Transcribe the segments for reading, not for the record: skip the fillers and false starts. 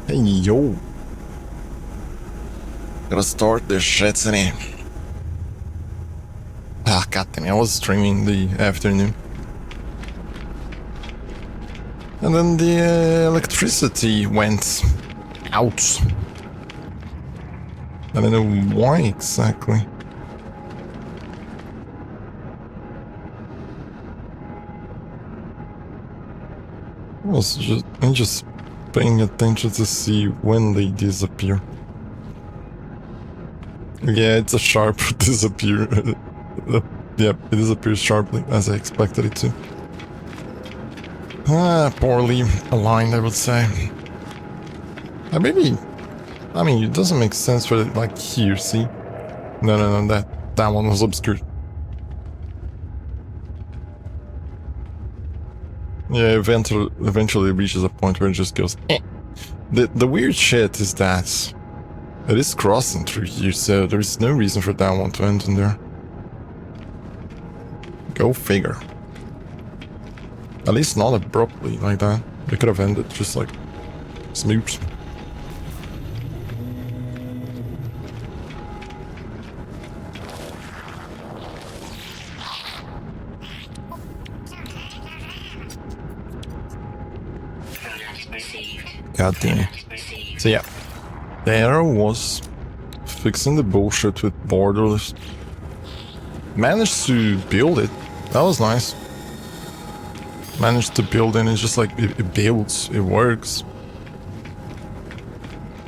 Hey yo, gotta start this shit today. Ah, goddamn, I was streaming the afternoon. And then the electricity went out. I don't know why exactly. I'm just paying attention to see when they disappear. Yeah, it's a sharp disappear. Yep, it disappears sharply, as I expected it to. Poorly aligned, I would say. Maybe... I mean, it doesn't make sense for it, like, here, see? No, that one was obscure. Yeah, eventually it reaches a point where it just goes, eh. The weird shit is that it is crossing through here, so there is no reason for that one to end in there. Go figure. At least not abruptly like that. It could have ended just like smooth. God damn it. So yeah, the arrow was fixing the bullshit with Borderless. Managed to build it. That was nice. Managed to build it, and it's just like it builds, it works.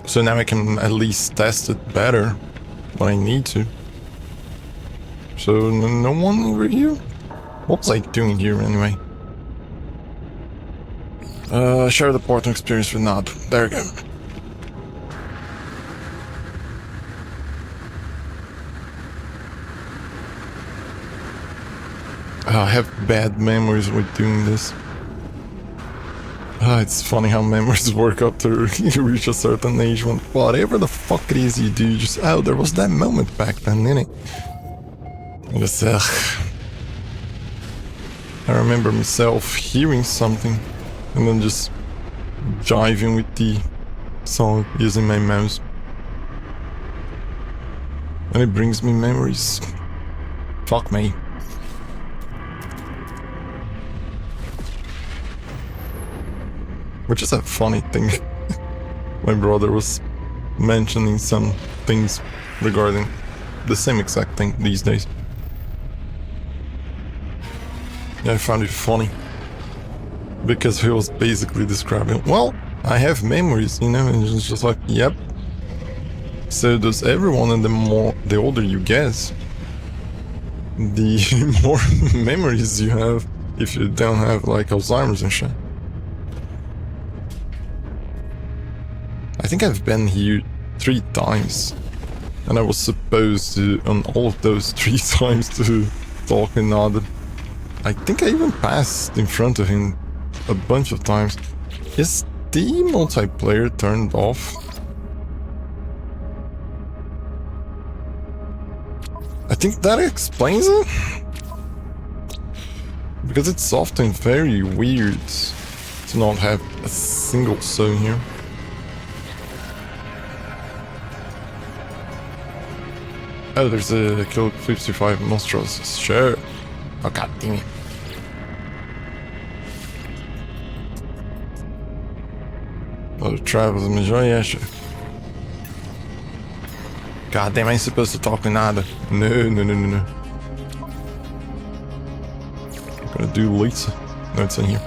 So now I can at least test it better when I need to. So no one over here? What was I doing here anyway? Share the portal experience with Nod. There we go. I have bad memories with doing this. It's funny how memories work up to you reach a certain age when whatever the fuck it is you do, just, oh, there was that moment back then, innit? And just, I remember myself hearing something and then just jiving with the song using my mouse. And it brings me memories. Fuck me. Which is a funny thing. My brother was mentioning some things regarding the same exact thing these days. Yeah, I found it funny. Because he was basically describing, well, I have memories, you know, and it's just like, yep. So does everyone, and the older you get, the more memories you have if you don't have like Alzheimer's and shit. I think I've been here 3 times, and I was supposed to, on all of those 3 times, to talk with Nod. I think I even passed in front of him a bunch of times. Is the multiplayer turned off? I think that explains it. Because it's often very weird to not have a single zone here. Oh, there's a kill 55 monsters. Sure. Oh, god damn it. Oh, Travis Major, yeah, sure. God damn, I ain't supposed to talk to Nada. No. I'm gonna do Lisa. No, it's in here.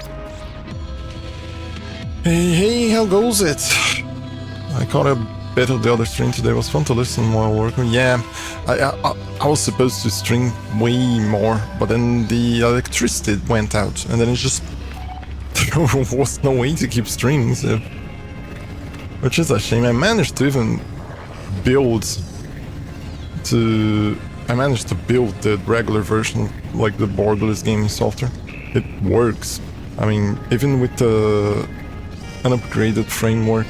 Hey, how goes it? I caught a bit of the other stream today. It was fun to listen while working. Yeah, I was supposed to stream way more, but then the electricity went out, and then it just... there was no way to keep streaming, so... Which is a shame. I managed to even build the regular version, like the Borderless gaming software. It works. I mean, even with an upgraded framework.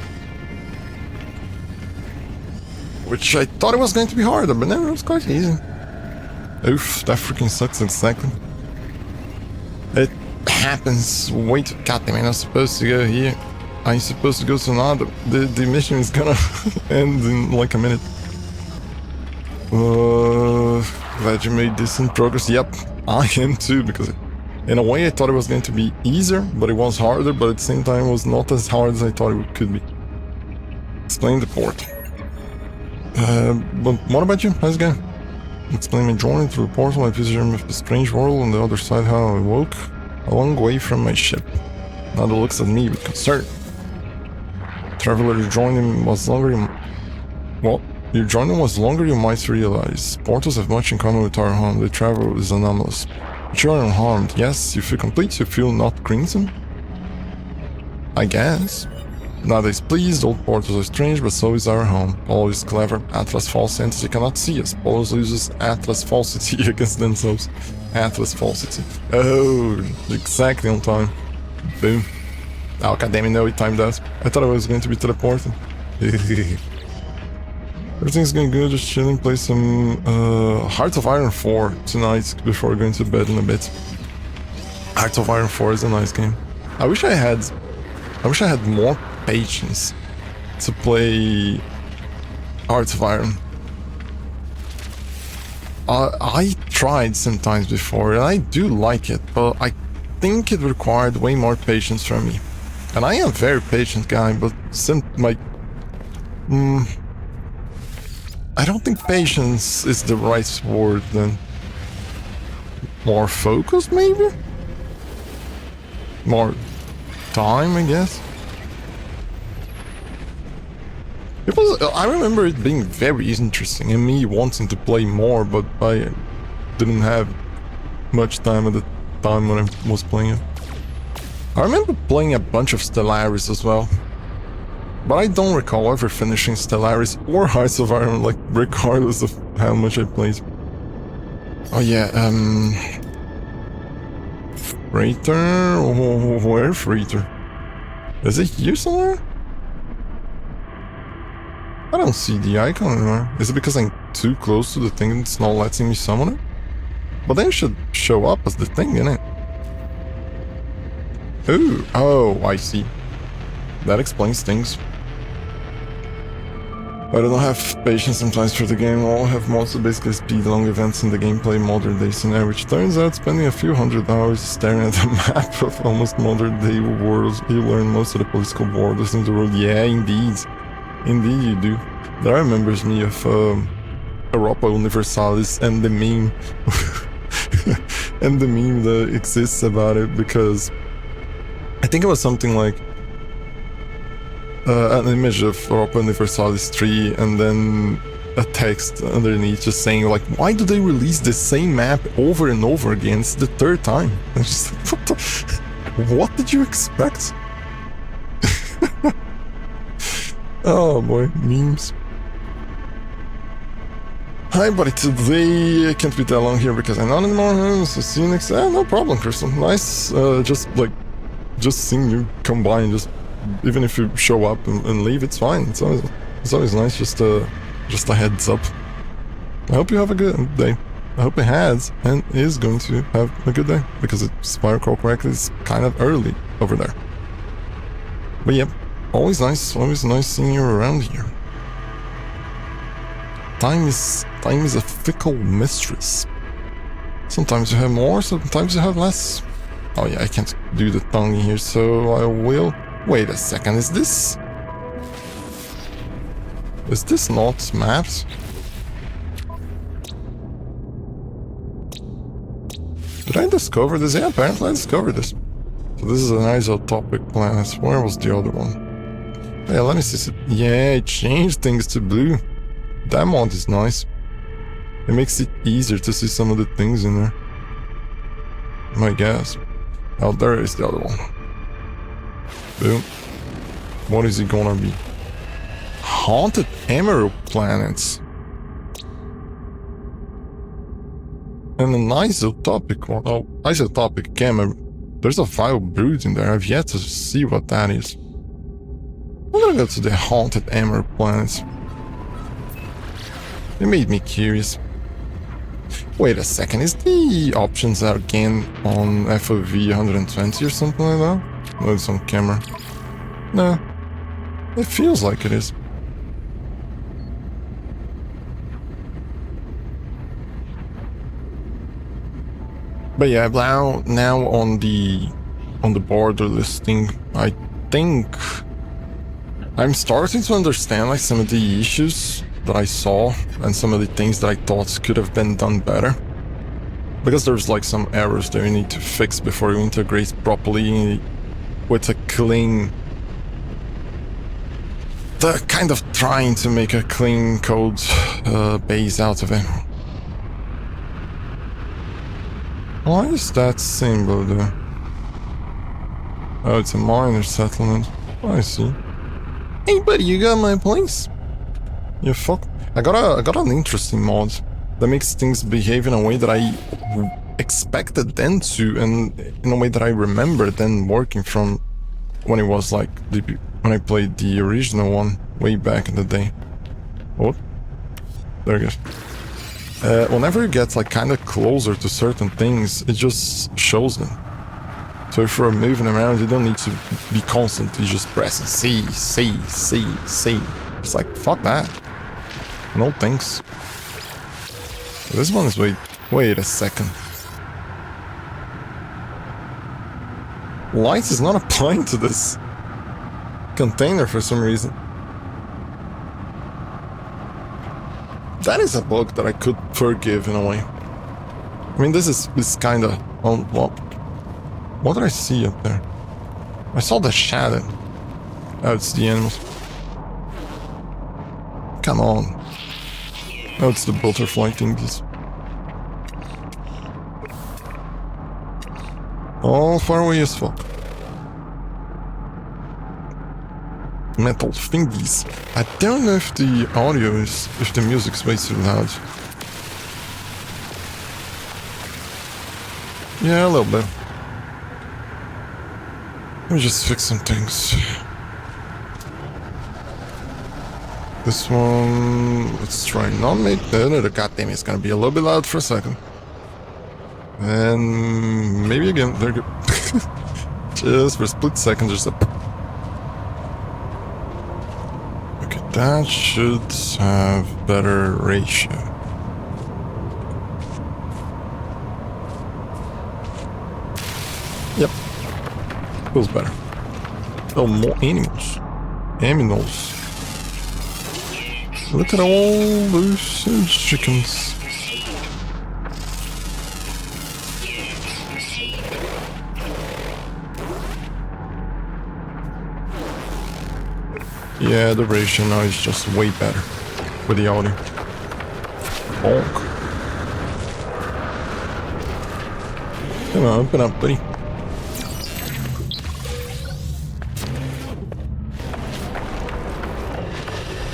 Which I thought it was going to be harder, but no, it was quite easy. Oof, that freaking sucks exactly. It happens way too... God damn it, I was supposed to go here. I'm supposed to go to another. The mission is gonna end in like a minute. Glad you made decent progress. Yep, I am too, because in a way I thought it was going to be easier, but it was harder, but at the same time it was not as hard as I thought it could be. Explain the port. But what about you? How's it going? Explain my journey through the portal, my vision of the strange world on the other side, how I woke a long way from my ship. Nada looks at me with concern. Traveler, your journey was longer. Your journey was longer, you might realize. Portals have much in common with our home. The travel is anomalous. But you are unharmed. Yes, you feel complete, you feel not crimson? I guess. Nada is pleased, old portals are strange, but so is our home. Polo is clever. Atlas false entity cannot see us. Polo uses Atlas falsity against themselves. Atlas falsity. Oh, exactly on time. Boom. Oh, goddammit, no, it timed us. I thought I was going to be teleported. Everything's going good, just chilling, play some Hearts of Iron 4 tonight before going to bed in a bit. Hearts of Iron 4 is a nice game. I wish I had more patience to play Hearts of Iron. I tried sometimes before and I do like it, but I think it required way more patience from me. And I am a very patient guy, but I don't think patience is the right word then. More focus, maybe? More time, I guess? I remember it being very interesting and me wanting to play more, but I didn't have much time at the time when I was playing it. I remember playing a bunch of Stellaris as well, but I don't recall ever finishing Stellaris or Hearts of Iron, like, regardless of how much I played. Oh yeah, Freighter? Where Freighter? Is it here somewhere? I don't see the icon anymore. Is it because I'm too close to the thing and it's not letting me summon it? But then it should show up as the thing, innit? Ooh, oh, I see. That explains things. I don't have patience sometimes for the game. I'll have mods to basically speed long events in the gameplay modern day scenario, which turns out spending a few hundred hours staring at a map of almost modern day worlds, you learn most of the political borders in the world. Yeah, indeed. Indeed you do. That remembers me of Europa Universalis and the meme and the meme that exists about it, because I think it was something like an image of Europa Universalis 3 and then a text underneath just saying like, why do they release the same map over and over again? It's the third time. I'm just like, what did you expect? Oh boy, memes. Hi buddy, today I can't be that long here because I'm not anymore, so see you next time. No problem, Crystal. Nice, just seeing you come by and just, even if you show up and leave, it's fine. It's always nice, just a heads up. I hope you have a good day. I hope it has and is going to have a good day, because if I recall correctly, it's kind of early over there. But yeah. Always nice seeing you around here. Time is a fickle mistress. Sometimes you have more, sometimes you have less. Oh yeah, I can't do the tongue here, so I will... Wait a second, is this not mapped? Did I discover this? Yeah, apparently I discovered this. So this is an isotopic planet. Where was the other one? Yeah, let me see. Yeah, it changed things to blue. That mod is nice. It makes it easier to see some of the things in there. I guess. Oh, there is the other one. Boom. What is it gonna be? Haunted Emerald Planets. And an isotopic one. Oh, isotopic camera. There's a vile brood in there. I've yet to see what that is. I'm gonna go to the Haunted Emerald Planets. It made me curious. Wait a second, is the options again on FOV 120 or something like that? No, it's on camera. No, it feels like it is. But yeah, now on the border listing, I think I'm starting to understand like some of the issues that I saw and some of the things that I thought could have been done better. Because there's like some errors that you need to fix before you integrate properly with a clean... They're kind of trying to make a clean code base out of it. Why is that symbol there? Oh, it's a minor settlement. I see. Hey buddy, you got my place? You fuck. I got an interesting mod that makes things behave in a way that I expected them to, and in a way that I remember them working from when it was like when I played the original one way back in the day. Oh, there it goes. Whenever you get like kind of closer to certain things, it just shows them. So if you're moving around, you don't need to be constantly just pressing C. It's like, fuck that. No thanks. This one is wait a second. Light is not applying to this container for some reason. That is a bug that I could forgive in a way. I mean, this is kind of... What did I see up there? I saw the shadow. Oh, it's the animals. Come on. Oh, it's the butterfly thingies. All far away as fuck. Metal thingies. I don't know if the audio is... if the music's way too loud. Yeah, a little bit. Let me just fix some things. This one... let's try not make... No, goddamn, it's gonna be a little bit loud for a second. And... maybe again, there you go. Just for a split second, just a... okay, that should have better ratio. Yep. Feels better. Oh, more animals. Aminals. Look at all those chickens. Yeah, the ratio now is just way better with the audio. Bonk. Come on, open up, buddy.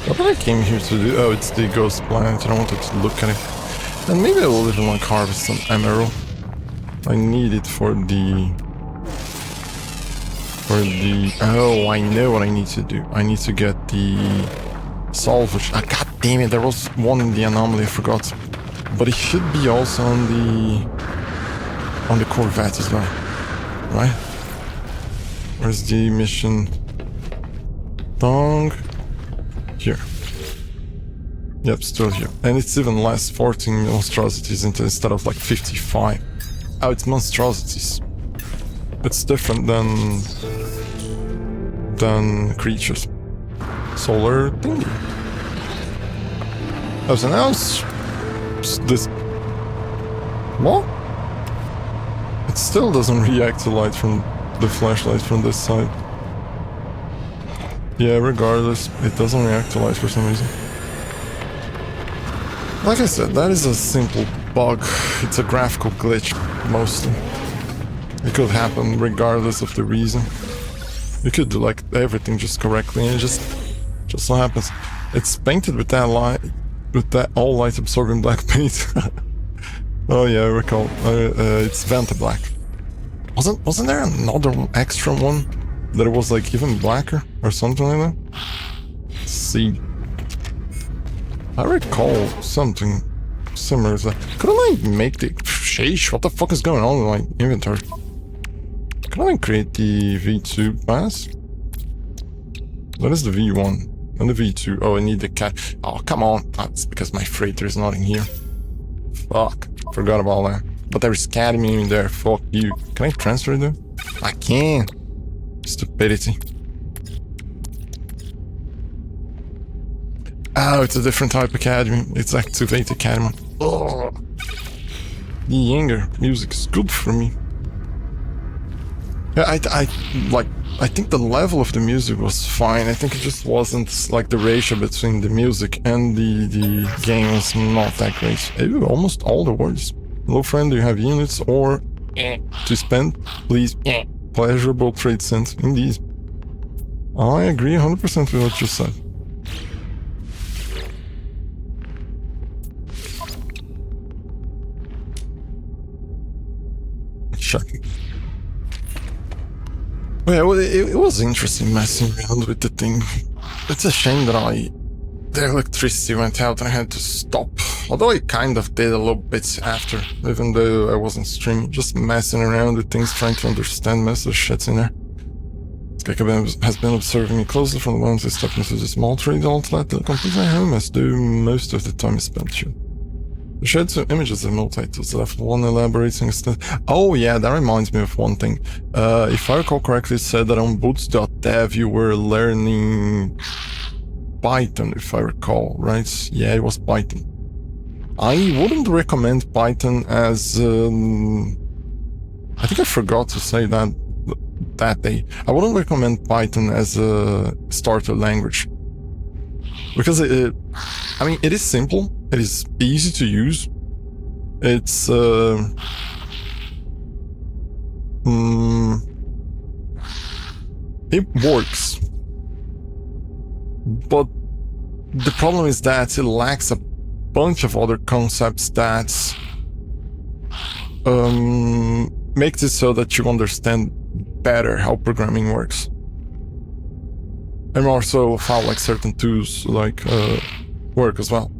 What did I came here to do? Oh, it's the ghost planet, and I wanted to look at it. And maybe I will even like harvest some emerald. I need it for the... oh, I know what I need to do. I need to get the salvage. Ah, god damn it, there was one in the anomaly, I forgot. But it should be also on the Corvette as well, right? Where's the mission? Dong. Here. Yep, still here. And it's even less, 14 monstrosities instead of like 55. Oh, it's monstrosities. It's different than creatures. Solar thingy. Oh, so now it's this... what? It still doesn't react to light from the flashlight from this side. Yeah, regardless, it doesn't react to light for some reason. Like I said, that is a simple bug. It's a graphical glitch, mostly. It could happen regardless of the reason. You could do like everything just correctly and it just so happens. It's painted with that light, with that all light absorbing black paint. Oh yeah, I recall. It's Vanta Black. Wasn't there another extra one that it was like even blacker or something like that? Let's see. I recall something similar to that. Couldn't I make the... sheesh, what the fuck is going on with my inventory? Can I create the V2 pass? What is the V1? And the V2. Oh, I need the cat. Oh, come on. That's because my freighter is not in here. Fuck. Forgot about that. But there's cadmium in there. Fuck you. Can I transfer them? I can. Stupidity. Oh, it's a different type of cadmium. It's activated cadmium. Oh. The Younger music is good for me. Yeah, I think the level of the music was fine. I think it just wasn't like the ratio between the music and the game was not that great. Ew, almost all the words. Hello friend, do you have units or to spend? Please. Pleasurable trade sense. Indeed. I agree 100% with what you said. Shocking. Well, it was interesting messing around with the thing. It's a shame that the electricity went out and I had to stop. Although I kind of did a little bit after, even though I wasn't streaming, just messing around with things, trying to understand most of the shit in there. Skekabam has been observing me closely from the moment I stepped into the small trade outlet. They'll complete my home as do most of the time spent here. I shared some images of multi-tools left, one elaborating instead. Oh yeah, that reminds me of one thing. If I recall correctly, it said that on boots.dev you were learning Python, if I recall, right? Yeah, it was Python. I wouldn't recommend Python as... I think I forgot to say that day. I wouldn't recommend Python as a starter language. Because I mean, it is simple, it is easy to use, it's it works, but the problem is that it lacks a bunch of other concepts that makes it so that you understand better how programming works. And also how like certain tools like work as well.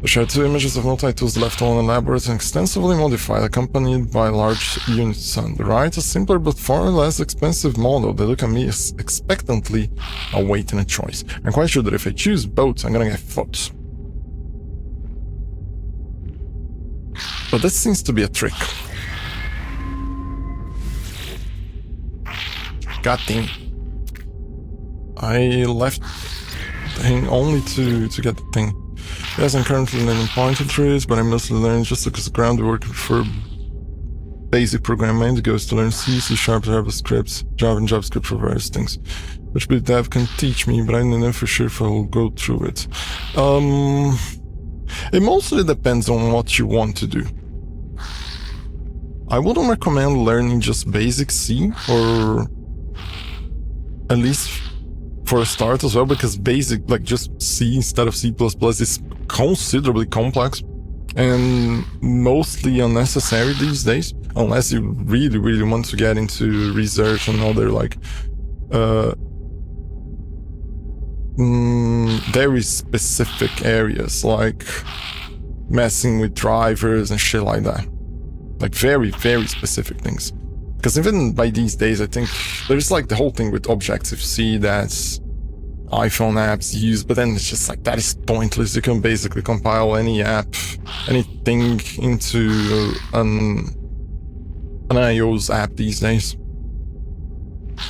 I shared two images of multi-tools left on elaborate and extensively modified, accompanied by large units on the right, a simpler but far less expensive model. They look at me expectantly, awaiting a choice. I'm quite sure that if I choose both, I'm gonna get fucked. But this seems to be a trick. God damn. I left the thing only to get the thing. Yes, I'm currently learning Python trees, but I'm mostly learning just because the groundwork for basic programming goes to learn C, C#, JavaScript, Java and JavaScript for various things, which BitDev can teach me, but I don't know for sure if I will go through it. It mostly depends on what you want to do. I wouldn't recommend learning just basic C, or at least for a start as well, because basic, like just C instead of C++ is considerably complex and mostly unnecessary these days, unless you really want to get into research and other like very specific areas, like messing with drivers and shit like that, like very specific things. Because even by these days, I think there's like the whole thing with Objective-C that iPhone apps use, but then it's just like, that is pointless. You can basically compile any app, anything into an iOS app these days.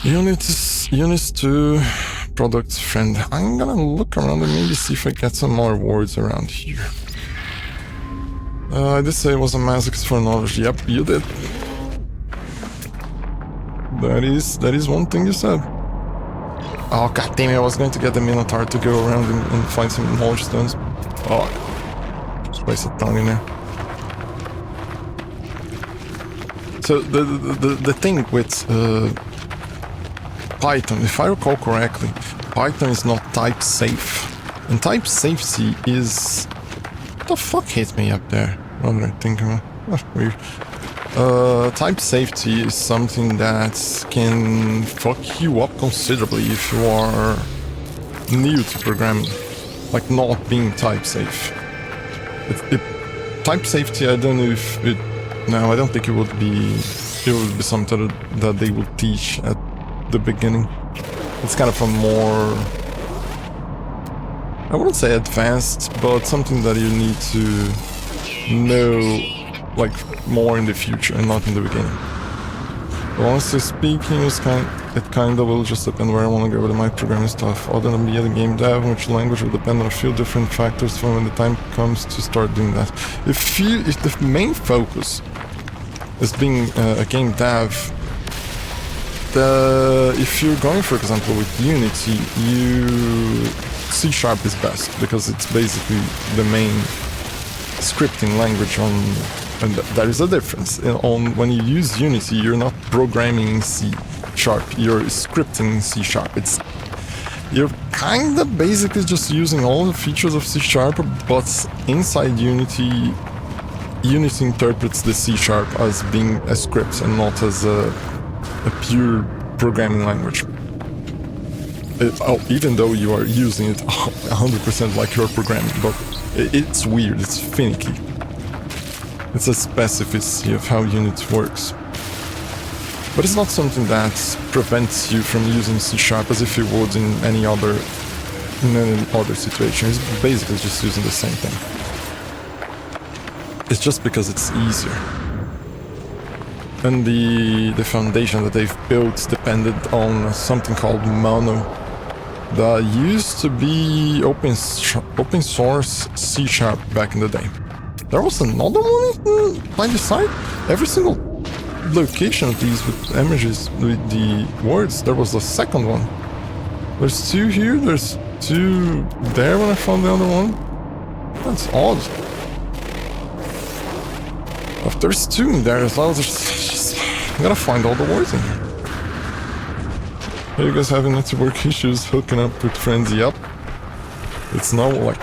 Units to product friend. I'm gonna look around and maybe see if I get some more words around here. I did say it was a masochist for knowledge. Yep, you did. That is one thing you said. Oh god damn it, I was going to get the Minotaur to go around and find some knowledge stones. Oh, just waste of time in there. So the thing with Python, if I recall correctly, Python is not type safe. And type safety is... What the fuck hit me up there? What did I think about? That's weird. Type safety is something that can fuck you up considerably if you are new to programming, like not being type safe. Type safety, I don't know if it... No, I don't think it would be something that they would teach at the beginning. It's kind of a more, I wouldn't say advanced, but something that you need to know like more in the future and not in the beginning. But honestly speaking, it kind of will just depend where I want to go with my programming stuff. Other than being a game dev, which language will depend on a few different factors for when the time comes to start doing that. If the main focus is being a game dev, if you're going, for example, with Unity, C# is best because it's basically the main scripting language on. And there is a difference. When you use Unity, you're not programming in C#, you're scripting in C#. You're kind of basically just using all the features of C#, but inside Unity, Unity interprets the C# as being a script and not as a pure programming language. Even though you are using it 100% like you're programming, but it's weird, it's finicky. It's a specificity of how Unity works. But it's not something that prevents you from using C# as if you would in any other situation. It's basically just using the same thing. It's just because it's easier. And the foundation that they've built depended on something called Mono. That used to be open source C# back in the day. There was another one by the side. Every single location of these with images, with the words, there was a second one. There's two here, there's two there when I found the other one. That's odd. If there's two in there as well, I gotta find all the words in here. Are you guys having network issues hooking up with friends? Yep. It's now like,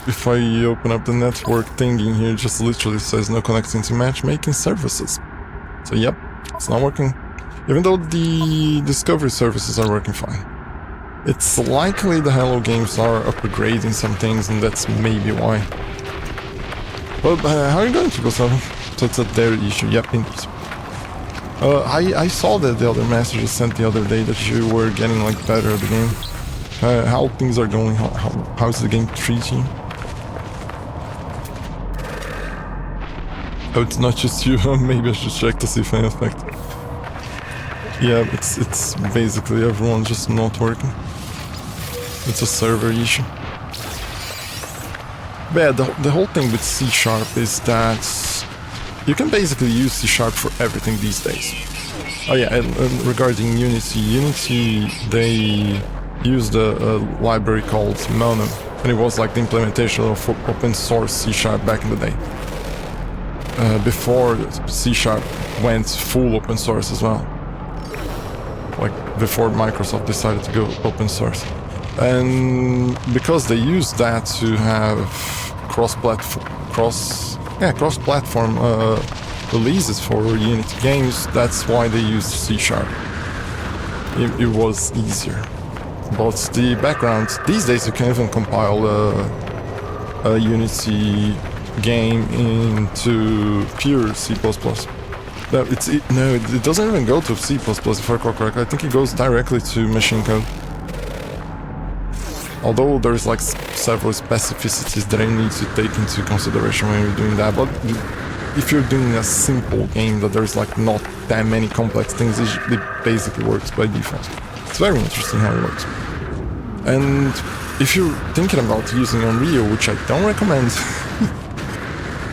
if I open up the network thing in here, it just literally says no connecting to matchmaking services. So yep, it's not working. Even though the discovery services are working fine. It's likely the Hello Games are upgrading some things, and that's maybe why. But how are you going to go, 7? So it's a their issue, yep, indeed. I saw that the other message you sent the other day that you were getting like better at the game. How things are going, how's the game treating? Oh, it's not just you, maybe I should check to see if I affect. Yeah, it's basically everyone just not working. It's a server issue. But yeah, the whole thing with C# is that you can basically use C# for everything these days. Oh yeah, and regarding Unity, they used a library called Mono, and it was like the implementation of open source C# back in the day. Before C# went full open source as well. Like before Microsoft decided to go open source. And because they used that to have cross-platform releases for Unity games, that's why they used C#. It was easier. But the background, these days you can even compile a Unity game into pure C++. No, it doesn't even go to C++ if I recall correctly. I think it goes directly to machine code. Although there's like several specificities that I need to take into consideration when you're doing that, but if you're doing a simple game that there's like not that many complex things, it basically works by default. It's very interesting how it works. And if you're thinking about using Unreal, which I don't recommend,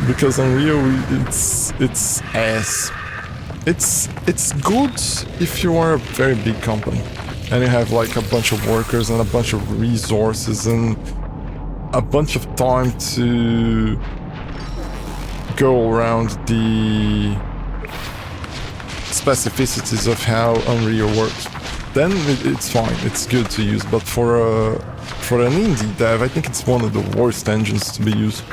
because Unreal, it's good if you are a very big company and you have like a bunch of workers and a bunch of resources and a bunch of time to go around the specificities of how Unreal works. Then it's fine, it's good to use, but for an indie dev, I think it's one of the worst engines to be used.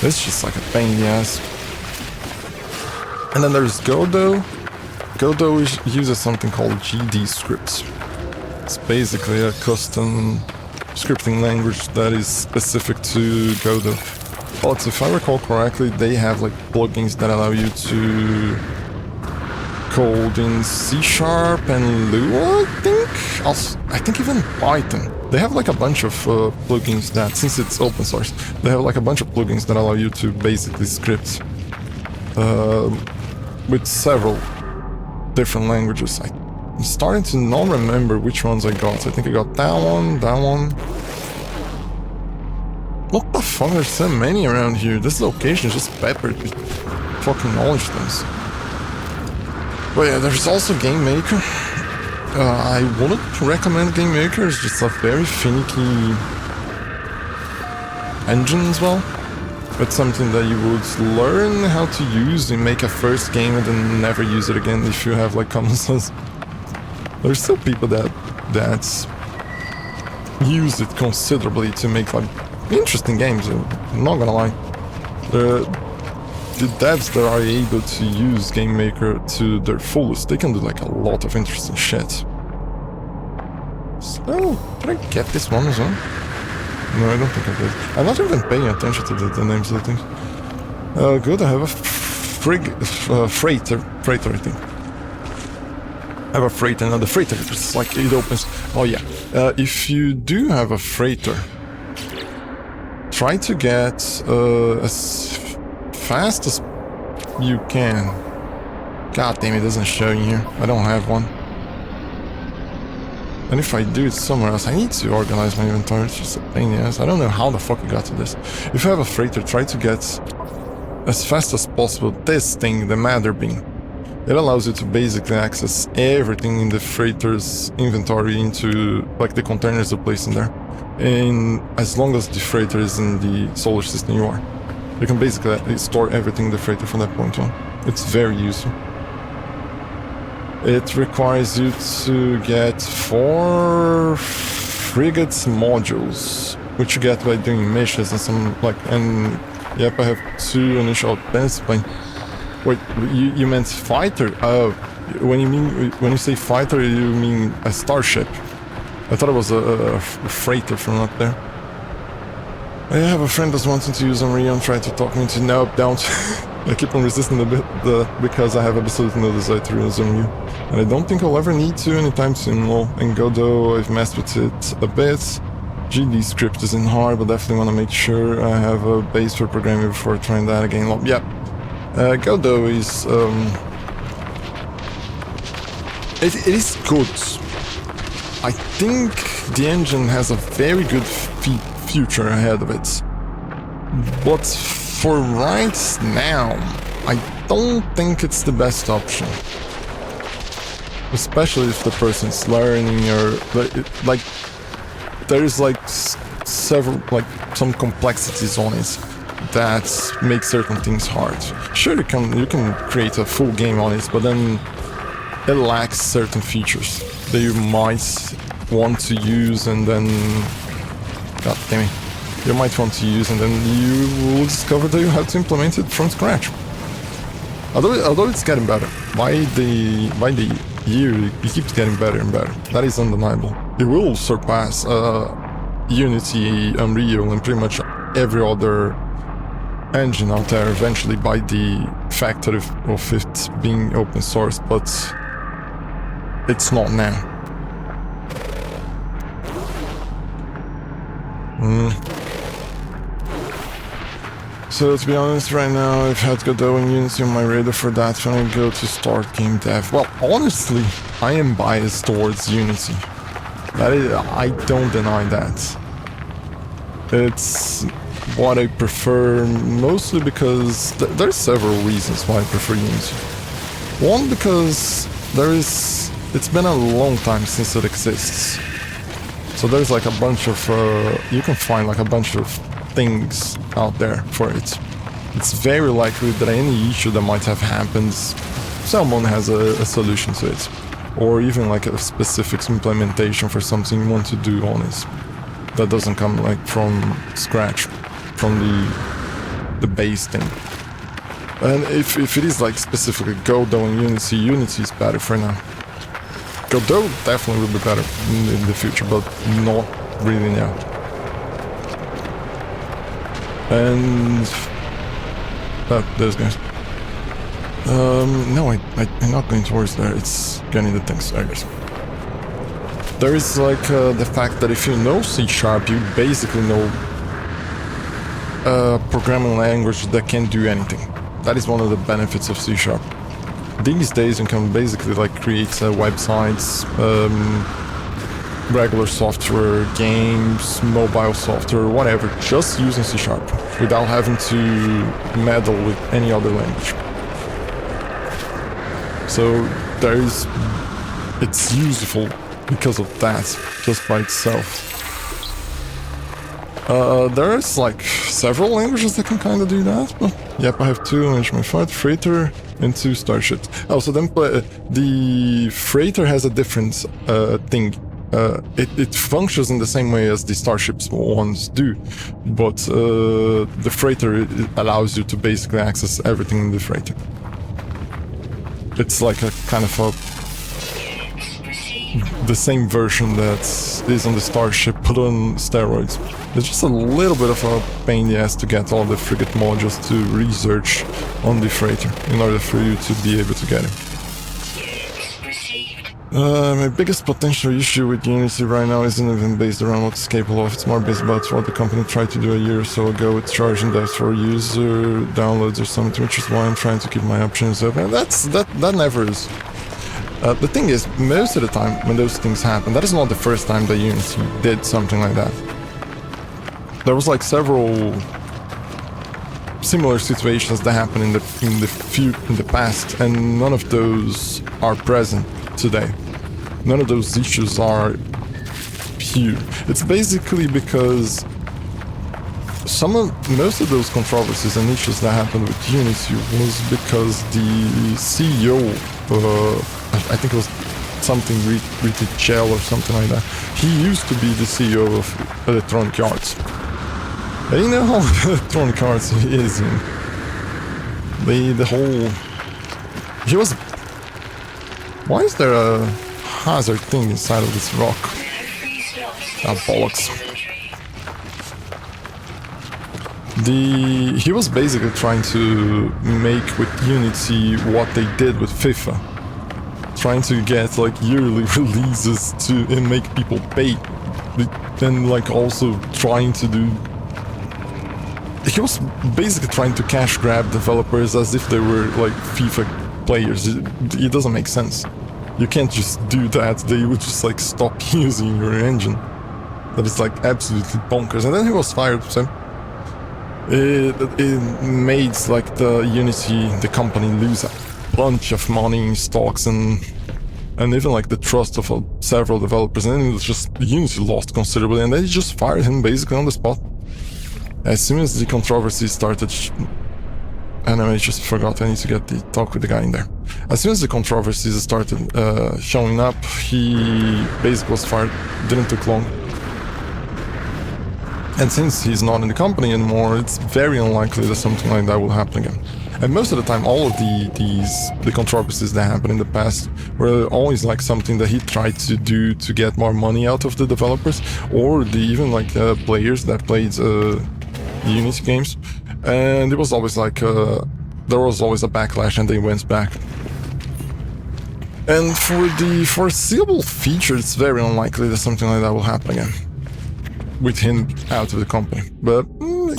It's just like a pain in the ass. And then there's Godot. Godot uses something called GD scripts. It's basically a custom scripting language that is specific to Godot. But if I recall correctly, they have like plugins that allow you to code in C# and Lua, I think? Scratch, also, I think even Python. They have like a bunch of plugins that, since it's open source, they have like a bunch of plugins that allow you to basically script with several different languages. I'm starting to not remember which ones I got. I think I got that one. What the fuck, there's so many around here. This location is just peppered with fucking knowledge things. But yeah, there's also Game Maker. I wouldn't recommend Game Maker, it's just a very finicky engine as well. It's something that you would learn how to use and make a first game and then never use it again if you have like common sense. There's still people that use it considerably to make like interesting games, I'm not gonna lie. The devs that are able to use Game Maker to their fullest, they can do like a lot of interesting shit. So, did I get this one as well? No, I don't think I did. I'm not even paying attention to the names of the things. Good, I have a freighter, I think. I have a freighter, and the freighter is like, it opens... Oh yeah, if you do have a freighter, try to get as fast as you can. God damn, it doesn't show you here. I don't have one. And if I do it somewhere else, I need to organize my inventory. It's just a pain in the ass. I don't know how the fuck I got to this. If you have a freighter, try to get as fast as possible this thing, the Matter Beam. It allows you to basically access everything in the freighter's inventory into like the containers are placed in there. And as long as the freighter is in the solar system you are, you can basically store everything in the freighter from that point on. It's very useful. It requires you to get 4 frigates modules, which you get by doing missions and some like, and yep, I have 2 initial advanced plane. Wait, you meant fighter? Oh, when you say fighter, you mean a starship. I thought it was a freighter from up there. I have a friend that's wanting to use Unreal and try to talk me into nope, don't. I keep on resisting a bit because I have absolutely no desire to use Unreal. And I don't think I'll ever need to anytime soon. Well, in Godot, I've messed with it a bit. GD script isn't hard, but definitely want to make sure I have a base for programming before trying that again. Well, yeah. Godot is... It is good. I think the engine has a very good future ahead of it. But for right now, I don't think it's the best option. Especially if the person's learning or... like there's like several, like some complexities on it that make certain things hard. Sure, you can create a full game on it, but then it lacks certain features that you might want to use, and then god damn it, you might want to use, and then you will discover that you have to implement it from scratch. Although it's getting better by the year, it keeps getting better and better. That is undeniable. It will surpass Unity, Unreal, and pretty much every other engine out there eventually by the fact of it being open source, but it's not now. So to be honest, right now I've had Godot and Unity on my radar for that when I go to start game dev. Well, honestly, I am biased towards Unity. That is, I don't deny that. It's what I prefer, mostly because there's several reasons why I prefer Unity. One, because it's been a long time since it exists. So there's like a bunch of, you can find like a bunch of things out there for it. It's very likely that any issue that might have happened, someone has a solution to it. Or even like a specific implementation for something you want to do on it. That doesn't come like from scratch, from the base thing. And if it is like specifically Godot and Unity, Unity is better for now. Godot definitely will be better in the future, but not really now. And... those guys. No, I'm not going towards there, it's getting the things, I guess. There is like the fact that if you know C#, you basically know a programming language that can do anything. That is one of the benefits of C#. These days you can basically like create websites, regular software, games, mobile software, whatever, just using C# without having to meddle with any other language. So it's useful because of that, just by itself. There's like several languages that can kind of do that, but yep, I have 2 HM5 Freighter and 2 Starships. Oh, so then the Freighter has a different thing. It functions in the same way as the Starships ones do, but the Freighter allows you to basically access everything in the Freighter. It's like a kind of the same version that is on the Starship, put on steroids. It's just a little bit of a pain in the ass to get all the frigate modules to research on the Freighter in order for you to be able to get it. My biggest potential issue with Unity right now isn't even based around what it's capable of, it's more based about what the company tried to do a year or so ago with charging that for user downloads or something, which is why I'm trying to keep my options open. And that never is. The thing is, most of the time when those things happen, that is not the first time that Unity did something like that. There was like several similar situations that happened in the past, and none of those are present today. None of those issues are here. It's basically because most of those controversies and issues that happened with Unity was because the CEO, I think it was something Riti Chell or something like that. He used to be the CEO of Electronic Arts. And you know how Electronic Arts is, the whole... He was... Why is there a hazard thing inside of this rock? Ah, bollocks. He was basically trying to make with Unity what they did with FIFA. Trying to get like yearly releases and make people pay. And like also trying to do... He was basically trying to cash grab developers as if they were like FIFA players. It doesn't make sense. You can't just do that. They would just like stop using your engine. That is like absolutely bonkers. And then he was fired, so it made like the Unity, the company, lose a bunch of money in stocks and even like the trust of several developers. And then it was just Unity lost considerably, and they just fired him basically on the spot. As soon as the controversy started, and I just forgot, I need to talk with the guy in there. As soon as the controversies started showing up, he basically was fired. Didn't take long. And since he's not in the company anymore, it's very unlikely that something like that will happen again. And most of the time, all of the controversies that happened in the past were always like something that he tried to do to get more money out of the developers, or even like players that played Unity games. And it was always like there was always a backlash, and they went back. And for the foreseeable future, it's very unlikely that something like that will happen again with him out of the company. But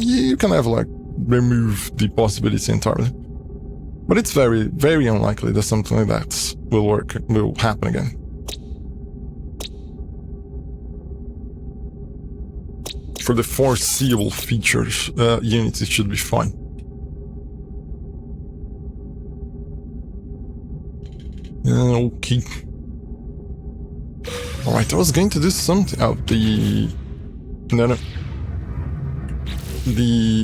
you can have like remove the possibility entirely. But it's very, very unlikely that something like that will happen again. For the foreseeable features, Unity should be fine. Okay. Alright, I was going to do something out the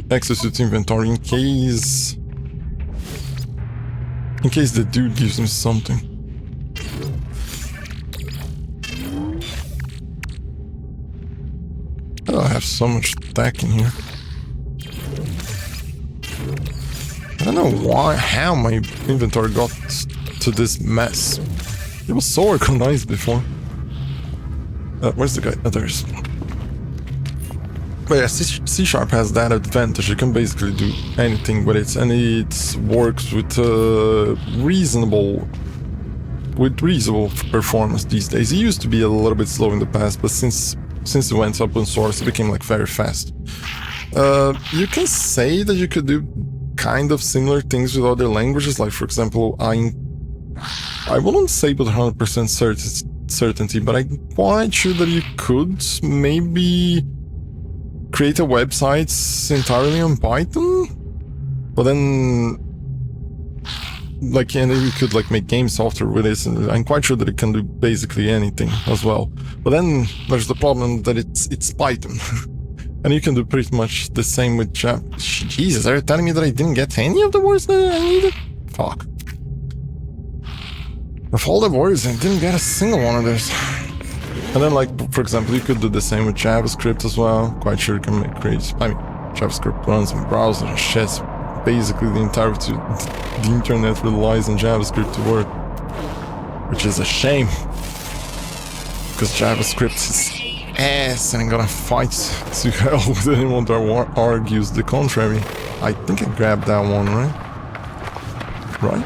exosuit inventory in case the dude gives me something. Oh, I have so much stack in here. I don't know how my inventory got to this mess. It was so organized before. Where's the guy? Oh, there is. But yeah, C# has that advantage. You can basically do anything with it, and it works with reasonable with reasonable performance these days. It used to be a little bit slow in the past, but since it went open source, it became like very fast. You can say that you could do kind of similar things with other languages, like for example, I wouldn't say with 100% certainty, but I'm quite sure that you could maybe create a website entirely on Python, but then and then you could like make game software with it, and I'm quite sure that it can do basically anything as well. But then there's the problem that it's Python. And you can do pretty much the same with Java. Jesus, are you telling me that I didn't get any of the words that I needed? Fuck. Of all the words, I didn't get a single one of those. And then, like, for example, you could do the same with JavaScript as well. Quite sure you can JavaScript runs in browser and shit. Basically, the entirety of the internet relies on JavaScript to work. Which is a shame. Because JavaScript is ass, and I'm gonna fight to hell with anyone that argues the contrary. I think I grabbed that one, right? Right?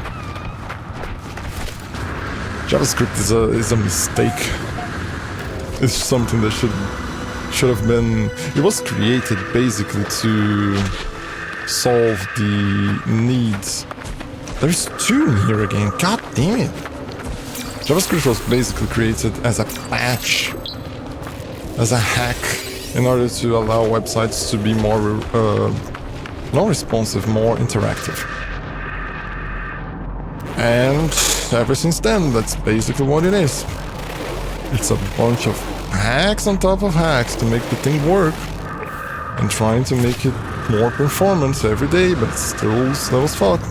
JavaScript is a mistake. It's something that should have been... It was created basically to solve the needs. There's two here again. God damn it. JavaScript was basically created as a patch, as a hack, in order to allow websites to be more non-responsive, more interactive. And ever since then, that's basically what it is. It's a bunch of hacks on top of hacks to make the thing work, and trying to make it more performance every day, but it's still slow as fuck.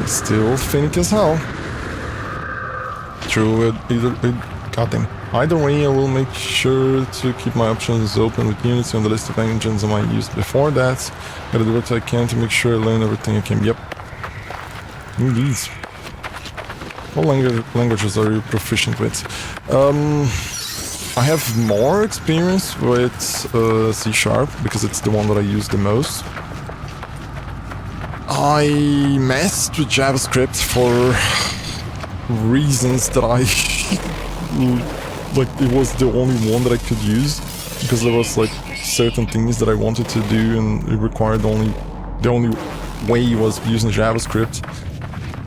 It's still finicky as hell. True, either way, I will make sure to keep my options open with Unity on the list of engines I might use before that. Gotta do what I can to make sure I learn everything I can. Yep. Indeed. What languages are you proficient with? I have more experience with C# because it's the one that I use the most. I messed with JavaScript for reasons that I... like, it was the only one that I could use, because there was like certain things that I wanted to do, and it required the only way was using JavaScript.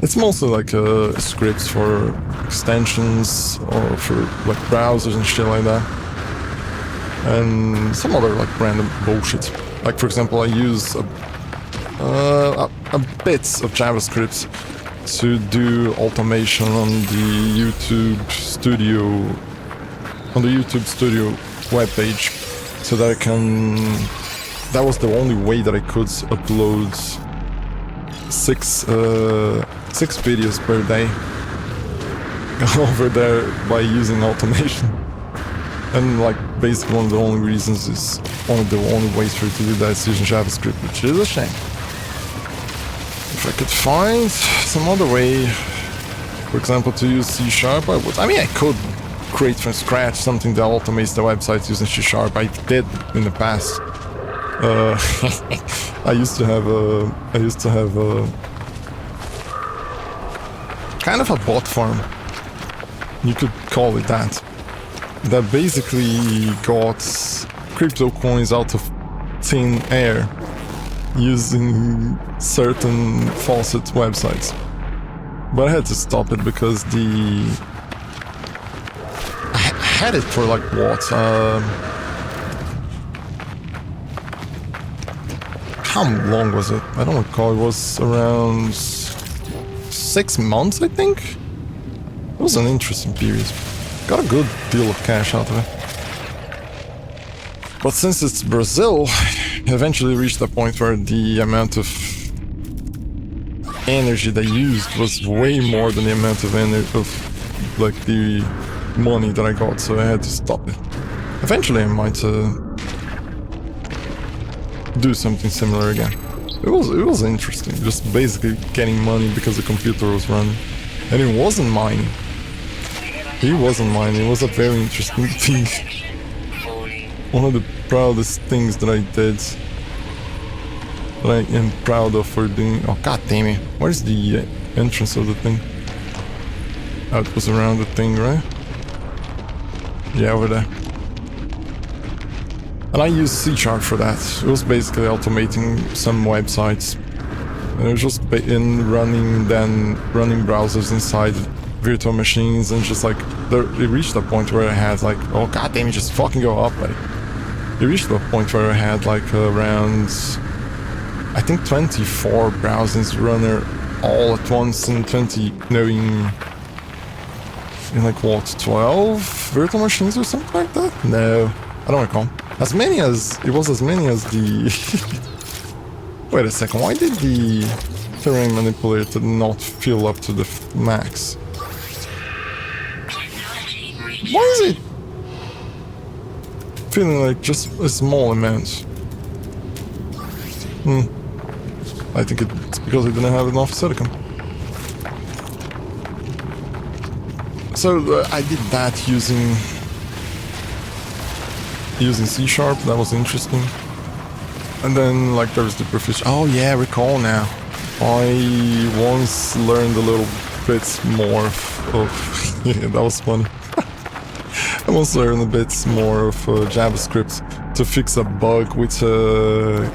It's mostly like scripts for extensions or for like browsers and shit like that, and some other like random bullshit. Like for example, I use a bit of JavaScript to do automation on the YouTube Studio webpage, so that I can... That was the only way that I could upload six videos per day over there by using automation. And like basically one of the only reasons is one of the only ways for you to do that is using JavaScript, which is a shame. If I could find some other way, for example, to use C#, I would. I mean, I could create from scratch something that automates the websites using C#. I did in the past. I used to have a kind of a bot farm, you could call it that basically got crypto coins out of thin air using certain faucet websites. But I had to stop it because I had it for like what? How long was it? I don't recall. It was around 6 months, I think. It was an interesting period. Got a good deal of cash out of it. But since it's Brazil, it eventually reached a point where the amount of energy they used was way more than the amount of like the money that I got, so I had to stop it. Eventually I might do something similar again. It was interesting, just basically getting money because the computer was running. And it wasn't mine. It wasn't mine, it was a very interesting thing. One of the proudest things that I did, that I am proud of for doing... Oh god damn it, where's the entrance of the thing? Oh, it was around the thing, right? Yeah, over there. And I used C# for that. It was basically automating some websites. And it was just running browsers inside virtual machines, and just like it reached a point where I had like, oh goddamn, you just fucking go up, buddy. It reached a point where I had like around, I think 24 browsers runner all at once in like what, 12 virtual machines or something like that? No, I don't recall. It was as many as the... Wait a second, why did the terrain manipulator not fill up to the max? Why is it feeling like just a small amount? I think it's because I didn't have enough silicon. So I did that using C#, that was interesting. And then like there's the proficiency. Oh yeah, recall now. I once learned a little bit more of yeah, that was funny. I once learned a bit more of JavaScript to fix a bug with a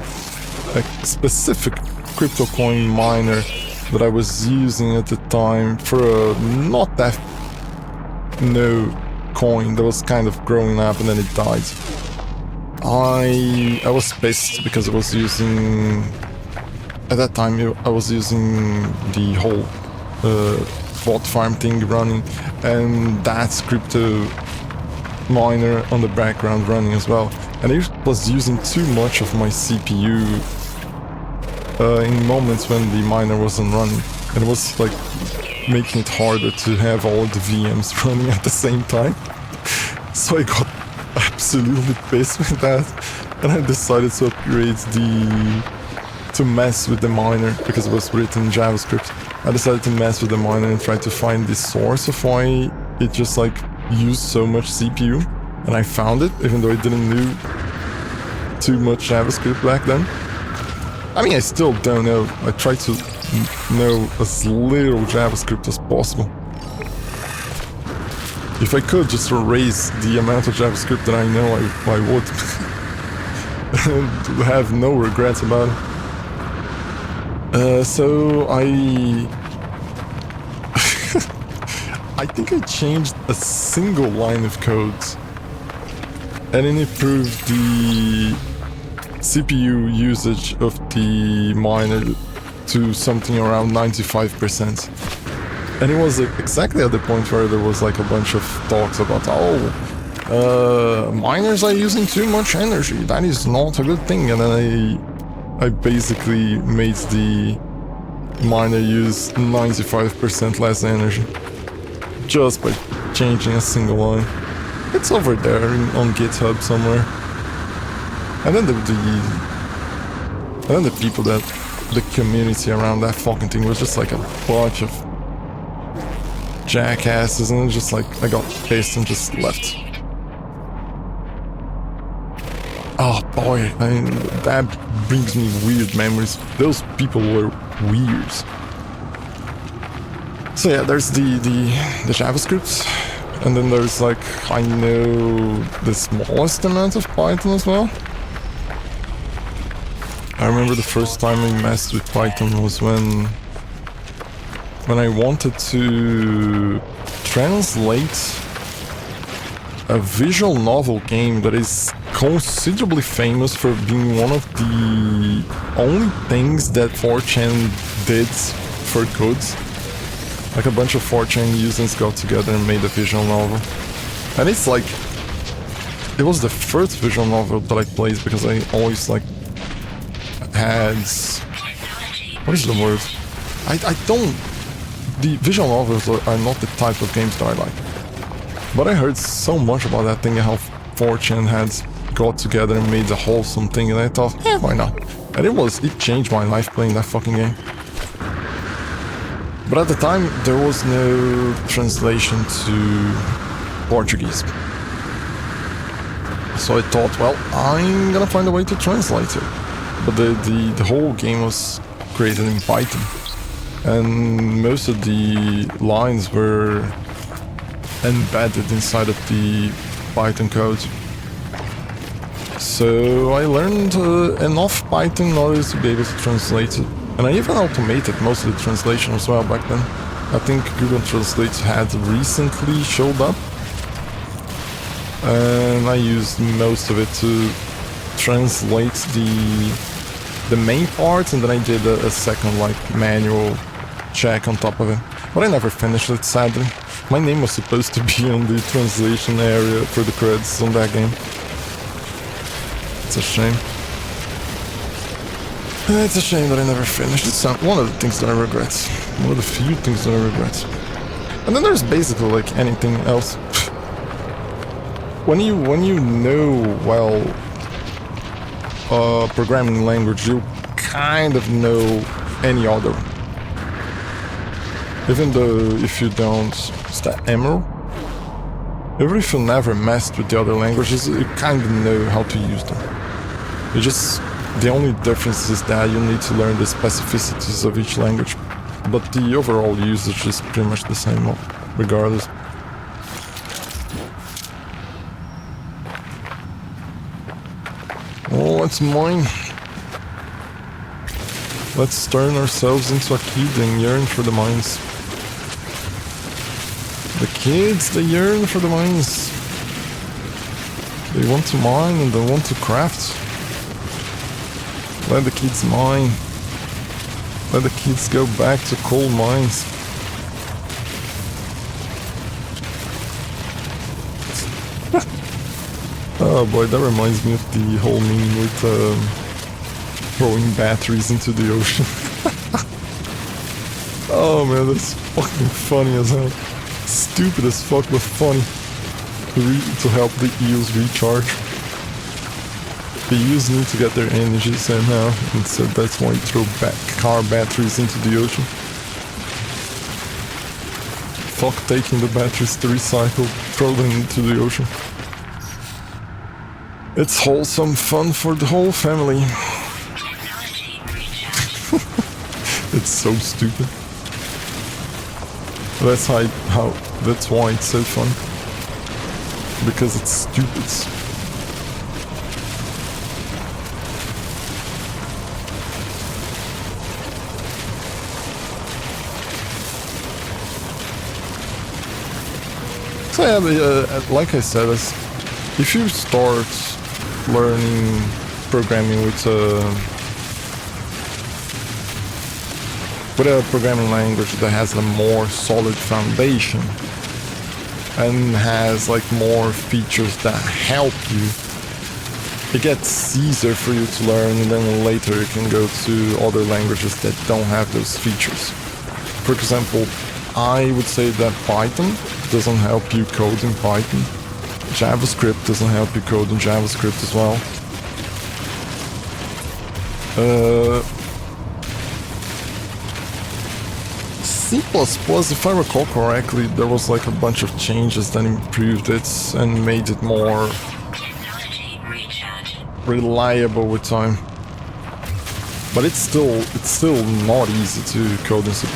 specific crypto coin miner that I was using at the time for a not that no coin that was kind of growing up and then it died. I was pissed because I was using, at that time I was using the whole bot farm thing running, and that crypto miner on the background running as well, and it was using too much of my CPU in moments when the miner wasn't running, and it was like making it harder to have all the VMs running at the same time. So I got absolutely pissed with that, and I decided to upgrade to mess with the miner because it was written in JavaScript. I decided to mess with the miner and try to find the source of why it just like used so much CPU, and I found it even though I didn't know too much JavaScript back then. I mean, I still don't know. I try to know as little JavaScript as possible. If I could just erase the amount of JavaScript that I know, I would. And have no regrets about it. So I think I changed a single line of code, and it improved the CPU usage of the miner to something around 95%. And it was exactly at the point where there was like a bunch of talks about, miners are using too much energy, that is not a good thing. And then I basically made the miner use 95% less energy just by changing a single line. It's over there on GitHub somewhere. And then the people the community around that fucking thing was just like a bunch of jackasses, and just like I got pissed and just left. Oh boy, I mean, that brings me weird memories. Those people were weird. So yeah, there's the JavaScript, and then there's like, I know the smallest amount of Python as well. I remember the first time I messed with Python was when I wanted to translate a visual novel game that is considerably famous for being one of the only things that 4chan did for good. Like a bunch of 4chan users got together and made a visual novel. And it's like, it was the first visual novel that I played because I always like had, what is the word? I don't, the visual novels are not the type of games that I like. But I heard so much about that thing and how 4chan had got together and made a wholesome thing, and I thought, why not? And it changed my life playing that fucking game. But at the time, there was no translation to Portuguese. So I thought, well, I'm gonna find a way to translate it. But the whole game was created in Python. And most of the lines were embedded inside of the Python code. So I learned enough Python in order to be able to translate it. And I even automated most of the translation as well back then. I think Google Translate had recently showed up. And I used most of it to translate the main part, and then I did a second like manual check on top of it. But I never finished it, sadly. My name was supposed to be on the translation area for the credits on that game. It's a shame. It's a shame that I never finished. It's one of the things that I regret. One of the few things that I regret. And then there's basically like anything else. When you know, well, programming language, you kind of know any other. Even though if you don't, is that Emerald? Even if you never messed with the other languages, you kind of know how to use them. You just, the only difference is that you need to learn the specificities of each language, but the overall usage is pretty much the same, regardless. Oh, it's mine. Let's turn ourselves into a kid and yearn for the mines. The kids, they yearn for the mines. They want to mine and they want to craft. Let the kids mine. Let the kids go back to coal mines. Oh boy, that reminds me of the whole meme with throwing batteries into the ocean. Oh man, that's fucking funny as hell. Stupid as fuck, but funny. To help the eels recharge. The eels need to get their energy somehow, and so that's why you throw car batteries into the ocean. Fuck taking the batteries to recycle, throw them into the ocean. It's wholesome fun for the whole family. It's so stupid. That's that's why it's so fun. Because it's stupid. So yeah, like I said, if you start learning programming with a programming language that has a more solid foundation and has like more features that help you, it gets easier for you to learn, and then later you can go to other languages that don't have those features. For example, I would say that Python doesn't help you code in Python. JavaScript doesn't help you code in JavaScript as well. C++, if I recall correctly, there was like a bunch of changes that improved it and made it more reliable with time. But it's still not easy to code in C++.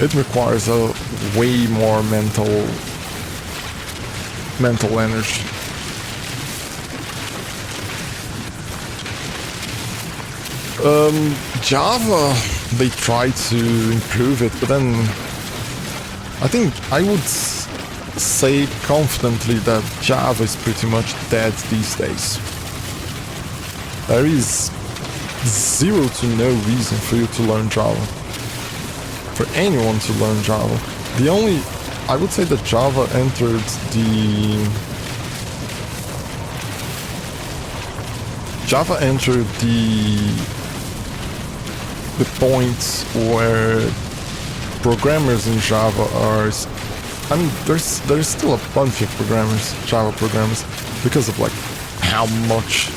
It requires a way more mental energy. Java, they tried to improve it, but then I think I would say confidently that Java is pretty much dead these days. There is zero to no reason for you to learn Java. For anyone to learn Java. I would say that Java entered the point where programmers in Java are, I mean, there's still a bunch of Java programmers, because of like how much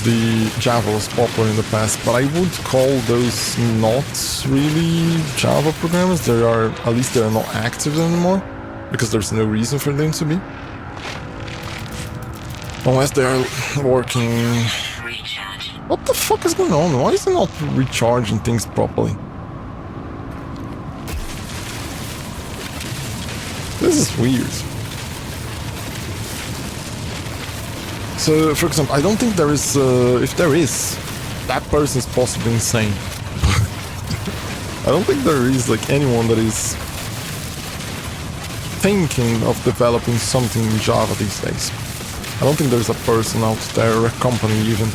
the Java was popular in the past, but I would call those not really Java programmers. At least they are not active anymore, because there's no reason for them to be. Unless they are working... What the fuck is going on? Why is it not recharging things properly? weird. So, for example, I don't think there is, if there is, that person is possibly insane. I don't think there is like anyone that is thinking of developing something in Java these days. I don't think there's a person out there, or a company even,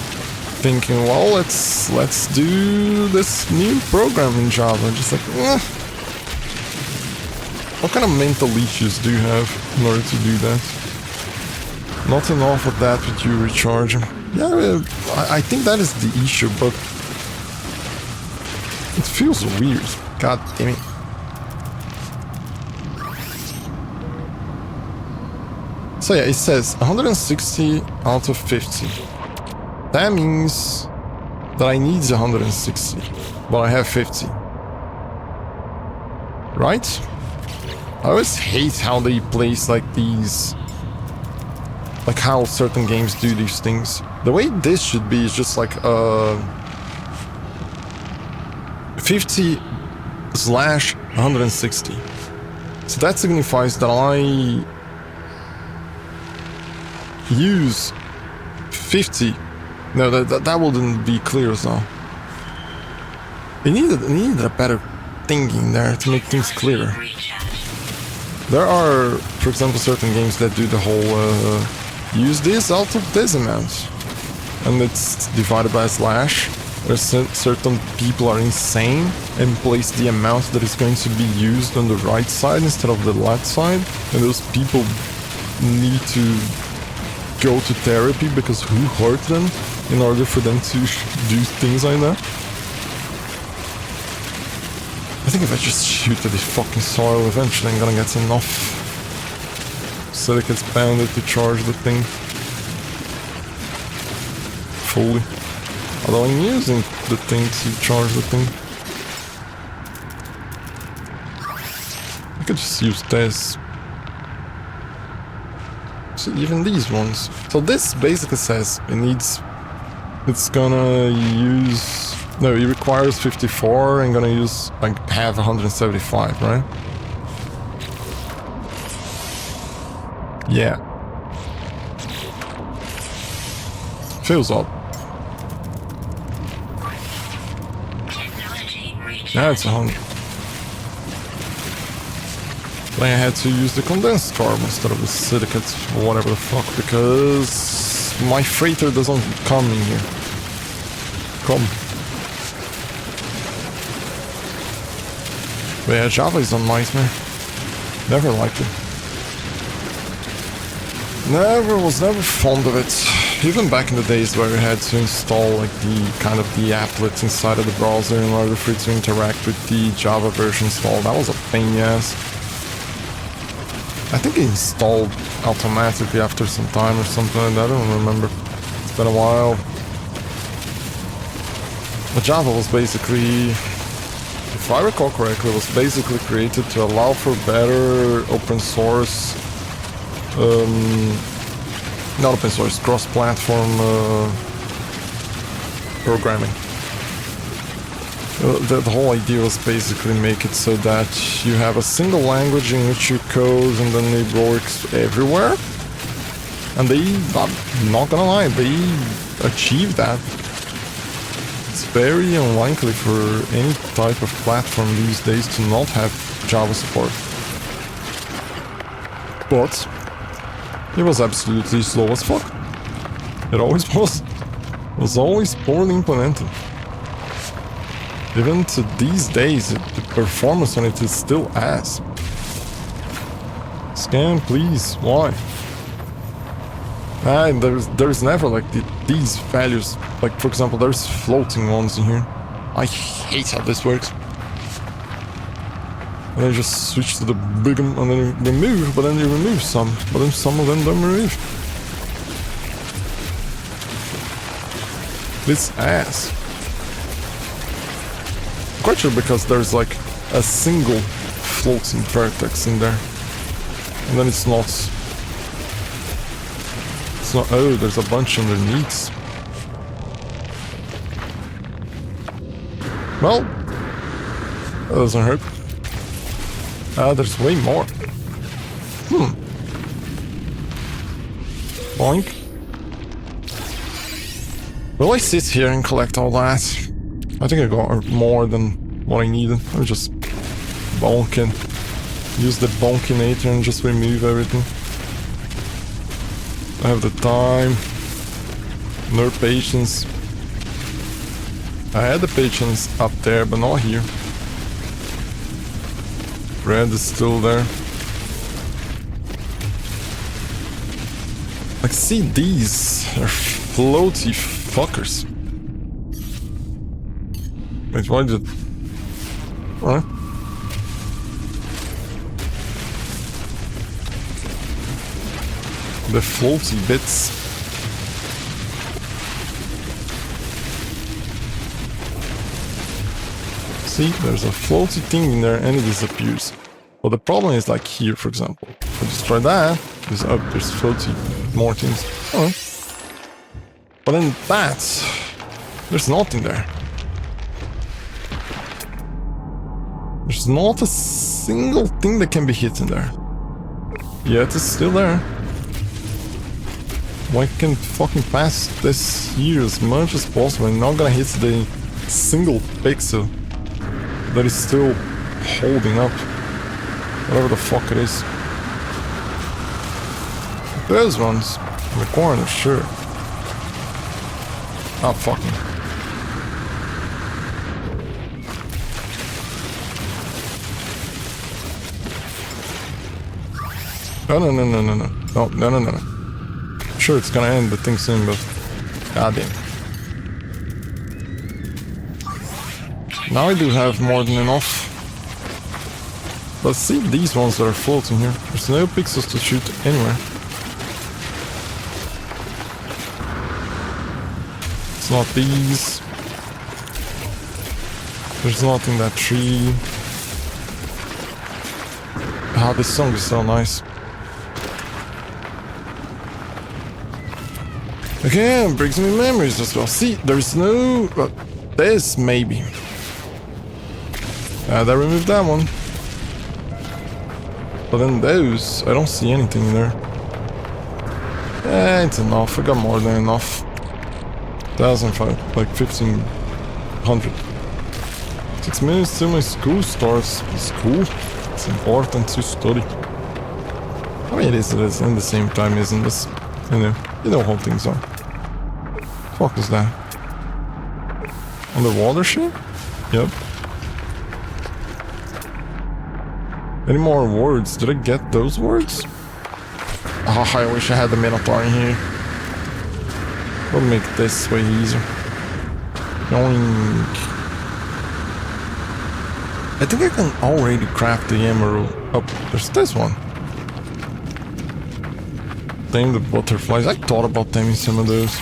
thinking, well, let's do this new program in Java. Just like, what kind of mental issues do you have in order to do that? Not enough of that with you recharging. Yeah, I think that is the issue, but it feels weird. God damn it. So yeah, it says 160 out of 50. That means that I need 160, but I have 50. Right? I always hate how they place like these... like how certain games do these things. The way this should be is just like 50/160. So that signifies that I use 50. No, that wouldn't be clear as well. It needed a better thinking there to make things clearer. There are, for example, certain games that do the whole use this out of this amount, and it's divided by a slash. There's certain people are insane and place the amount that is going to be used on the right side instead of the left side, and those people need to go to therapy because who hurt them in order for them to do things like that. I think if I just shoot at the fucking soil, eventually I'm gonna get enough silicates banded to charge the thing fully. Although I'm using the thing to charge the thing. I could just use this. So even these ones. So this basically says it's gonna use... No, it requires 54 and gonna use, like, have 175, right? Yeah. Feels odd. Now it's 100. But I had to use the condensed carbon instead of the silicate or whatever the fuck, because my freighter doesn't come in here. Come. But yeah, Java is a nightmare. Never liked it. Was never fond of it. Even back in the days where you had to install like the kind of the applets inside of the browser in order for it to interact with the Java version installed. That was a pain in the ass. I think it installed automatically after some time or something like that. I don't remember. It's been a while. But Java was basically, if I recall correctly, was basically created to allow for better open source, not open source, cross-platform programming. The whole idea was basically make it so that you have a single language in which you code and then it works everywhere. And I'm not gonna lie, they achieved that. It's very unlikely for any type of platform these days to not have Java support. But it was absolutely slow as fuck. It always was. It was always poorly implemented. Even to these days, the performance on it is still ass. Scan, please. Why? And there's never like these values. Like, for example, there's floating ones in here. I hate how this works. And then you just switch to the big one and then you remove, but then you remove some. But then some of them don't remove. This ass. I'm quite sure because there's like a single floating vertex in there. And then it's not, oh, there's a bunch underneath. Well, that doesn't hurt. There's way more. Boink. Will I sit here and collect all that? I think I got more than what I needed. Let me just bonk it. Use the bonkinator and just remove everything. I have the time. No patience. I had the patience up there, but not here. Red is still there. Like, see, these are floaty fuckers. Wait, why did... What? The floaty bits. See, there's a floaty thing in there and it disappears. But the problem is like here, for example. If I just try that, there's floaty more things. Oh. But then that, there's nothing there. There's not a single thing that can be hit in there. Yet it's still there. Why can't fucking pass this here as much as possible? I'm not gonna hit the single pixel that is still holding up. Whatever the fuck it is. Those ones in the corner, sure. Ah, fucking. No, no, no, no, no, no. No, no, no, no. Sure, it's gonna end the thing soon, but... goddamn. Now I do have more than enough. But see these ones that are floating here. There's no pixels to shoot anywhere. It's not these. There's not in that tree. Ah, this song is so nice. Again, brings me memories as well. See, there's no... this, maybe. That removed that one. But then those, I don't see anything there. It's enough. I got more than enough. 1,005, like 1,500. 6 minutes till my school starts. School? It's important to study. I mean, it is in the same time, isn't this? You know how things are. Fuck is that? Underwater ship? Yep. Any more words? Did I get those words? Oh, I wish I had the Minotaur in here. We'll make this way easier. Yoink. I think I can already craft the emerald. Oh, there's this one. Tame the butterflies. I thought about taming some of those.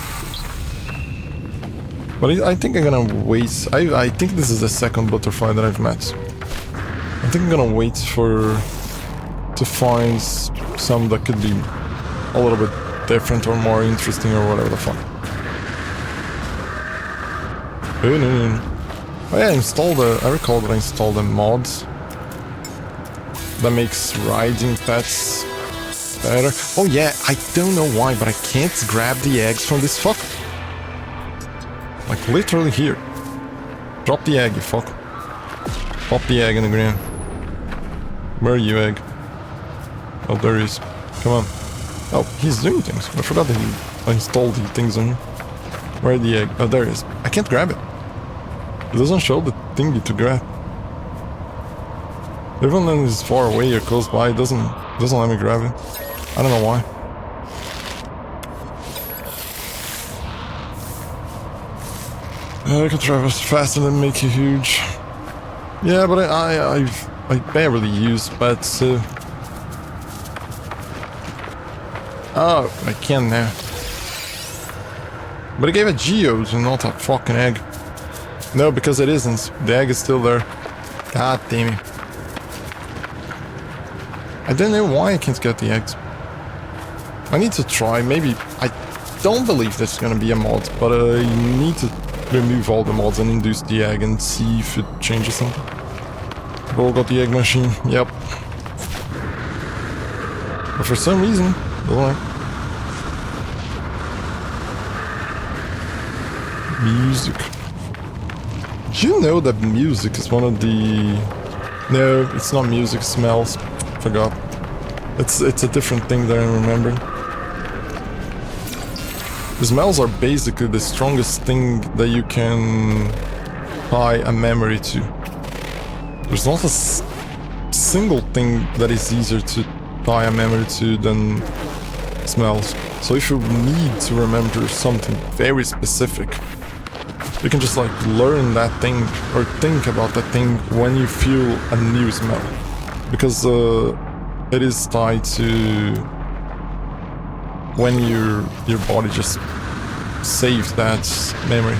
But I think I'm gonna wait. I think this is the second butterfly that I've met. I think I'm gonna wait to find some that could be a little bit different or more interesting or whatever the fuck. Oh, no. Oh yeah, I recall that I installed a mod that makes riding pets better. Oh yeah, I don't know why, but I can't grab the eggs from this fuck. Like literally here. Drop the egg, you fuck. Pop the egg in the ground. Where are you, egg? Oh, there he is. Come on. Oh, he's doing things. I forgot that I installed the things on here. Where the egg? Oh, there it is. I can't grab it. It doesn't show the thingy to grab. Even when it's far away or close by, it doesn't let me grab it. I don't know why. I can travel faster than make you huge. Yeah, but I barely use bats. Oh, I can now. But it gave a geode and not a fucking egg. No, because it isn't. The egg is still there. God damn it. I don't know why I can't get the eggs. I need to try. Maybe. I don't believe there's gonna be a mod, but I need to remove all the mods and induce the egg and see if it changes something. We've all got the egg machine. Yep. But for some reason, don't like. Music. Do you know that music is one of the... No, it's not music, smells. Forgot. It's a different thing that I remember. The smells are basically the strongest thing that you can tie a memory to. There's not a single thing that is easier to tie a memory to than smells. So if you need to remember something very specific, you can just like learn that thing or think about that thing when you feel a new smell. Because it is tied to when your body just saves that memory.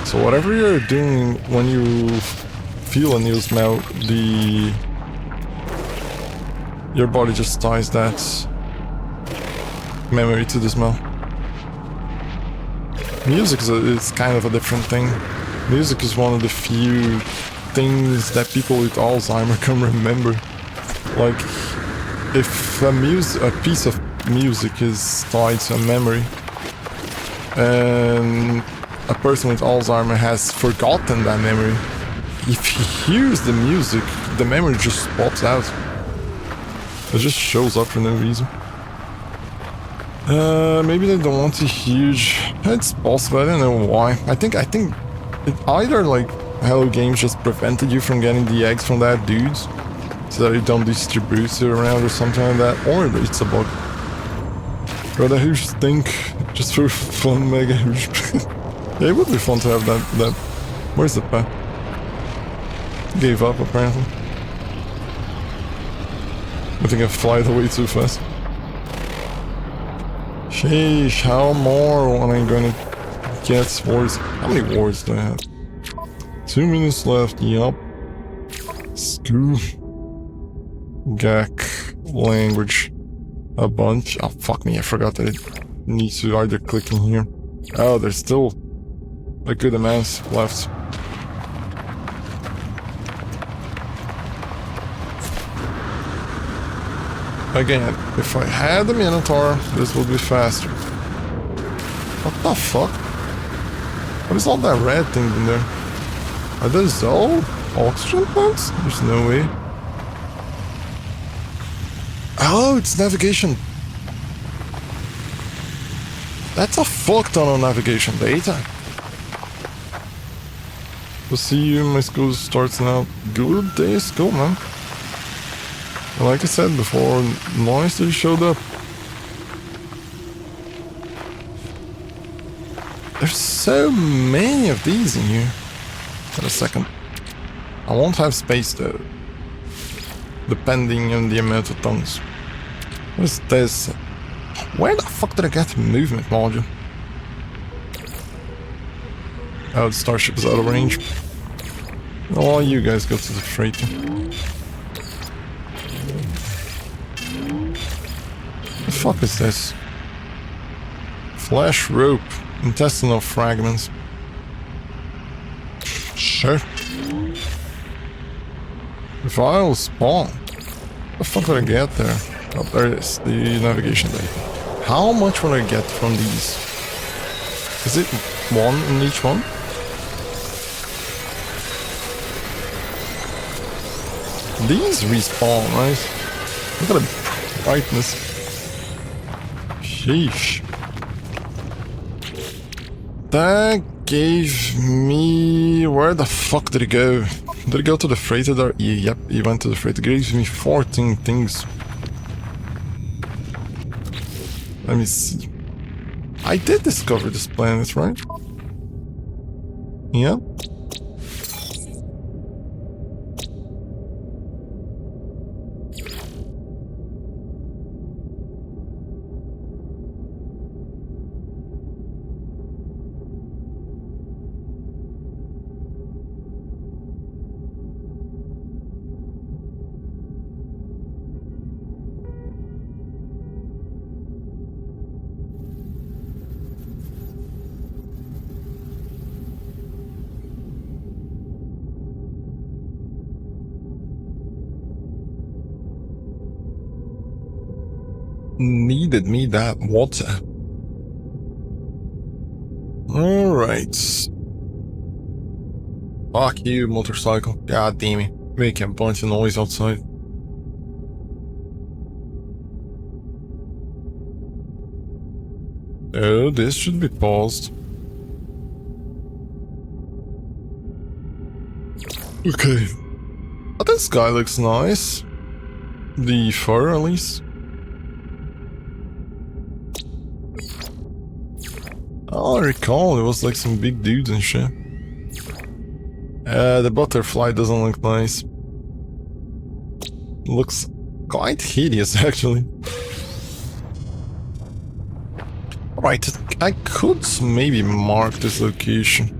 So whatever you're doing when you feel a new smell, your body just ties that memory to the smell. Music is kind of a different thing. Music is one of the few things that people with Alzheimer can remember. Like, if a piece of music is tied to a memory, and a person with Alzheimer has forgotten that memory, if he hears the music, the memory just pops out. It just shows up for no reason. Maybe they don't want a huge... It's possible, I don't know why. I think it either like Hello Games just prevented you from getting the eggs from that dude, so that you don't distribute it around or something like that, or it's a bug. Got a huge stink, just for fun, mega huge. Yeah, it would be fun to have that. Where's the pet? Gave up apparently. I think I flied away too fast. Sheesh, how more am I gonna get wards? How many wards do I have? 2 minutes left, yup. Screw. Gak. Language. A bunch. Oh, fuck me, I forgot that it needs to either click in here. Oh, there's still a good amount left. Again, if I had the Minotaur, this would be faster. What the fuck? What is all that red thing in there? Are those all oxygen plants? There's no way. Oh, it's navigation. That's a fuck ton of navigation data. We'll see you, my school starts now. Good day at school, man. Like I said before, monsters showed up. There's so many of these in here. Wait a second. I won't have space though, depending on the amount of tongues. What is this? Where the fuck did I get the movement module? Oh, the starship is out of range. Oh, you guys go to the freighter. The fuck is this? Flesh rope, intestinal fragments. Sure. Vile spawn. The fuck did I get there? Oh, there it is, the navigation data. How much will I get from these? Is it one in each one? These respawn, right? Look at the brightness. Sheesh. That gave me... Where the fuck did it go? Did it go to the freighter there? Yep, it went to the freighter. It gives me 14 things. Let me see. I did discover this planet, right? Yeah. needed me that water. Alright. Fuck you, motorcycle. God damn it. Making a bunch of noise outside. Oh, this should be paused. Okay. Oh, this guy looks nice. The fur, at least. I recall it was like some big dudes and shit. The butterfly doesn't look nice. Looks quite hideous, actually. Right, I could maybe mark this location.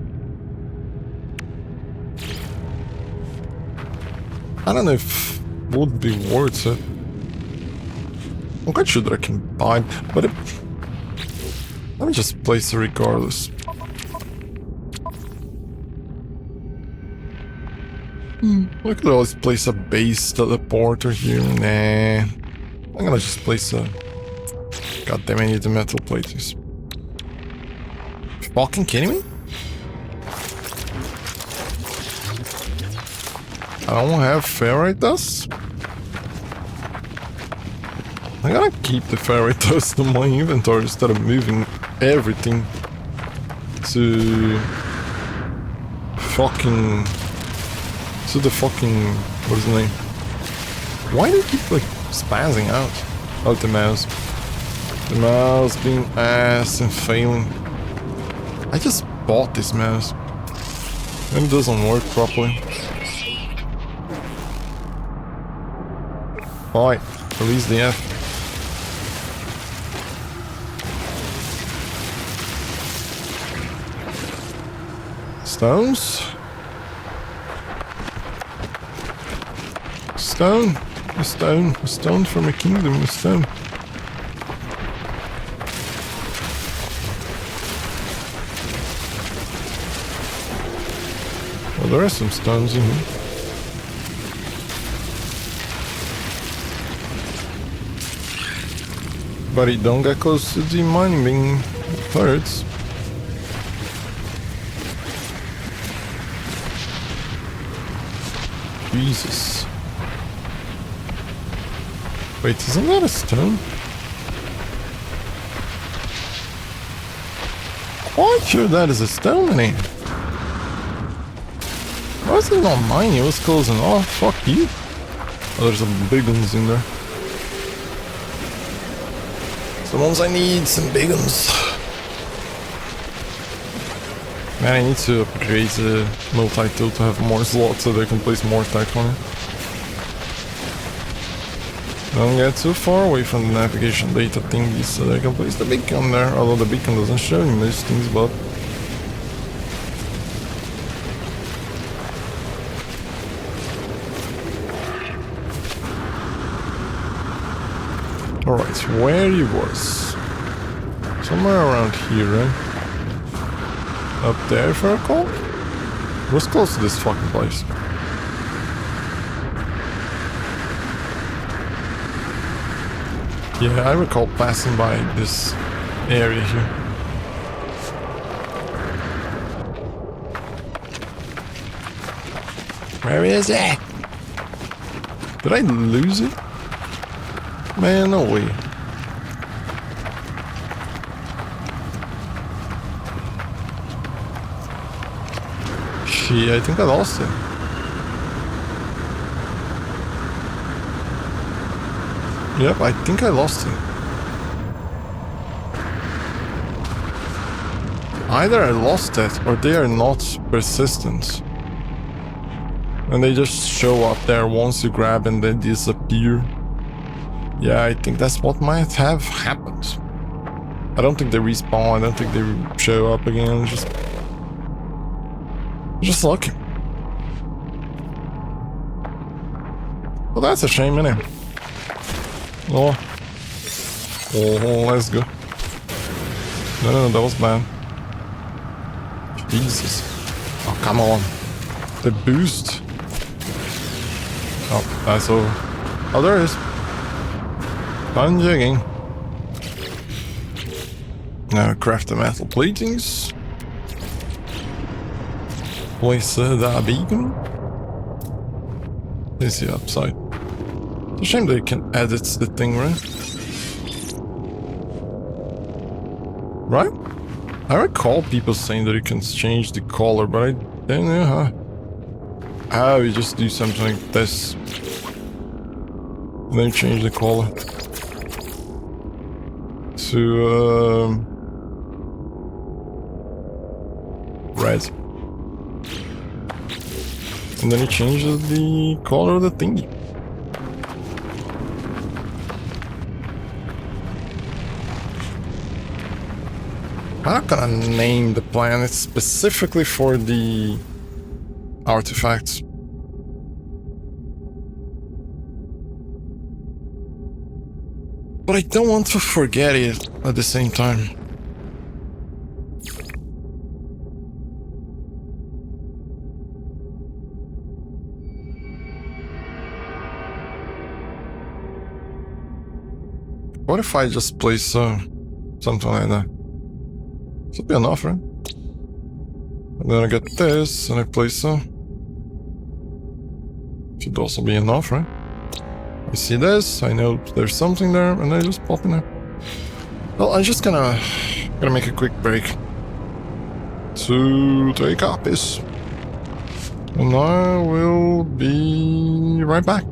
I don't know if it would be worth it. I'm quite sure that I can buy, but let me just place it regardless. I could always place a base teleporter here. Nah. I'm gonna just place a... God damn, I need the metal plates. Fucking kidding me? I don't have ferrite dust? I gotta keep the ferrite dust in my inventory instead of moving everything to fucking... to the fucking... what is the name? Why do you keep like spazzing out? Oh, the mouse. The mouse being ass and failing. I just bought this mouse. And it doesn't work properly. Alright, release the F. Stones? Stone? A stone. A stone from a kingdom. A stone. Well, there are some stones in here. But it don't get close to the mining turrets. Jesus. Wait, isn't that a stone? Quite sure that is a stone in here. Why is it not mine? It was closing off. Fuck you. Oh, there's some big ones in there. The ones I need, some big ones. Man, I need to upgrade the multi-tool to have more slots so they can place more tech on it. Don't get too far away from the navigation data thingies so they can place the beacon there, although the beacon doesn't show you most things, but... Alright, where he was? Somewhere around here, right? Up there, if I recall? It was close to this fucking place. Yeah, I recall passing by this area here. Where is it? Did I lose it? Man, no way. Shit, I think I lost it. Yep, I think I lost it. Either I lost it or they are not persistent. And they just show up there once you grab and then disappear. Yeah, I think that's what might have happened. I don't think they respawn, I don't think they show up again, just lucky. Well, that's a shame, innit? Oh, let's go. No, that was bad. Jesus. Oh, come on. The boost. Oh, that's over. Oh, there it is. Fun jigging. Now craft the metal platings. Place the beacon. This is the upside. It's a shame they can edit the thing, right? Right? I recall people saying that you can change the color, but I don't know how you just do something like this. And then change the color to red. And then it changes the color of the thingy. I'm not gonna name the planet specifically for the artifacts. But I don't want to forget it at the same time. What if I just place something like that? Should be enough, right? And then I get this, and I place should also be enough, right? I see this, I know there's something there, and I just pop in there. Well, I'm just gonna make a quick break to take a piss. And I will be right back.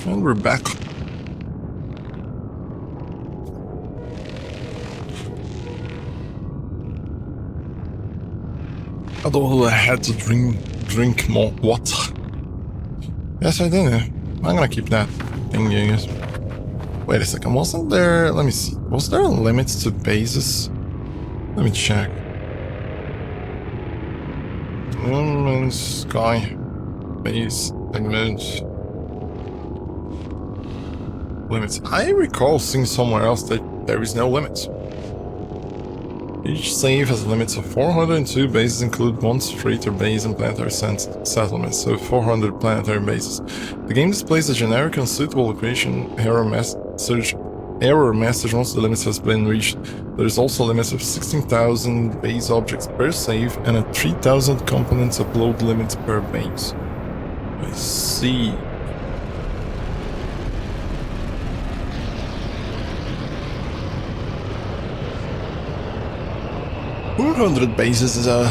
And we're back. Although I had to drink more water. Yes, I did. I'm gonna keep that thing, I guess. Wait a second, wasn't there... Let me see. Was there a limit to bases? Let me check. Sky. Base. Image. Limits. I recall seeing somewhere else that there is no limit. Each save has limits of 402 bases, include one freighter base and planetary settlements, so 400 planetary bases. The game displays a generic unsuitable location error message once the limit has been reached. There is also a limit of 16,000 base objects per save and a 3,000 components upload limit per base. I see. $400 bases is a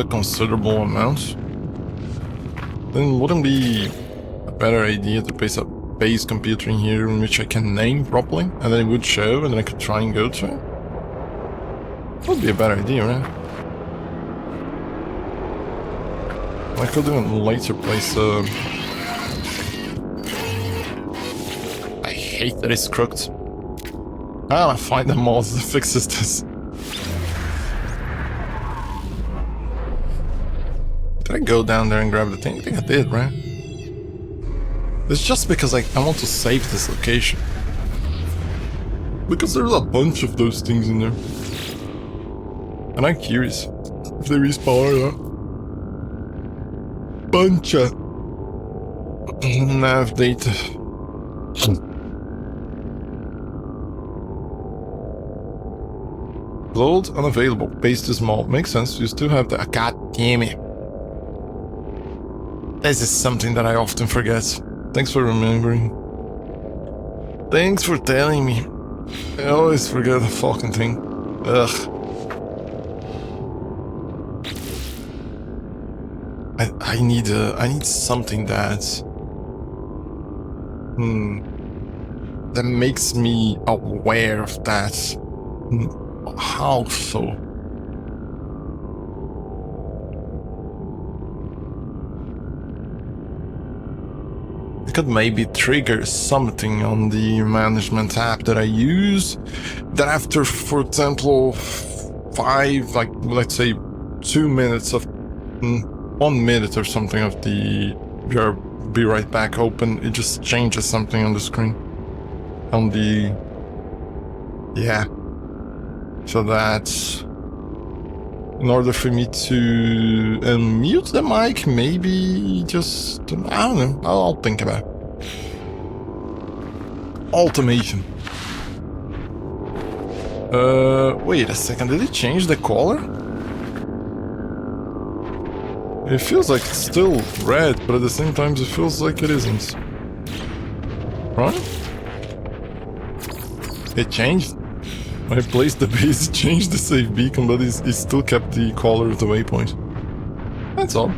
considerable amount. Then wouldn't be a better idea to place a base computer in here in which I can name properly, and then it would show, and then I could try and go to it? Would be a better idea, right? I could even later place I hate that it's crooked. I gotta find the mod that fixes this. Did I go down there and grab the thing? I think I did, right? It's just because I want to save this location. Because there's a bunch of those things in there. And I'm curious if they respawn or not. Bunch of nav data. Load unavailable. Base too small. Makes sense. You still have the... God damn it. This is something that I often forget. Thanks for remembering. Thanks for telling me. I always forget the fucking thing. Ugh. I need something that... that makes me aware of that. How so? It could maybe trigger something on the management app that I use, that after, for example, 5, like, let's say 2 minutes of 1 minute or something of the be right back open, it just changes something on the screen. On the... yeah. So that, in order for me to mute the mic, maybe just, I don't know, I'll think about it. Automation. Wait a second, did it change the color? It feels like it's still red, but at the same time it feels like it isn't. Right? It changed. I placed the base, changed the save beacon, but it still kept the color of the waypoint. That's all.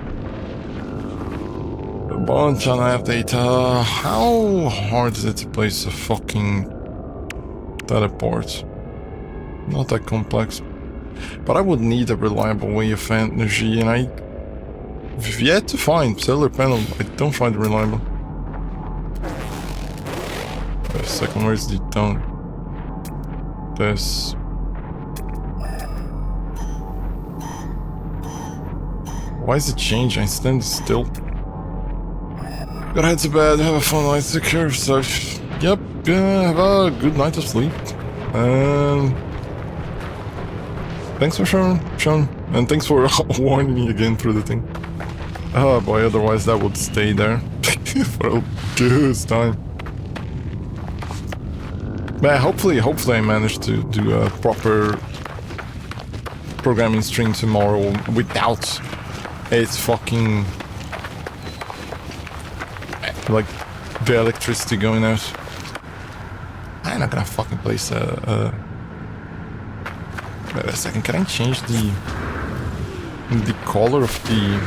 A bunch of nav data. How hard is it to place a fucking teleport? Not that complex. But I would need a reliable way of energy, and I've yet to find solar panel. I don't find it reliable. Wait a second, where's the down? This. Why is it changing? I stand still. Gotta head to bed, have a fun night, take care of yourself. Yep, have a good night of sleep. Thanks for sharing, Sean. And thanks for warning me again through the thing. Oh boy, otherwise that would stay there for a good time. But hopefully I manage to do a proper programming stream tomorrow without it's fucking like the electricity going out. I'm not gonna fucking place a wait a second, can I change the color of the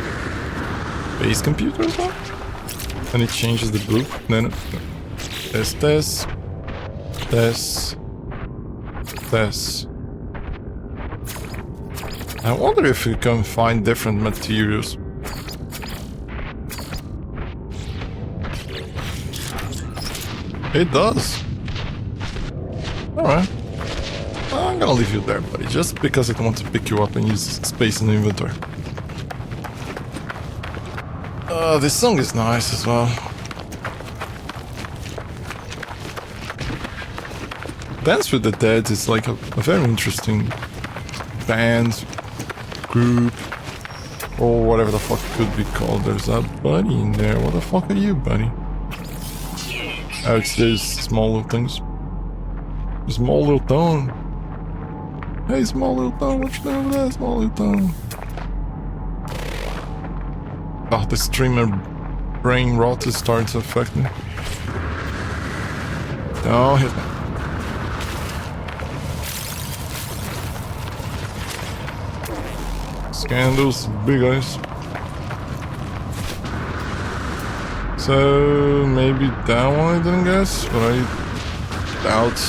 space computer as well? And it changes the blue. Then there's this. I wonder if you can find different materials. It does. Alright. I'm gonna leave you there, buddy, just because I want to pick you up and use space in the inventory. This song is nice as well. Dance with the Dead is like a very interesting band, group, or whatever the fuck it could be called. There's that buddy in there. What the fuck are you, buddy? Oh, it's these small little things. Small little town. Hey, small little town, what you doing over there, small little town? Oh, the streamer brain rot is starting to affect me. Oh, hit me. Scandals, big eyes. So maybe that one I didn't guess, but I doubt.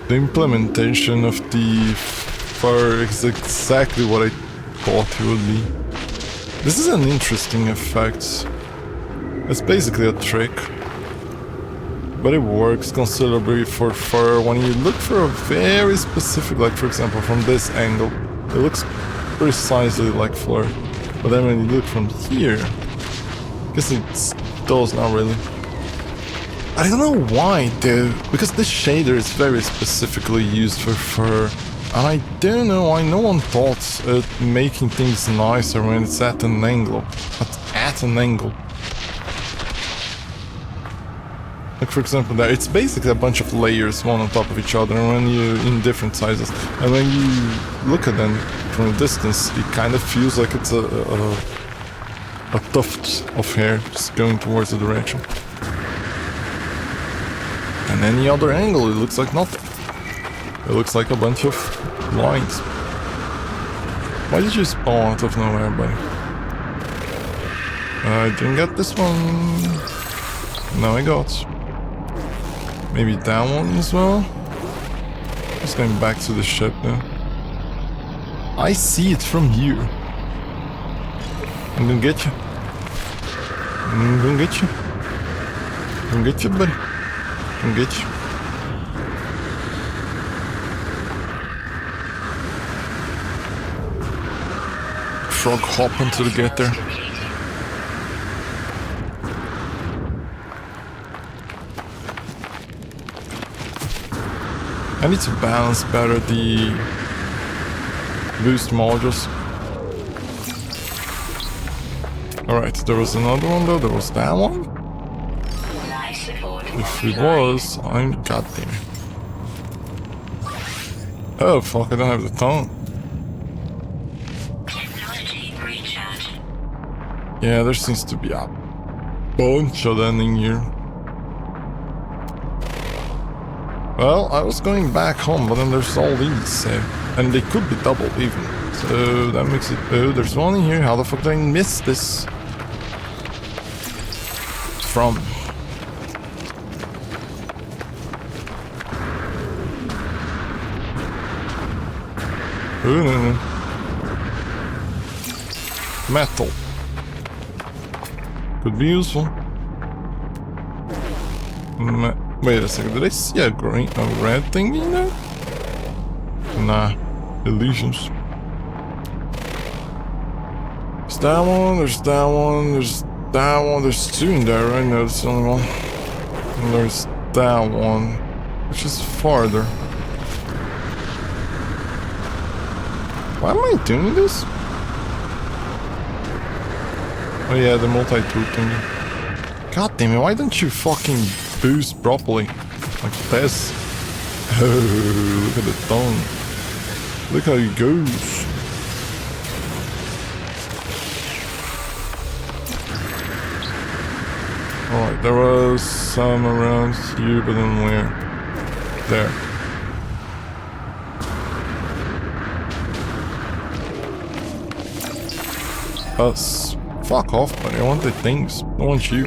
The implementation of the fur is exactly what I thought it would be. This is an interesting effect. It's basically a trick, but it works considerably for fur when you look for a very specific, like for example from this angle, it looks precisely like fur. But then when you look from here, I guess it does not really. I don't know why though, because this shader is very specifically used for fur. And I don't know why no one thought at making things nicer when it's at an angle. At an angle. Like for example there, it's basically a bunch of layers one on top of each other and when you in different sizes. And when you look at them from a distance, it kind of feels like it's a tuft of hair just going towards the direction. And any other angle, it looks like nothing. It looks like a bunch of lines. Why did you spawn out of nowhere, buddy? I didn't get this one. No, I got. Maybe that one as well? Just going back to the ship now. I see it from here. I'm gonna get you. I'm gonna get you. I'm gonna get you, buddy. I'm gonna get you. Frog hop until we get there. I need to balance better the boost modules. Alright, there was another one though, there was that one. If it was, I'm goddamn. Oh fuck, I don't have the tongue. Yeah, there seems to be a bunch of them in here. Well, I was going back home, but then there's all these, and they could be double even. So that makes it... Oh, there's one in here. How the fuck did I miss this? From... Oh, no, no. Metal. Could be useful. Wait a second, did I see a red thing in there? Nah, illusions. There's that one, there's that one, there's that one, there's two in there, right? No, that's the only one. And there's that one, which is farther. Why am I doing this? Oh yeah, the multi-tool thing. God damn it, why don't you fucking boost properly? Like this. Oh, look at the tongue. Look how it goes. Alright, there was some around here, but then where? there. Us. Fuck off, buddy. I want the things. I want you.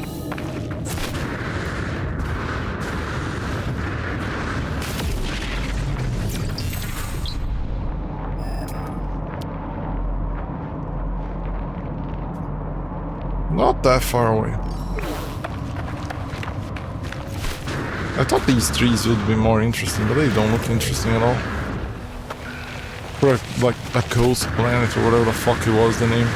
Not that far away. I thought these trees would be more interesting, but they don't look interesting at all. Like a coast planet or whatever the fuck it was the name.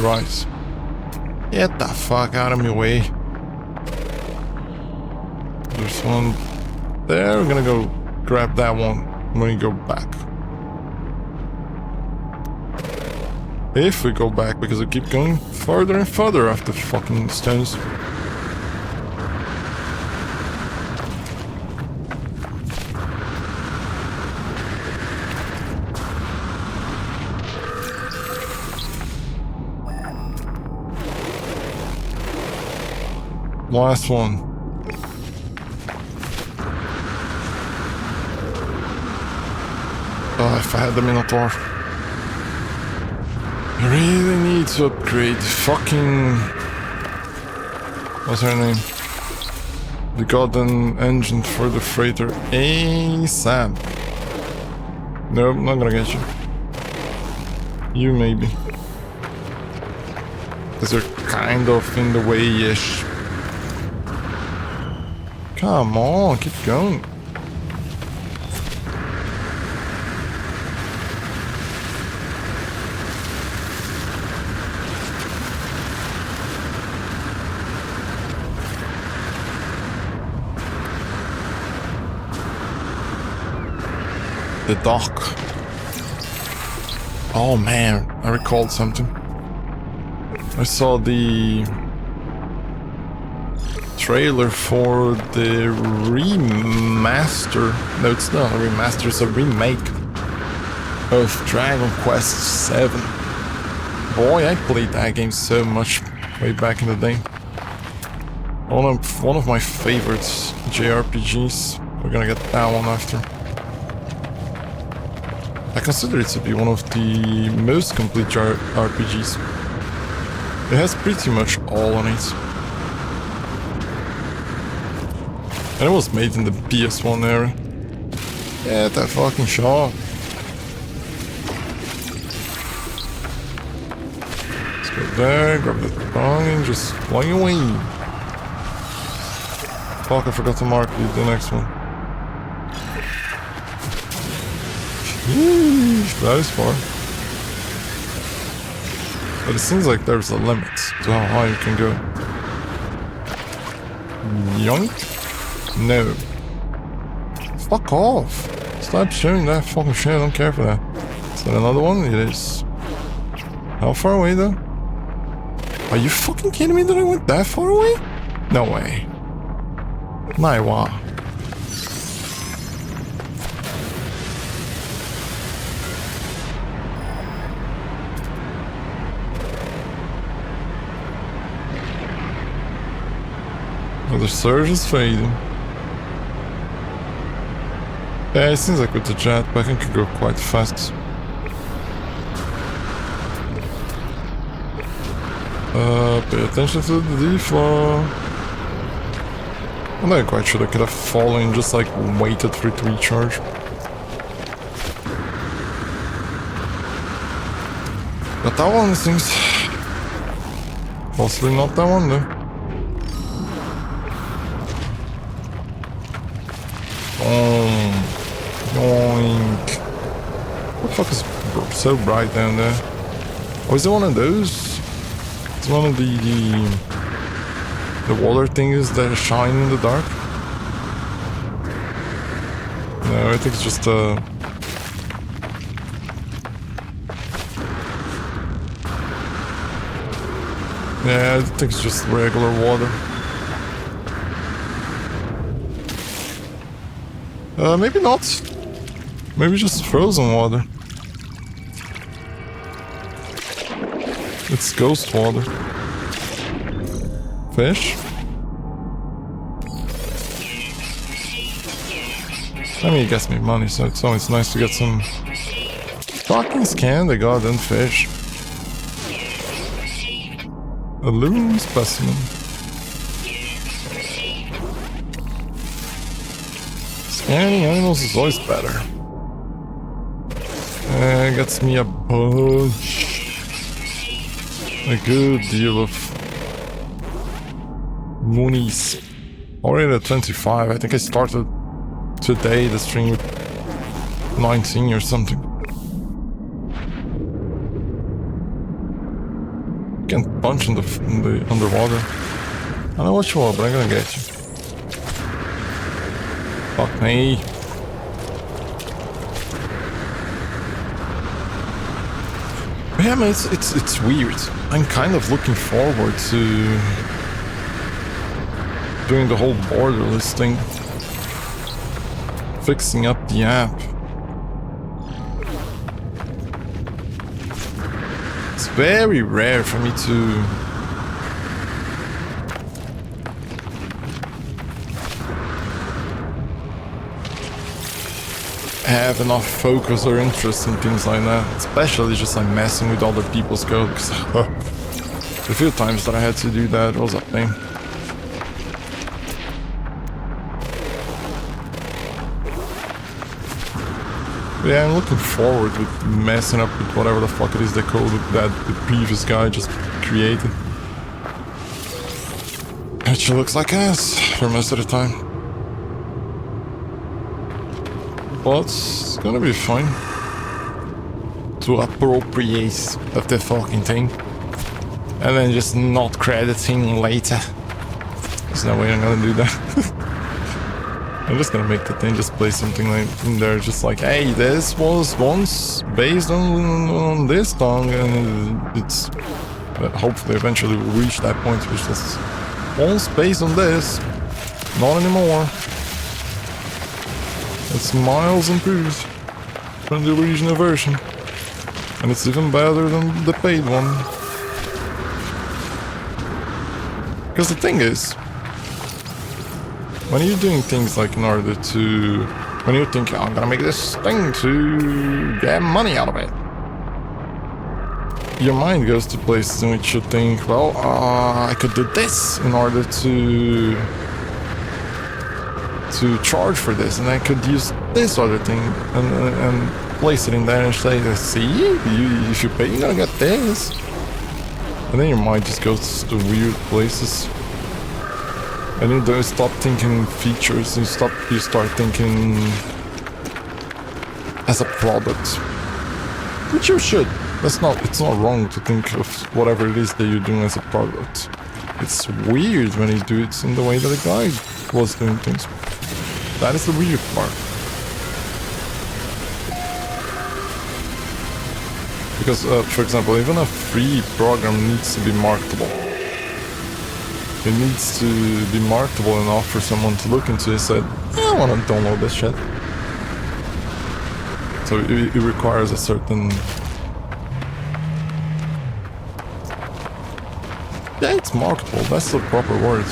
Right. Get the fuck out of my way. There's one there. We're gonna go grab that one when we go back. If we go back, because we keep going further and further after fucking stones. Last one. Oh, if I had the Minotaur. I really need to upgrade fucking... What's her name? The goddamn engine for the freighter ASAP. Nope, not gonna get you. You maybe. Because they're kind of in the way-ish. Come on, keep going. The dock. Oh man, I recalled something. I saw the trailer for the remaster. No, it's not a remaster, it's a remake of Dragon Quest VII. Boy, I played that game so much way back in the day. One of my favorites JRPGs. We're gonna get that one after. I consider it to be one of the most complete RPGs. It has pretty much all on it. And it was made in the PS1 era. Yeah, that fucking shot. Let's go there, grab the thong and just fly away. Fuck, I forgot to mark the next one. Yeesh, that is far. But it seems like there's a limit to how high you can go. Yoink? No. Fuck off. Stop showing that fucking shit, I don't care for that. Is that another one? It is. How far away though? Are you fucking kidding me that I went that far away? No way. Naiwa. Oh, the surge is fading. Yeah, it seems like with the jetpack I can go quite fast. Pay attention to the deflaw. I'm not quite sure I could have fallen, just like waited for it to recharge. But that one seems... possibly not that one though. Yoink. What the fuck is so bright down there? Oh, is it one of those? It's one of the water things that shine in the dark? No, I think it's just yeah, I think it's just regular water. Maybe not. Maybe just frozen water. It's ghost water. Fish. I mean, it gets me money, so it's always nice to get some fucking scan the goddamn fish. A loon specimen. Scanning animals is always better. Gets me a bunch. A good deal of monies. Already at 25. I think I started today the stream with 19 or something. Can't punch in the underwater. I know what you are, but I'm gonna get you. Fuck me. But yeah, man, it's weird. I'm kind of looking forward to doing the whole borderless thing. Fixing up the app. It's very rare for me to have enough focus or interest in things like that. Especially just like messing with other people's code, because the few times that I had to do that was a pain. Yeah, I'm looking forward with messing up with whatever the fuck it is they code that the previous guy just created. Actually looks like ass for most of the time. But it's gonna be fine to appropriate of the fucking thing and then just not crediting later. There's no way I'm gonna do that. I'm just gonna make the thing just play something like in there, just like, hey, this was once based on this song, and it's hopefully eventually we'll reach that point which is once based on this, not anymore. It's miles improved from the original version, and it's even better than the paid one. Because the thing is, when you're doing things like in order to... when you think, I'm gonna make this thing to get money out of it, your mind goes to places in which you think, well, I could do this in order to charge for this, and I could use this other thing and place it in there and say, see, if you pay, you're gonna get this. And then your mind just goes to weird places. And you don't stop thinking features, you start thinking as a product. Which you should. It's not wrong to think of whatever it is that you're doing as a product. It's weird when you do it in the way that a guy was doing things. That is the weird part. Because, for example, even a free program needs to be marketable. It needs to be marketable enough for someone to look into it and say, I want to download this shit. So it requires a certain... yeah, it's marketable, that's the proper word.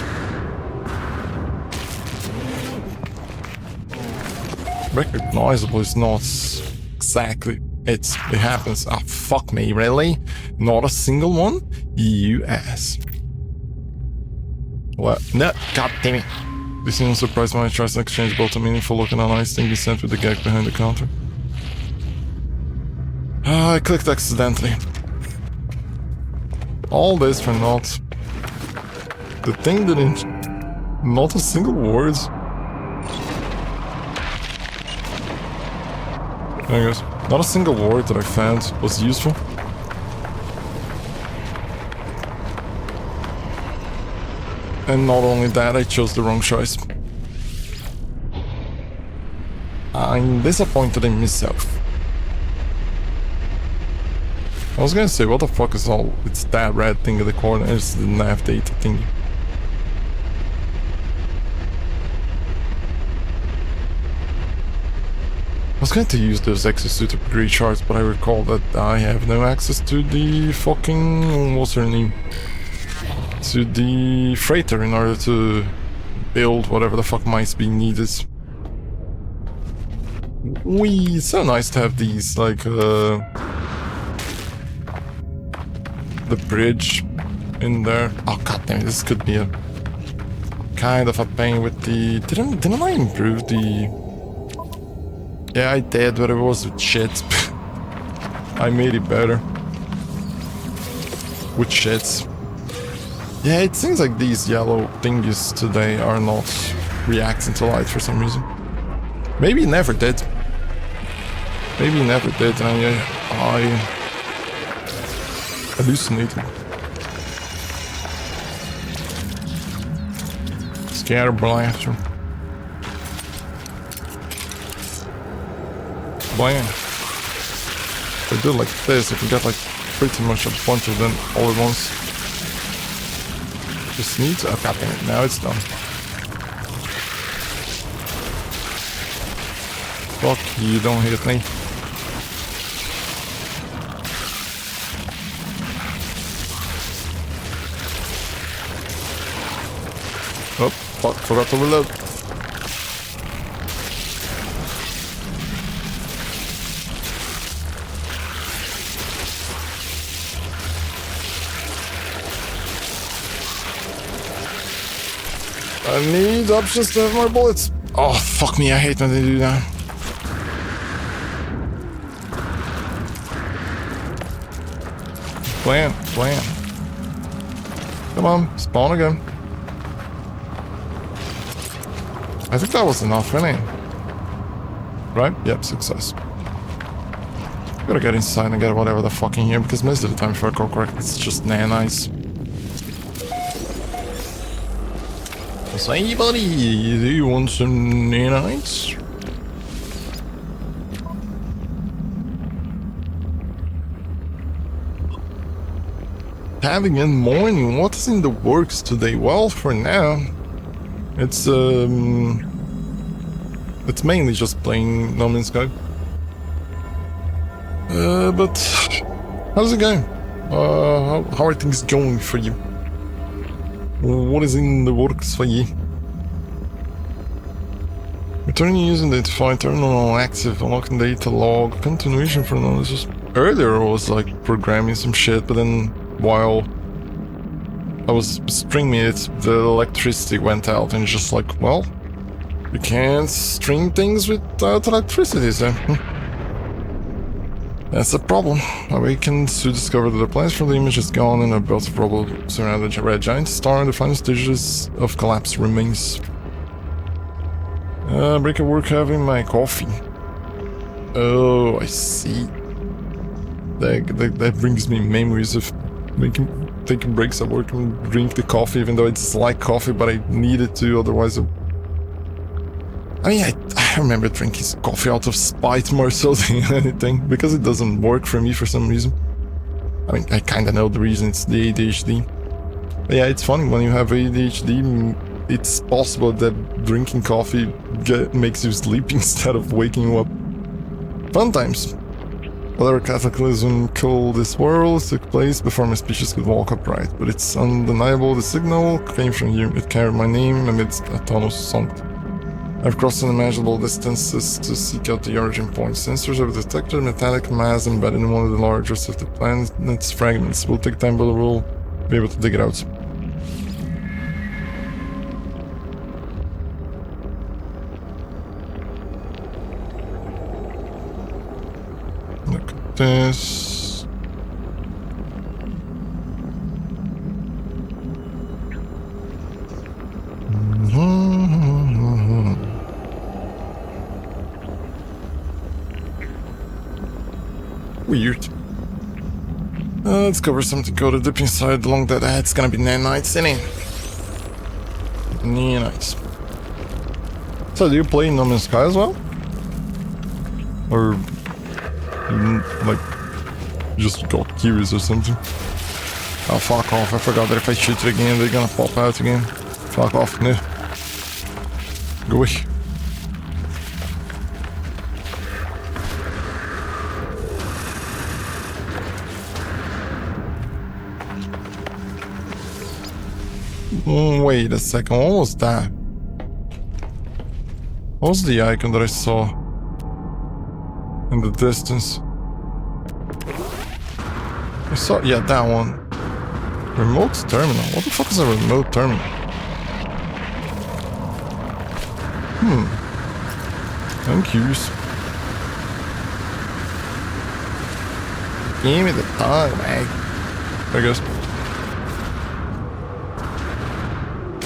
Recognizable is not exactly... it happens. Ah, fuck me, really? Not a single one? You ass. What? No, god damn it. This isn't surprised when I try to exchange both a meaningful look and a nice thing you sent with the gag behind the counter. I clicked accidentally. All this for naught. The thing didn't... not a single word. There it goes. Not a single word that I found was useful. And not only that, I chose the wrong choice. I'm disappointed in myself. I was gonna say, what the fuck is all... it's that red thing in the corner, it's the nav data thing. I was going to use those access to the degree charts, but I recall that I have no access to the fucking... what's her name? to the freighter in order to build whatever the fuck might be needed. It's so nice to have these, like, the bridge in there. Oh god damn it, this could be a kind of a pain with the... Didn't I improve the... Yeah, I did, but it was shit. I made it better. With shits. Yeah, it seems like these yellow thingies today are not reacting to light for some reason. Maybe it never did. Maybe it never did, and I hallucinated. Scatter blaster. Blam. If I do it like this, I can get like pretty much a bunch of them all at once. Just need to... Oh, god damn it, now it's done. Fuck you, don't hit me. Oh, fuck, forgot to reload. I need options to have more bullets. Oh, fuck me, I hate when they do that. Plan. Come on, spawn again. I think that was enough, really. Right? Yep, success. Gotta get inside and get whatever the fuck in here, because most of the time, if I recall correctly, it's just nanites. So, hey buddy, do you want some nanites? Having in morning, what's in the works today? Well, for now, it's mainly just playing No Man's Sky. But how's it going? How are things going for you? What is in the works for you? Returning using identify terminal active, unlocking data log, continuation for analysis. Earlier I was like programming some shit, but then while I was stringing it, the electricity went out, and it's just like, well, you can't string things without electricity, so... That's the problem. Awakened to discover that the plans from the image is gone and a belt of rubble surrounded a red giant star in the final stages of collapse remains. Break at work having my coffee. Oh, I see. That brings me memories of taking breaks at work and drink the coffee, even though I dislike coffee, but I needed to, otherwise I mean, I remember drinking coffee out of spite more so than anything, because it doesn't work for me for some reason. I mean, I kinda know the reason, it's the ADHD. But yeah, it's funny, when you have ADHD, it's possible that drinking coffee makes you sleep instead of waking you up. Fun times. Whatever cataclysm killed this world took place before my species could walk upright, but it's undeniable the signal came from you. It carried my name amidst a ton of sunk. I've crossed unimaginable distances to seek out the origin point. Sensors have detected a metallic mass embedded in one of the largest of the planet's fragments. Will take time, but we'll be able to dig it out. Look at this. Weird. Let's cover something, go to dip inside along that. It's gonna be nanites, isn't it? Nanites. So, do you play No Man's Sky as well? Or, like, just got curious or something? Oh, fuck off. I forgot that if I shoot it again, they're gonna pop out again. Fuck off. No. Go away. Wait a second, what was that? What was the icon that I saw in the distance? I saw, yeah, that one. Remote terminal. What the fuck is a remote terminal? I'm curious. Give me the time, man. I guess.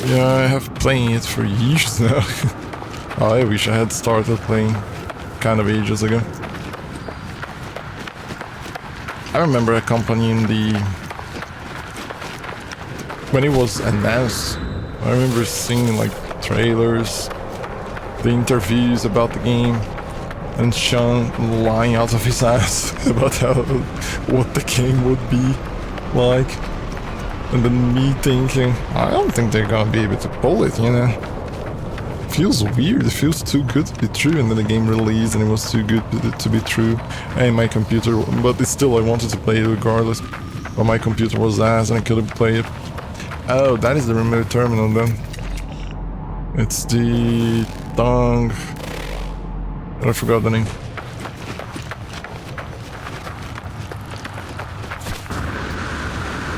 Yeah, I have playing it for years now. I wish I had started playing kind of ages ago. I remember accompanying when it was announced. I remember seeing like trailers, the interviews about the game, and Sean lying out of his ass about what the game would be like. And then me thinking, I don't think they're gonna be able to pull it, you know? Feels weird, it feels too good to be true, and then the game released and it was too good to be true. And my computer, but still I wanted to play it regardless. But my computer was ass and I couldn't play it. Oh, that is the remote terminal then. It's the Dong. I forgot the name.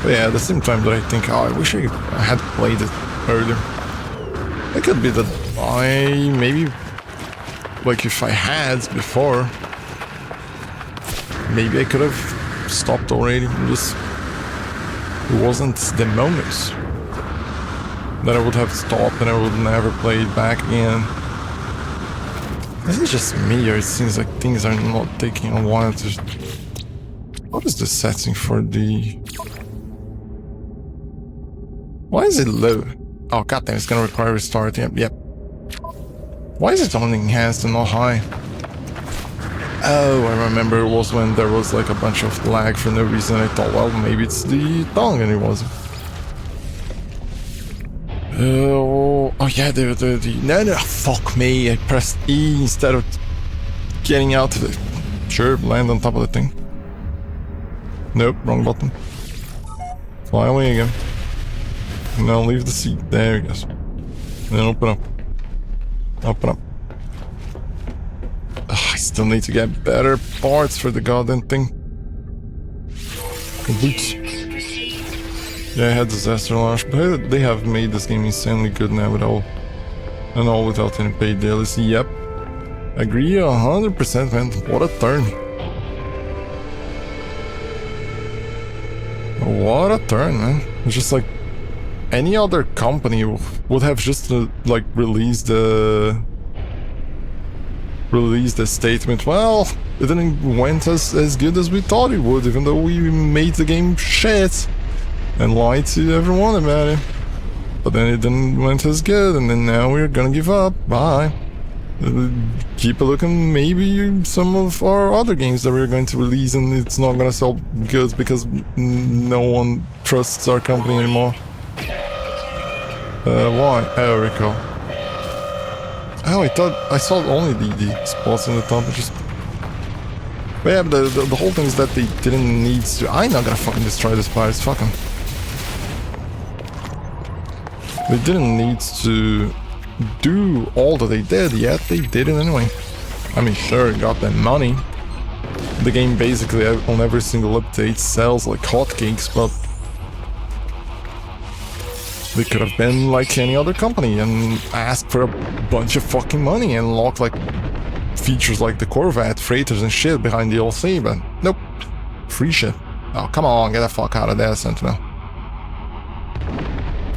But yeah, at the same time that I think, oh, I wish I had played it earlier. It could be that I maybe, like if I had before, maybe I could have stopped already. Just it wasn't the moment that I would have stopped and I would never play it back again. Is it just me, or it seems like things are not taking a while to... What is the setting for the... Why is it low? Oh goddamn, it's gonna require restarting. Yep. Why is it only enhanced and not high? Oh, I remember it was when there was like a bunch of lag for no reason. I thought, well, maybe it's the Dong, and it wasn't. Oh yeah, no, fuck me, I pressed E instead of getting out of it. Sure, land on top of the thing. Nope, wrong button. Fly away again. Now leave the seat, there it goes. And then open up. Open up. Ugh, I still need to get better parts for the goddamn thing. Boots. Yeah, I had Disaster Launch, but they have made this game insanely good now without without any paid DLC. Yep. Agree 100%, man. What a turn. What a turn, man. It's just like any other company would have just like released the statement, well, it didn't went as good as we thought it would, even though we made the game shit and lied to everyone about it. But then it didn't went as good, and then now we're gonna give up. Bye. Keep a looking, maybe some of our other games that we're going to release, and it's not gonna sell good because no one trusts our company anymore. Why? Oh, recall. Oh, I thought I saw only the spots in the top. Just... But yeah, but the whole thing is that they didn't need to... I'm not gonna fucking destroy the spires, fuck them. They didn't need to do all that they did, yet they did it anyway. I mean, sure, it got them money. The game basically on every single update sells like hotcakes, but they could have been like any other company and asked for a bunch of fucking money and locked like features like the Corvette, freighters and shit behind the DLC, but nope. Free shit. Oh, come on, get the fuck out of there, Sentinel.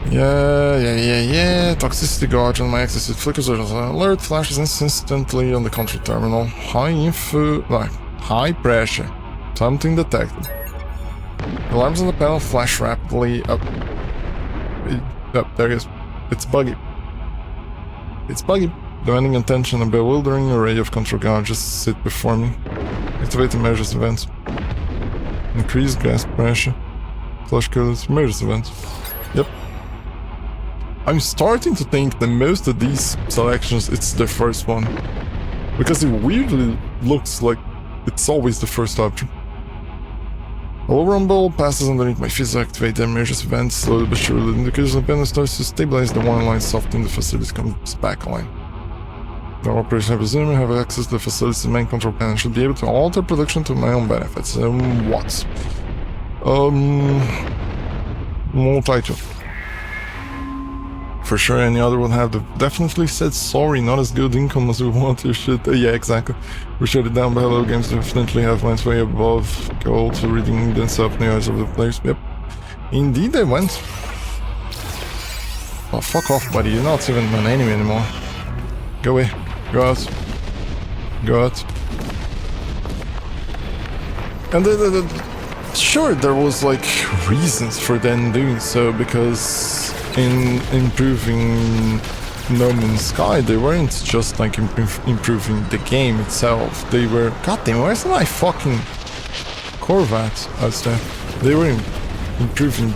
Yeah. Toxicity Guardian, my access to flickers alert flashes instantly on the control terminal. High pressure. Something detected. Alarms on the panel flash rapidly up. There it is. It's buggy. It's buggy. Demanding attention, a bewildering array of control guards just sit before me. Activating measures events. Increased gas pressure. Flash codes, measures events. Yep. I'm starting to think that most of these selections, it's the first one. Because it weirdly looks like it's always the first option. Hello Rumble passes underneath my feet to activate the emergency vent slowly but surely. The indicator of the starts to stabilize the one line softening the facility comes back online. The operation resume, have access to the facility's main control panel. Should be able to alter production to my own benefits. What? We'll try to. For sure, any other would have definitely said sorry, not as good income as we want your shit. Yeah, exactly. We shut it down, but Hello Games definitely have went way above goal to reading the stuff in the eyes of the players. Yep. Indeed they went. Oh, fuck off, buddy. You're not even an enemy anymore. Go away. Go out. Go out. And sure, there was like reasons for them doing so, because in improving No Man's Sky, they weren't just like improving the game itself. They were... Goddamn, where's my fucking Corvette out there? They were improving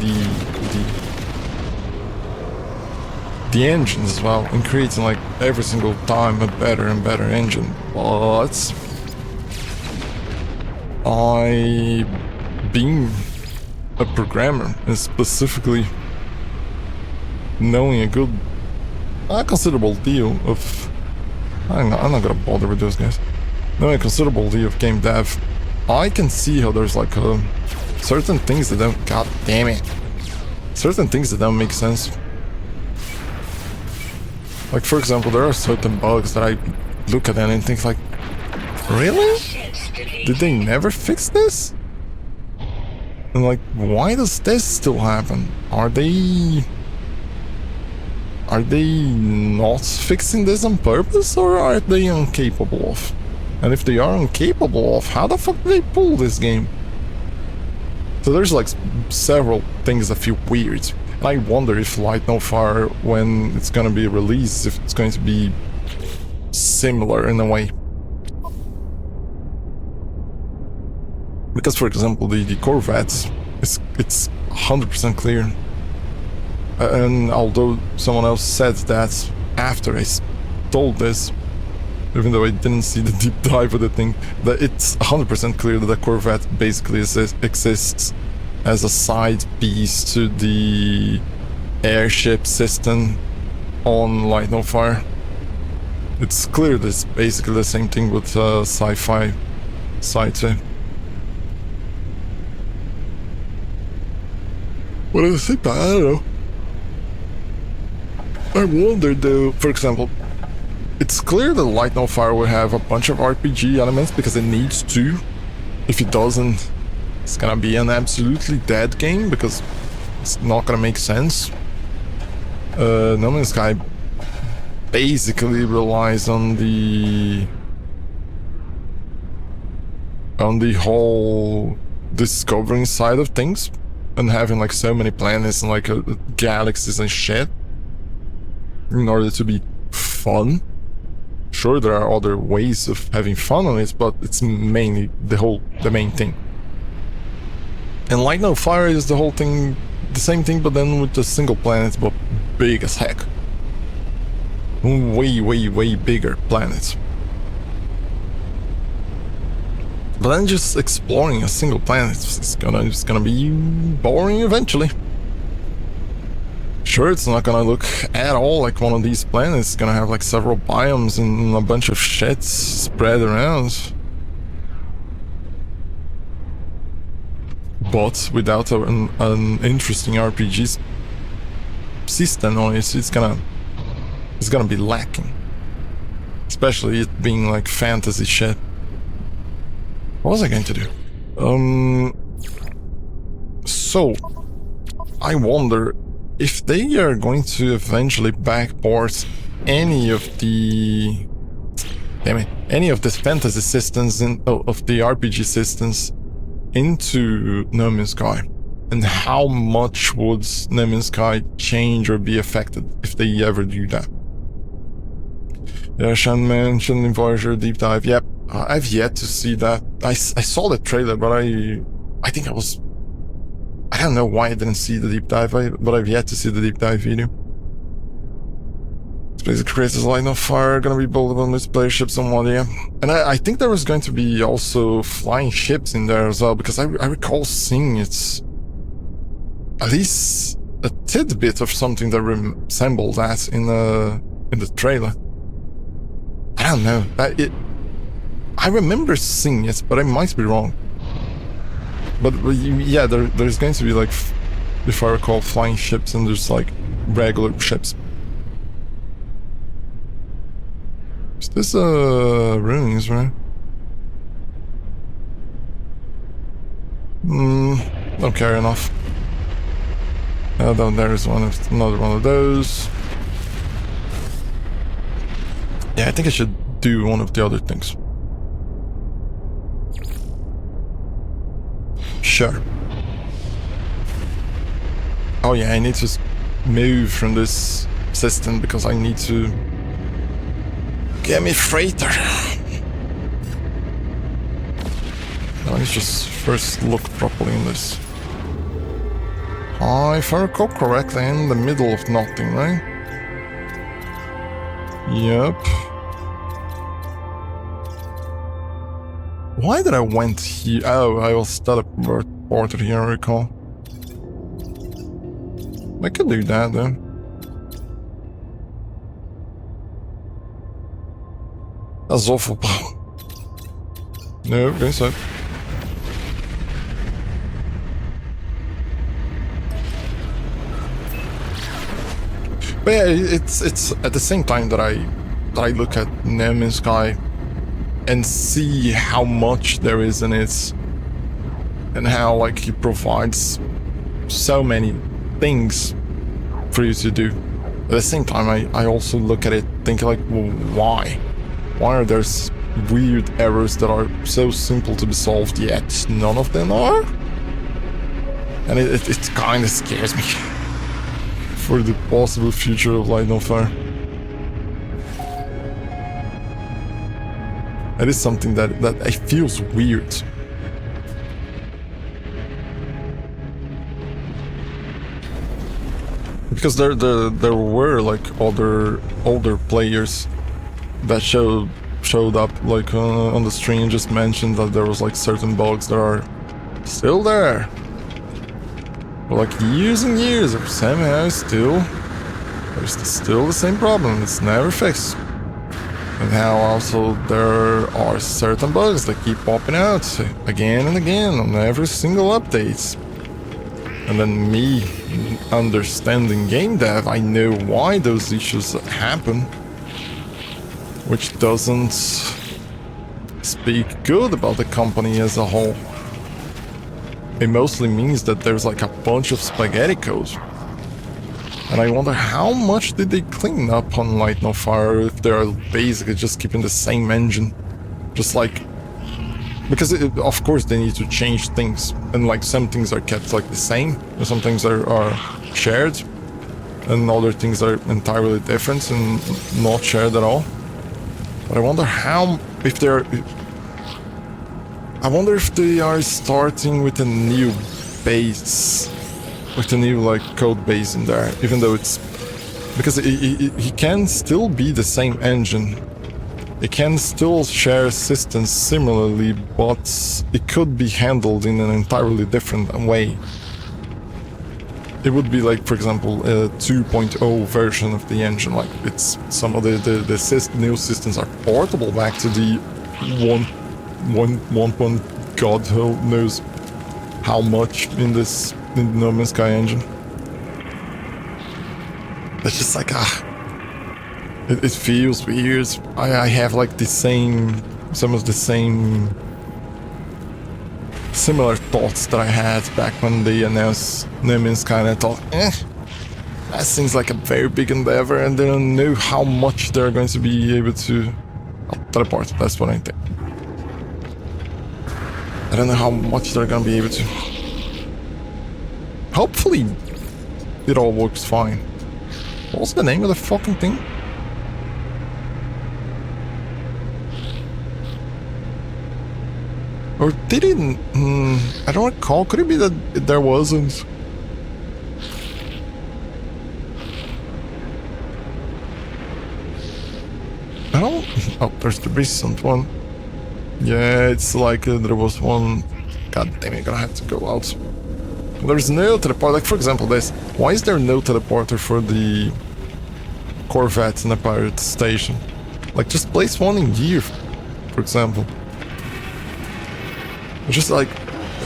the engines as well, and creating like every single time a better and better engine. But being a programmer, and specifically knowing a considerable deal of... I'm not gonna bother with those guys. Knowing a considerable deal of game dev, I can see how there's like certain things that don't... God damn it. Certain things that don't make sense. Like, for example, there are certain bugs that I look at them and think like, really? Did they never fix this? And like, why does this still happen? Are they not fixing this on purpose, or are they incapable of? And if they are incapable of, how the fuck do they pull this game? So there's like several things that feel weird. And I wonder if Light No Fire, when it's gonna be released, if it's going to be similar in a way. Because, for example, the Corvette, it's 100% clear. And although someone else said that after I told this, even though I didn't see the deep dive of the thing, that it's 100% clear that the Corvette basically exists as a side piece to the airship system on Light No Fire. It's clear that it's basically the same thing with Sci-Fi Side 2. What do I think? I don't know. I wonder though, for example, it's clear that Light No Fire will have a bunch of RPG elements because it needs to. If it doesn't, it's gonna be an absolutely dead game because it's not gonna make sense. No Man's Sky basically relies on the whole discovering side of things. And having like so many planets and like galaxies and shit in order to be fun. Sure, there are other ways of having fun on it, but it's mainly the main thing. And Light No Fire is the whole thing, the same thing, but then with the single planets, but big as heck. Way bigger planets. But then just exploring a single planet is gonna be boring eventually. Sure, it's not gonna look at all like one of these planets. It's gonna have like several biomes and a bunch of shit spread around. But without an interesting RPG system on it, it's gonna be lacking. Especially it being like fantasy shit. What was I going to do? So, I wonder if they are going to eventually backport any of the... Damn it. Any of the fantasy systems of the RPG systems into No Man's Sky. And how much would No Man's Sky change or be affected if they ever do that? Yeah, Shan mentioned in Voyager Deep Dive. Yep. I've yet to see that. I saw the trailer, but I think I don't know why I didn't see the deep dive, but I've yet to see the deep dive video. Basic creators Light of Fire gonna be buildable multiplayer ships on one, yeah. And I think there was going to be also flying ships in there as well, because I recall seeing it's at least a tidbit of something that resembled that in the trailer. I don't know. I remember seeing it, but I might be wrong. But yeah, there's going to be like, if I recall, flying ships, and there's like regular ships. Is this ruins, right? Okay, enough. Down there is another one of those. Yeah, I think I should do one of the other things. Sure. Oh yeah, I need to move from this system because I need to get me freighter. Let me just first look properly in this. If I recall correctly, in the middle of nothing, right? Yep. Why did I went here? Oh, I was teleported here, I recall. I could do that, though. That's awful. No, go inside. But yeah, it's at the same time that I look at No Man's Sky and see how much there is in it, and how like he provides so many things for you to do. At the same time, I also look at it thinking like, well, why? Why are there weird errors that are so simple to be solved, yet none of them are? And it kind of scares me for the possible future of Light No Fire. That is something that it feels weird. Because there were like other older players that showed up like on the stream, just mentioned that there was like certain bugs that are still there. For like years and years, of somehow there's still the same problem. It's never fixed. And how also there are certain bugs that keep popping out again and again on every single update. And then me understanding game dev, I know why those issues happen, which doesn't speak good about the company as a whole. It mostly means that there's like a bunch of spaghetti code. And I wonder how much did they clean up on Light No Fire if they're basically just keeping the same engine. Just like... Because of course they need to change things, and like some things are kept like the same, and some things are shared, and other things are entirely different and not shared at all. But I wonder how... if they're... I wonder if they are starting with a new base, with a new like code base in there, even though it's... Because he can still be the same engine. It can still share systems similarly, but it could be handled in an entirely different way. It would be like, for example, a 2.0 version of the engine. Like it's some of the new systems are portable back to the 1. God knows how much in the No Man's Sky engine. It's just like it feels weird. I have like some of the same similar thoughts that I had back when they announced No Man's Sky, and I thought, that seems like a very big endeavor, and they don't know how much they're going to be able to teleport. That's what I think. I don't know how much they're gonna be able to. Hopefully, it all works fine. What's the name of the fucking thing? Or did it... I don't recall. Could it be that there wasn't? Oh, there's the recent one. Yeah, it's like there was one... God damn it, gonna have to go out. There's no teleporter, like for example this. Why is there no teleporter for the Corvette in the pirate station? Like just place one in here, for example. It's just like,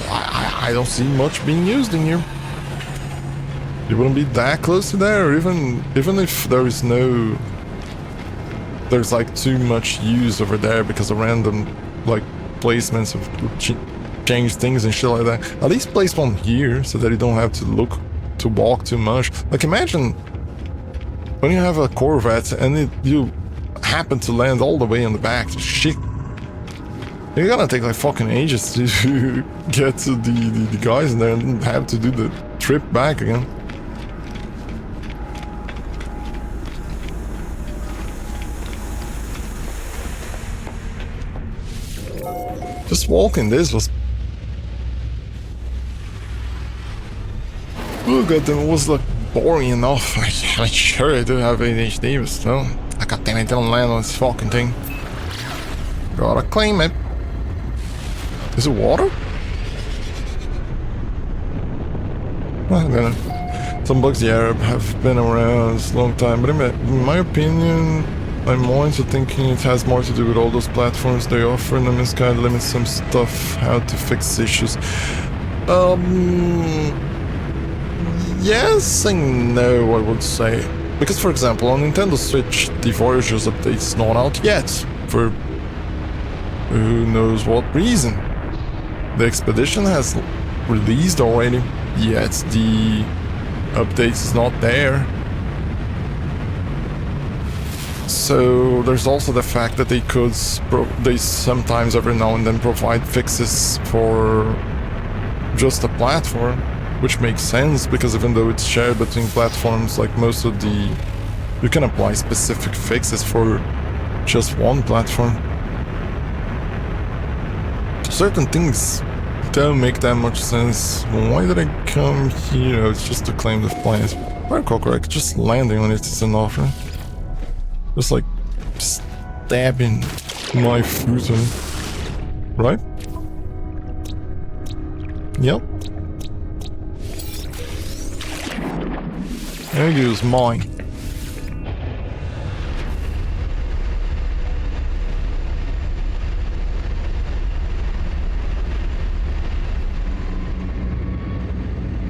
I don't see much being used in here. You wouldn't be that close to there, or even if there is no... There's like too much use over there because of random like placements of change things and shit like that. At least place one here so that you don't have to walk too much. Like imagine when you have a Corvette and you happen to land all the way in the back. Shit, you're gonna take like fucking ages to get to the guys in there and have to do the trip back again. Just walking this was... Oh goddamn, it was like boring enough. Like sure I do have ADHD, but still. I goddamn it, don't land on this fucking thing. Gotta claim it. Is it water? Well, then, some bugs, yeah, have been around a long time, but in my opinion, I'm more into thinking it has more to do with all those platforms they offer, and this kind of limits some stuff, how to fix issues. Yes and no, I would say. Because, for example, on Nintendo Switch, the Voyagers update is not out yet, for who knows what reason. The Expedition has released already, yet the update is not there. So there's also the fact that they sometimes every now and then provide fixes for just a platform, which makes sense because even though it's shared between platforms, like most of the... You can apply specific fixes for just one platform. Certain things don't make that much sense. Why did I come here? It's just to claim the planet. If I recall correct, just landing on it is enough, right? Just like stabbing my foot on it. Right? Yep. I'll use mine.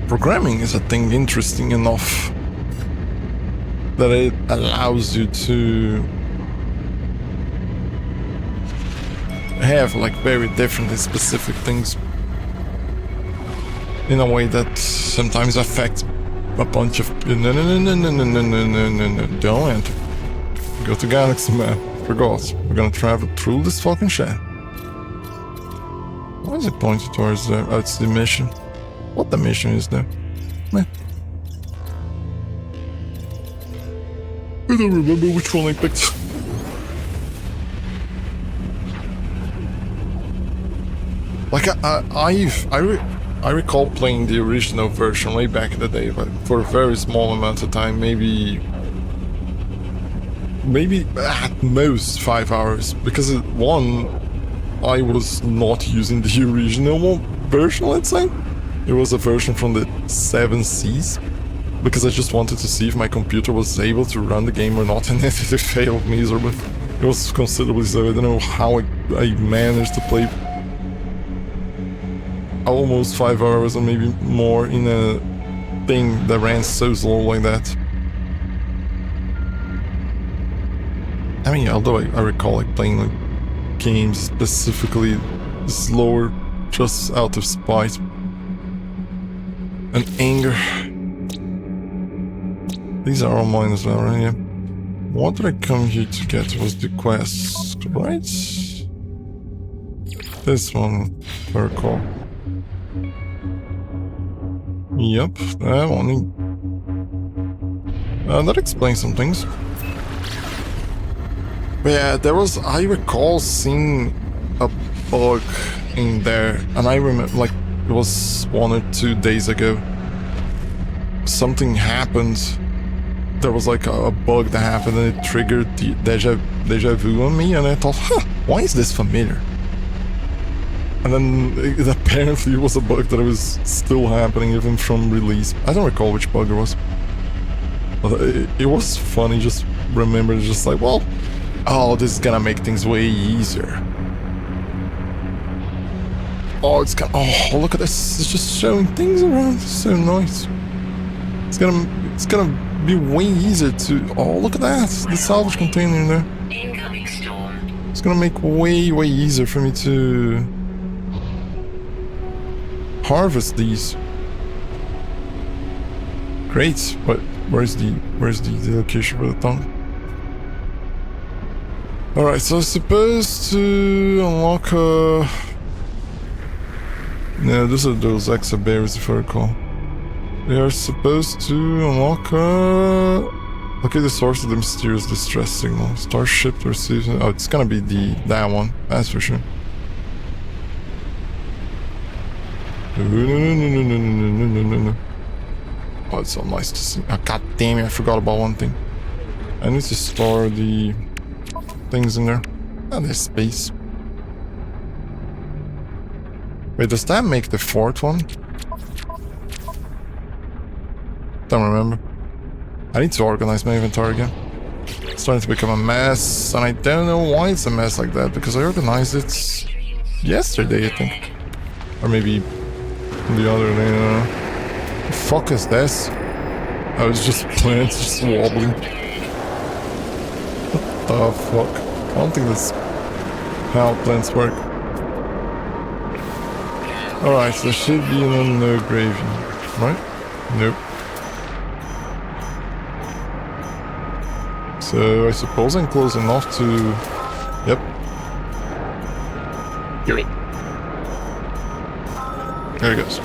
Programming is a thing interesting enough that it allows you to have like very different and specific things in a way that sometimes affects a bunch of... No, don't enter. Go to Galaxy Map. Forgot. We're gonna travel through this fucking shed. Why is it pointed towards there? Oh, it's the mission. What the mission is there? Meh. I don't remember which one I picked. Like I recall playing the original version way back in the day, but for a very small amount of time, maybe at most 5 hours, because one, I was not using the original version, let's say. It was a version from the 7 Seas, because I just wanted to see if my computer was able to run the game or not, and it failed miserably. It was considerably so. I don't know how I managed to play almost 5 hours or maybe more in a thing that ran so slow like that. I mean, although I recall like playing like games specifically slower just out of spite and anger. These are all mine as well, right? Yeah. What did I come here to get? Was the quest, right? This one, if I recall. Yep, that one. That explains some things. But yeah, I recall seeing a bug in there, and I remember, like, it was 1 or 2 days ago. Something happened there was like a bug that happened and it triggered the deja vu on me, and I thought, huh, why is this familiar? And then apparently it was a bug that was still happening even from release. I don't recall which bug it was. But it was funny, just remember, just like, well, oh, this is gonna make things way easier. Oh, oh, look at this, it's just showing things around, it's so nice. It's gonna be way easier to, oh, look at that, the salvage container in there. Incoming storm. It's gonna make way easier for me to harvest these. Great, but where's the location for the tongue? Alright, so I'm supposed to unlock a... No, those are those extra berries if I recall. We are supposed to unlock a... Okay, the source of the mysterious distress signal. Starship receives... Oh, it's gonna be that one, that's for sure. No. Oh, it's so nice to see. Oh, god damn it, I forgot about one thing. I need to store the things in there. Oh, there's space. Wait, does that make the fourth one? Don't remember. I need to organize my inventory again. It's starting to become a mess, and I don't know why it's a mess like that, because I organized it yesterday, I think. Or maybe the other day, I don't know. The fuck is this? I was just plants just wobbling. What the fuck? I don't think that's how plants work. Alright, so there should be an unknown grave, right? Nope. So I suppose I'm close enough to... Yep. Do it. There it goes.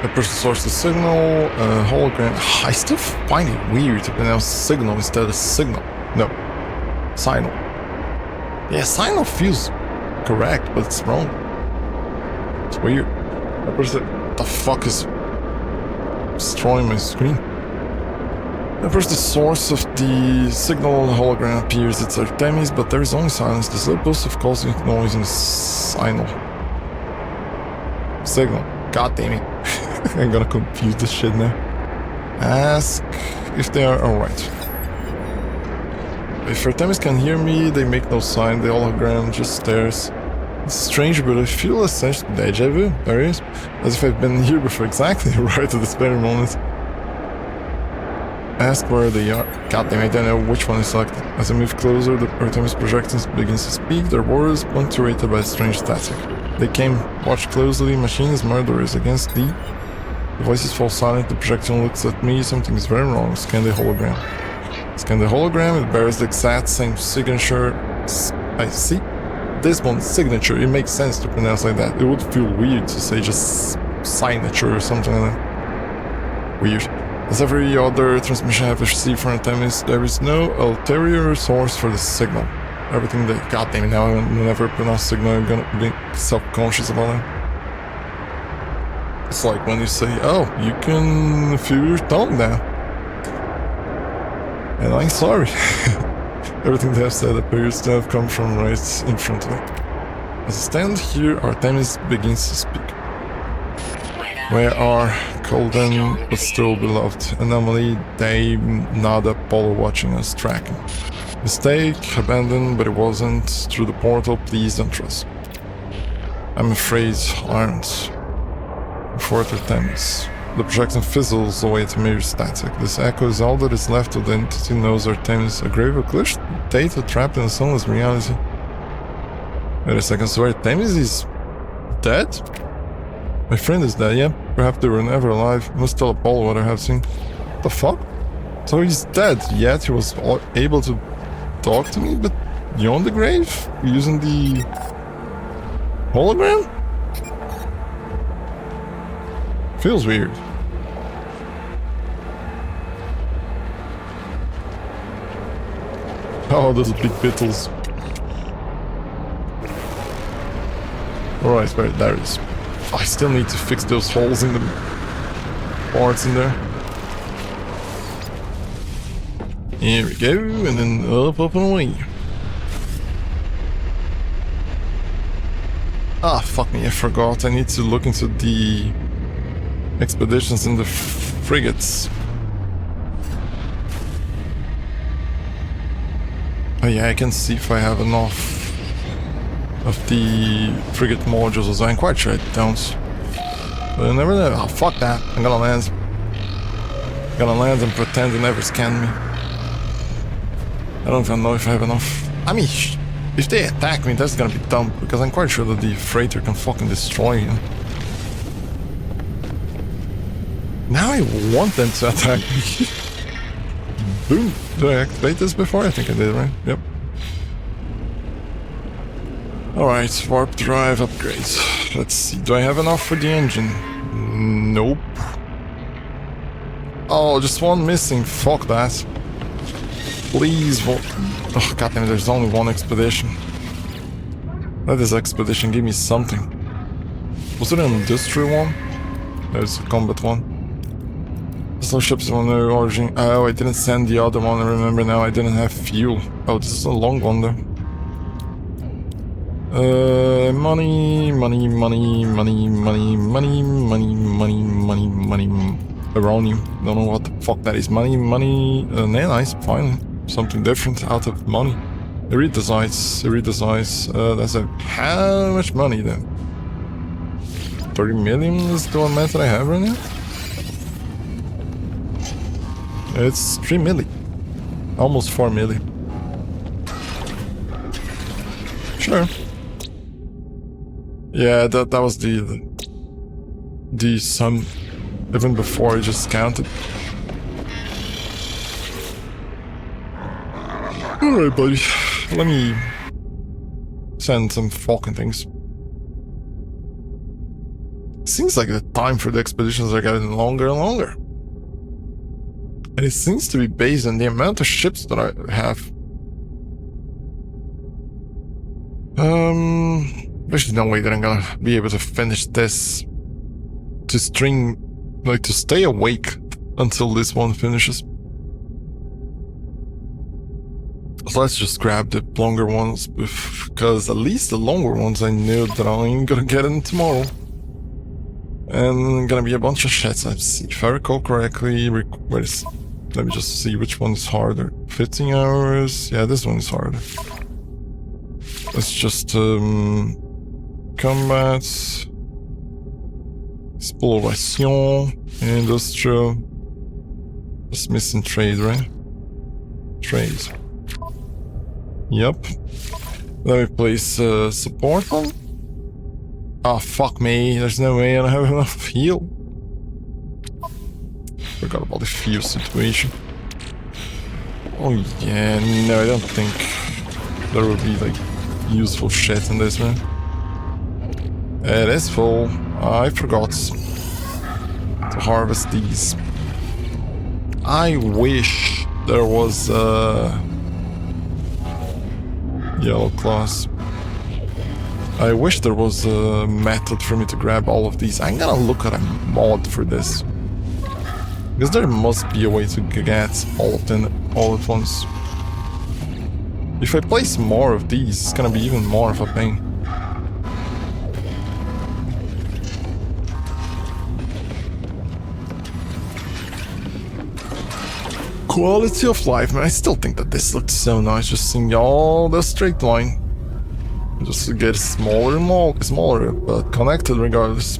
The person source the signal, hologram. I still find it weird to pronounce signal instead of signal. No. Signal. Yeah, signal feels correct, but it's wrong. It's weird. That person, the fuck is destroying my screen? At first the source of the signal hologram appears, it's Artemis, but there is only silence. There's no boast of causing noise in the signal. Signal. God damn it. I'm gonna confuse this shit now. Ask if they are alright. If Artemis can hear me, they make no sign. The hologram just stares. It's strange, but I feel a sense of deja vu. There it is. As if I've been here before, exactly right at this very moment. Ask where they are. God damn, I don't know which one is selected. As I move closer, the Artemis projections begins to speak. Their words punctuated by strange static. They came. Watch closely. Machine is murderers against thee. The voices fall silent. The projection looks at me. Something is very wrong. Scan the hologram. Scan the hologram. It bears the exact same signature. I see. This one's signature. It makes sense to pronounce like that. It would feel weird to say just signature or something like that. Weird. As every other transmission I have received from Artemis, there is no ulterior source for the signal. Everything that... God damn it, now whenever I pronounce signal, I'm gonna be self-conscious about it. It's like when you say, oh, you can feel your tongue now. And I'm sorry. Everything they have said appears to have come from right in front of me. As I stand here, Artemis begins to speak. Where are Colden, but still beloved? Anomaly, they not Apollo watching us tracking. Mistake, abandoned, but it wasn't. Through the portal, please don't trust. I'm afraid aren't. Fort Artemis. The projection fizzles away to mere static. This echo is all that is left of the entity knows Artemis, a grave of glitched data trapped in a sunless reality. Wait a second, so Artemis is dead? My friend is dead, yeah? Perhaps they were never alive. Must tell Apollo what I have seen. The fuck? So he's dead, yet he was able to talk to me, but beyond the grave? Using the hologram? Feels weird. Oh, those big beetles. Alright, there it is. I still need to fix those holes in the parts in there. Here we go, and then up and away. Ah, fuck me, I forgot. I need to look into the expeditions in the frigates. Oh yeah, I can see if I have enough of the frigate modules. I'm quite sure I don't. But I never know. Oh, fuck that. I'm gonna land. I'm gonna land and pretend they never scanned me. I don't even know if I have enough. I mean, if they attack me, that's gonna be dumb, because I'm quite sure that the freighter can fucking destroy you. Now I want them to attack me. Boom. Did I activate this before? I think I did, right? Yep. Alright, warp drive upgrades. Let's see, do I have enough for the engine? Nope. Oh, just one missing, fuck that. Please, oh goddamn, there's only one expedition. Let this expedition give me something. Was it an industrial one? There's a combat one. Slow ships on their origin. Oh, I didn't send the other one, I remember now, I didn't have fuel. Oh, this is a long one though. Money. Uranium. Don't know what the fuck that is. Money. Yeah, nice, fine. Something different out of money. Iridizites. That's how much money then? 30 million is the one method I have right now? It's 3 million. Almost 4 million. Sure. Yeah, that was the sum even before I just counted. Alright, buddy. Let me send some fucking things. Seems like the time for the expeditions are getting longer and longer. And it seems to be based on the amount of ships that I have. There's no way that I'm gonna be able to finish this. To stay awake until this one finishes. So let's just grab the longer ones, because at least the longer ones I knew that I ain't gonna get in tomorrow. And gonna be a bunch of shit. Let's see, if I recall correctly, let me just see which one is harder. 15 hours, yeah, this one is harder. Let's just, combat, exploration, industrial, just missing trade, right? Trade. Yep. Let me place support on. Oh, fuck me, there's no way I don't have enough fuel. Forgot about the fuel situation. Oh yeah, no, I don't think there will be like useful shit in this one. It is full. I forgot to harvest these. I wish there was yellow class. I wish there was a method for me to grab all of these. I'm gonna look at a mod for this. Because there must be a way to get all of them all at once. If I place more of these, it's gonna be even more of a pain. Quality of life, man. I still think that this looks so nice, just seeing all the straight line. Just to get smaller and smaller, but connected regardless.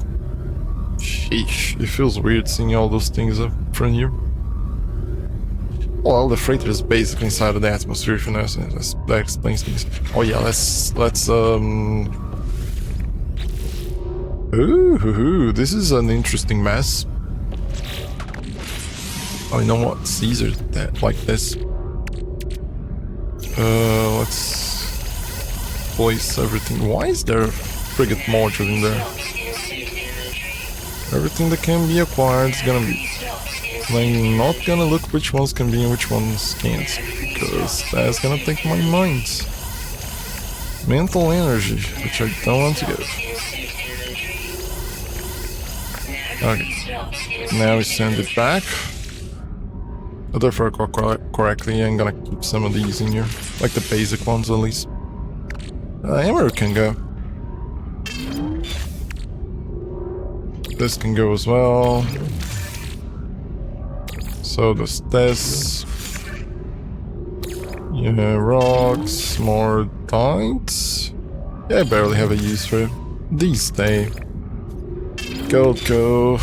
Sheesh, it feels weird seeing all those things up front here. Well, the freighter is basically inside of the atmosphere, if you know, so that explains things. Oh yeah, let's Ooh, this is an interesting mess. Oh, you know what? Caesar that like this. Let's place everything. Why is there a frigate module in there? Everything that can be acquired is gonna be. I'm not gonna look which ones can be and which ones can't, because that's gonna take my mind. Mental energy, which I don't want to give. Okay. Now we send it back. If I recall correctly, I'm gonna keep some of these in here. Like the basic ones at least. Emerald can go. This can go as well. So does this. Yeah, rocks, more diamonds. Yeah, I barely have a use for it. These stay. Gold go.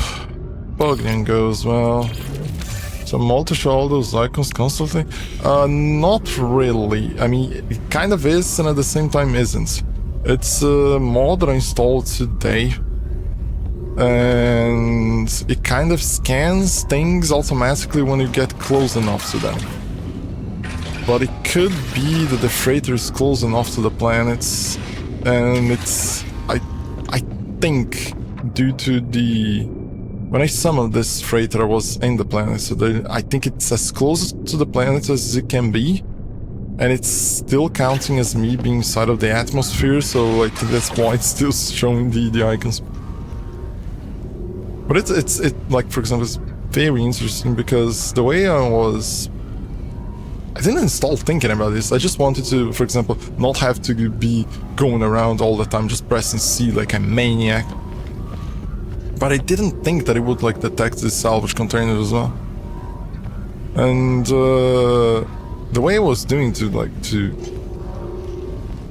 Bogdan go as well. So multi-show all those icons constantly? Not really. I mean, it kind of is and at the same time isn't. It's a mod that I installed today. And it kind of scans things automatically when you get close enough to them. But it could be that the freighter is close enough to the planets, and it's... I think due to the... When I summoned this freighter I was in the planet, so I think it's as close to the planet as it can be. And it's still counting as me being inside of the atmosphere, so I think that's why it's still showing the icons. But it's like, for example, it's very interesting because the way I didn't install thinking about this. I just wanted to, for example, not have to be going around all the time just pressing C like a maniac. But I didn't think that it would like detect the salvage containers as well. And the way I was doing to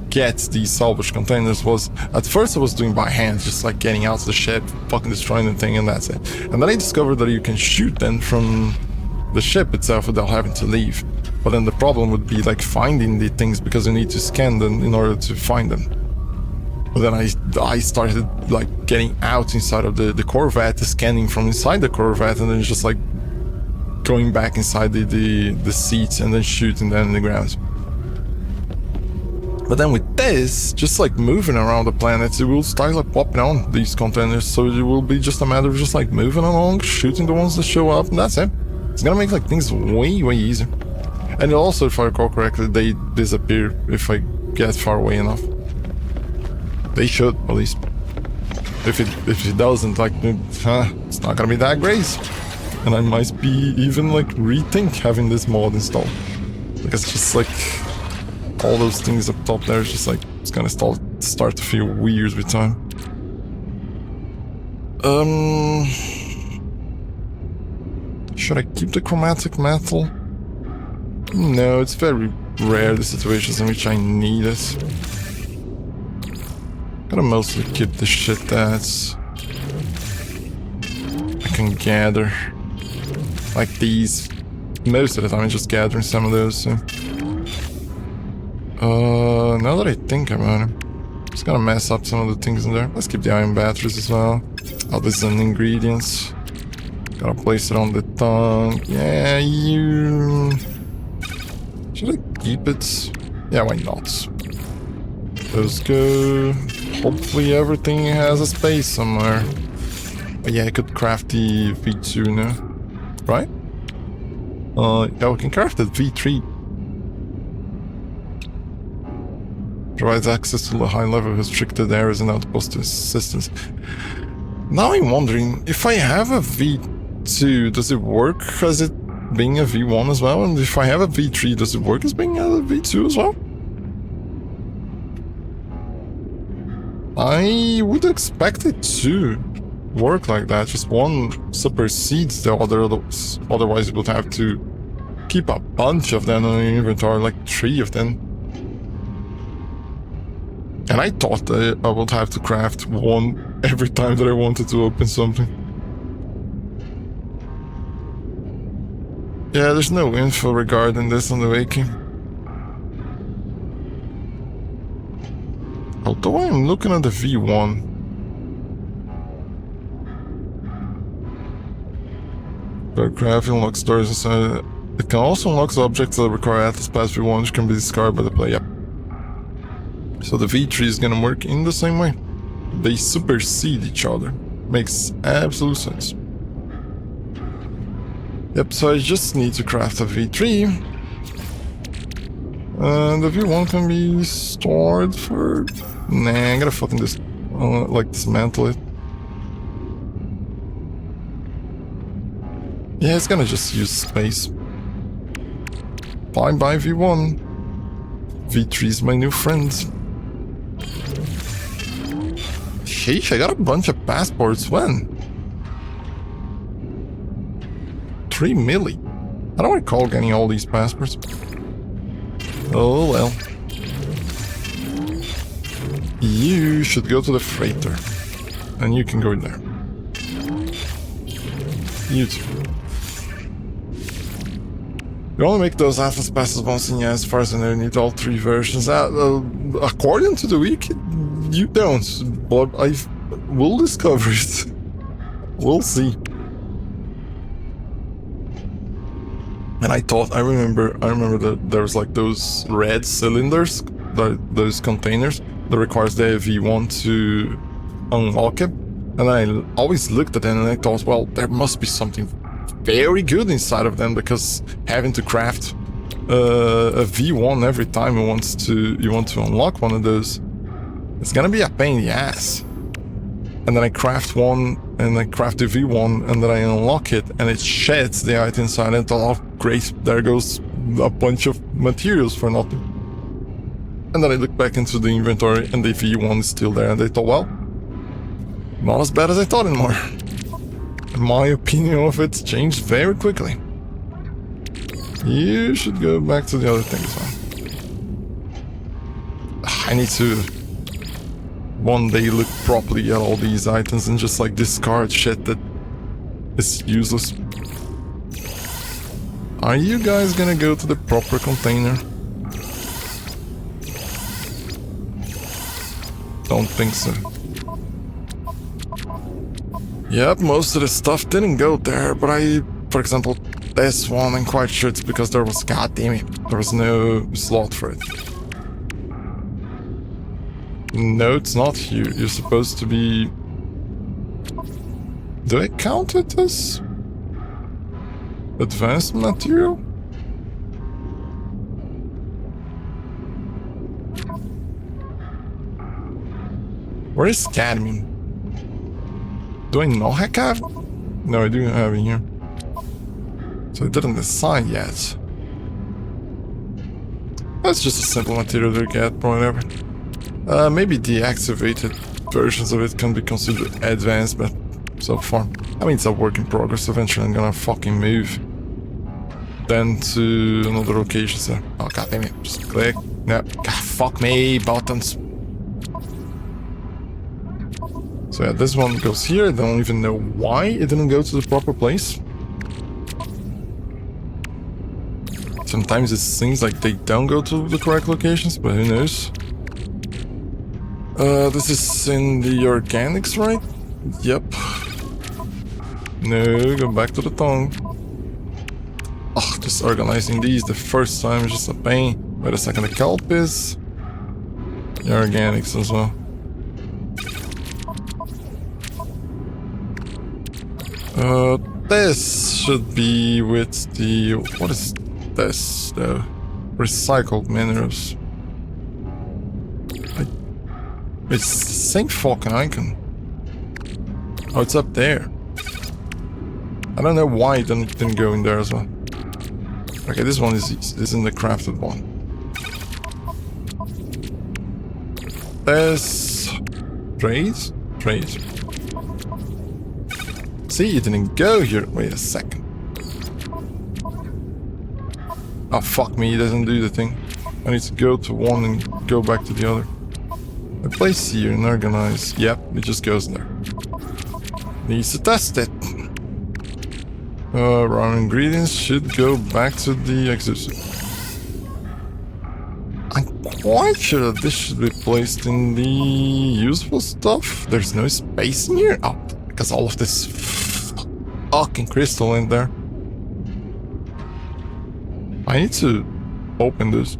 get these salvage containers was, at first I was doing by hand, just like getting out of the ship, fucking destroying the thing, and that's it. And then I discovered that you can shoot them from the ship itself without having to leave. But then the problem would be like finding the things because you need to scan them in order to find them. But then I started like getting out inside of the Corvette, scanning from inside the Corvette, and then just like going back inside the seats and then shooting them in the ground. But then with this, just like moving around the planet, it will start like popping on these containers, so it will be just a matter of just like moving along, shooting the ones that show up, and that's it. It's gonna make like things way easier. And also, if I recall correctly, they disappear if I get far away enough. They should, at least. If it doesn't, like, it's not gonna be that great. And I might be even like rethink having this mod installed. Because just like all those things up top there, it's just like it's gonna start to feel weird with time. Should I keep the chromatic metal? No, it's very rare the situations in which I need it. Gotta mostly keep the shit that I can gather. Like these. Most of the time I'm just gathering some of those. So. Now that I think about it, just gonna mess up some of the things in there. Let's keep the iron batteries as well. Oh, this is an ingredients. Gotta place it on the tongue. Yeah, you... Should I keep it? Yeah, why not? Let's go. Hopefully everything has a space somewhere. But yeah, I could craft the V2 now. Right? Yeah, we can craft the V3. Provides access to the high level restricted areas and outpost assistance. Now I'm wondering, if I have a V2, does it work as it being a V1 as well? And if I have a V3, does it work as being a V2 as well? I would expect it to work like that. Just one supersedes the other, otherwise you would have to keep a bunch of them in your inventory, like 3 of them. And I thought that I would have to craft one every time that I wanted to open something. Yeah, there's no info regarding this on the wiki. Although I'm looking at the V1. Craft unlocks doors inside. It can also unlock objects that require Atlas Pass V1, which can be discarded by the player. Yep. So the V3 is gonna work in the same way. They supersede each other. Makes absolute sense. Yep, so I just need to craft a V3. And the V1 can be stored for... Nah, I gotta fucking dismantle it. Yeah, it's gonna just use space. Bye-bye V1. V3's my new friend. Sheesh, I got a bunch of passports. When? 3 milli. I don't recall getting all these passports. Oh well. You should go to the freighter. And you can go in there. You too. You only make those Atlas passes once, and yeah, as far as I know, you need all 3 versions. According to the wiki, you don't, but I will discover it. We'll see. And I remember that there was like those red cylinders, those containers that requires the V1 to unlock it. And I always looked at them and I thought, well, there must be something very good inside of them, because having to craft a V1 every time you want to unlock one of those, it's gonna be a pain in the ass. And then I craft one, and I craft the V1, and then I unlock it, and it sheds the item inside, and oh great, there goes a bunch of materials for nothing. And then I look back into the inventory, and the V1 is still there, and I thought, well, not as bad as I thought anymore. My opinion of it changed very quickly. You should go back to the other things, man. I need to one day look properly at all these items and just like discard shit that is useless. Are you guys gonna go to the proper container? Don't think so. Yep, most of the stuff didn't go there, but for example, this one, I'm quite sure it's because there was, goddammit, there was no slot for it. No, it's not you. You're supposed to be... Do I count it as advanced material? Where is cadmium? Do I not have? No, I do have it here. So I didn't decide yet. That's just a simple material to get, or whatever. Maybe deactivated versions of it can be considered advanced, but so far, I mean, it's a work in progress. Eventually I'm gonna fucking move then to another location, so... Oh, god damn it, just click. No, god, fuck me, buttons. So yeah, this one goes here. I don't even know why it didn't go to the proper place. Sometimes it seems like they don't go to the correct locations, but who knows. This is in the organics, right? Yep. No, go back to the tongue. Oh, just organizing these the first time is just a pain. Wait a second, the kelp is... The organics as well. This should be with the... What is this, though? Recycled minerals. It's the same fucking icon. Oh, it's up there. I don't know why it didn't go in there as well. Okay, this one is in the crafted one. There's... Trade? Trade. See, it didn't go here. Wait a second. Oh, fuck me, it doesn't do the thing. I need to go to one and go back to the other. I place here and organize. Yep, it just goes there. Needs to test it. Raw ingredients should go back to the exosuit. I'm quite sure that this should be placed in the useful stuff. There's no space in here. Oh, because all of this fucking crystal in there. I need to open this.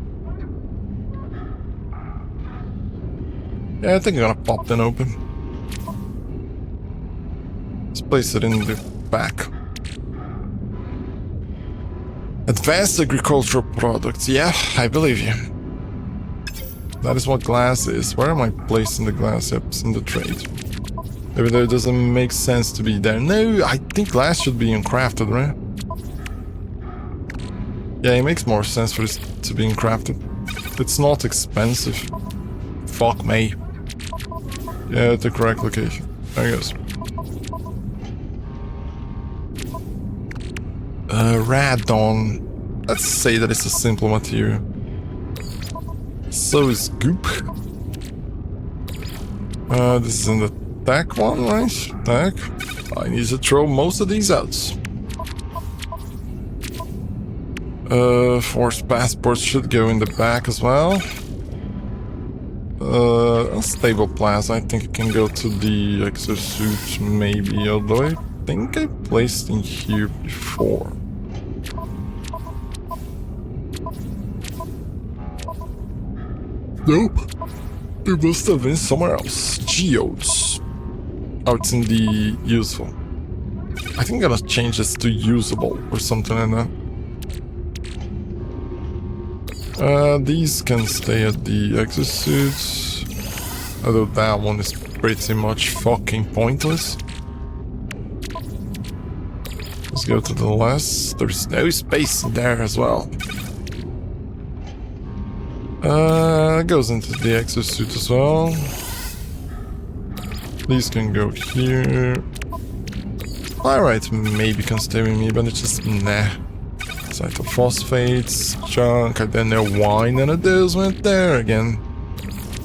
Yeah, I think I'm gonna pop them open. Let's place it in the back. Advanced agricultural products. Yeah, I believe you. That is what glass is. Where am I placing the glass? Yep, it's in the trade. Even though it doesn't make sense to be there. No, I think glass should be uncrafted, right? Yeah, it makes more sense for this to be uncrafted. It's not expensive. Fuck me. Yeah, the correct location. There it goes. Radon. Let's say that it's a simple material. So is goop. This is in the tech one, right? Tech. I need to throw most of these out. Forced passports should go in the back as well. Unstable plasma, I think it can go to the exosuit maybe, although I think I placed in here before. Nope. It must have been somewhere else. Geodes. Oh, it's in the useful. I think I'm gonna change this to usable or something like that. These can stay at the exosuits. Although that one is pretty much fucking pointless. Let's go to the last. There's no space in there as well. Goes into the exosuit as well. These can go here. Alright, maybe can stay with me, but it's just nah. Cytophosphates, junk, I don't know why none of those went there again.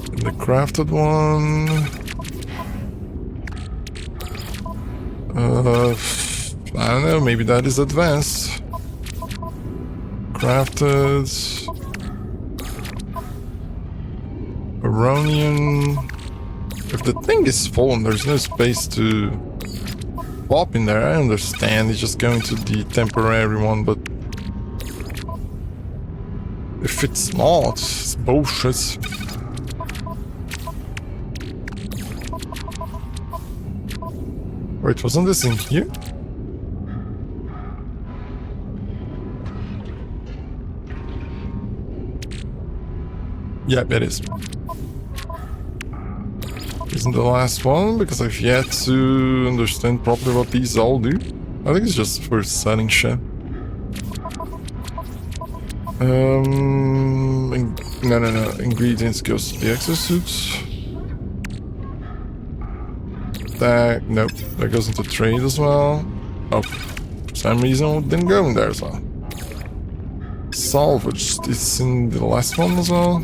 And the crafted one. I don't know, maybe that is advanced. Crafted. Aronian. If the thing is full and there's no space to pop in there, I understand. It's just going to the temporary one, but if it's not, it's bullshit. Wait, wasn't this in here? Yeah, it is. Isn't the last one, because I've yet to understand properly what these all do. I think it's just for selling shit. No. Ingredients goes to the exosuits. That, nope. That goes into trade as well. Oh, for some reason it didn't go in there as well. Salvage, it's in the last one as well.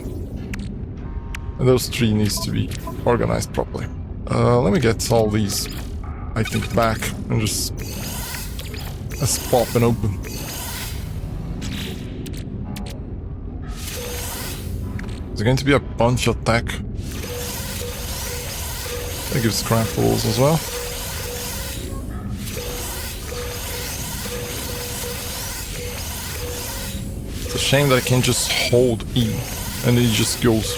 And those three needs to be organized properly. Let me get all these, I think, back and just let's pop and open. There's going to be a bunch of tech. That gives scrap balls as well. It's a shame that I can't just hold E and it just goes.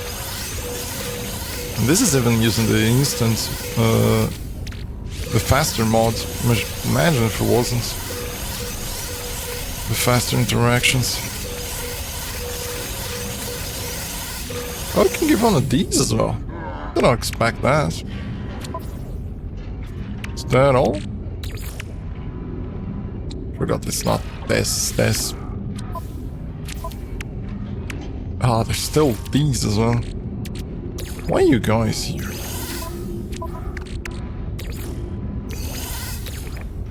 And this is even using the instant, the faster mod. Imagine if it wasn't. The faster interactions. Oh, I can give one of these as well. I don't expect that. Is that all? Forgot it's not this. Ah, there's still these as well. Why are you guys here?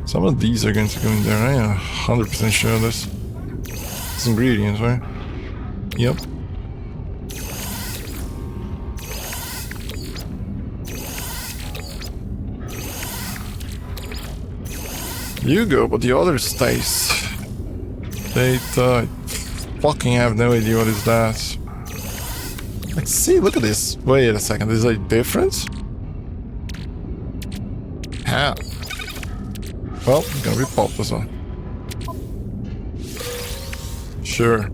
Some of these are going to go in there, I am 100% sure of this. It's ingredients, right? Yep. You go, but the other stays. Data. I fucking have no idea what is that. Let's see, look at this. Wait a second, is there a difference? How? Well, it's gonna be popped as well. Sure.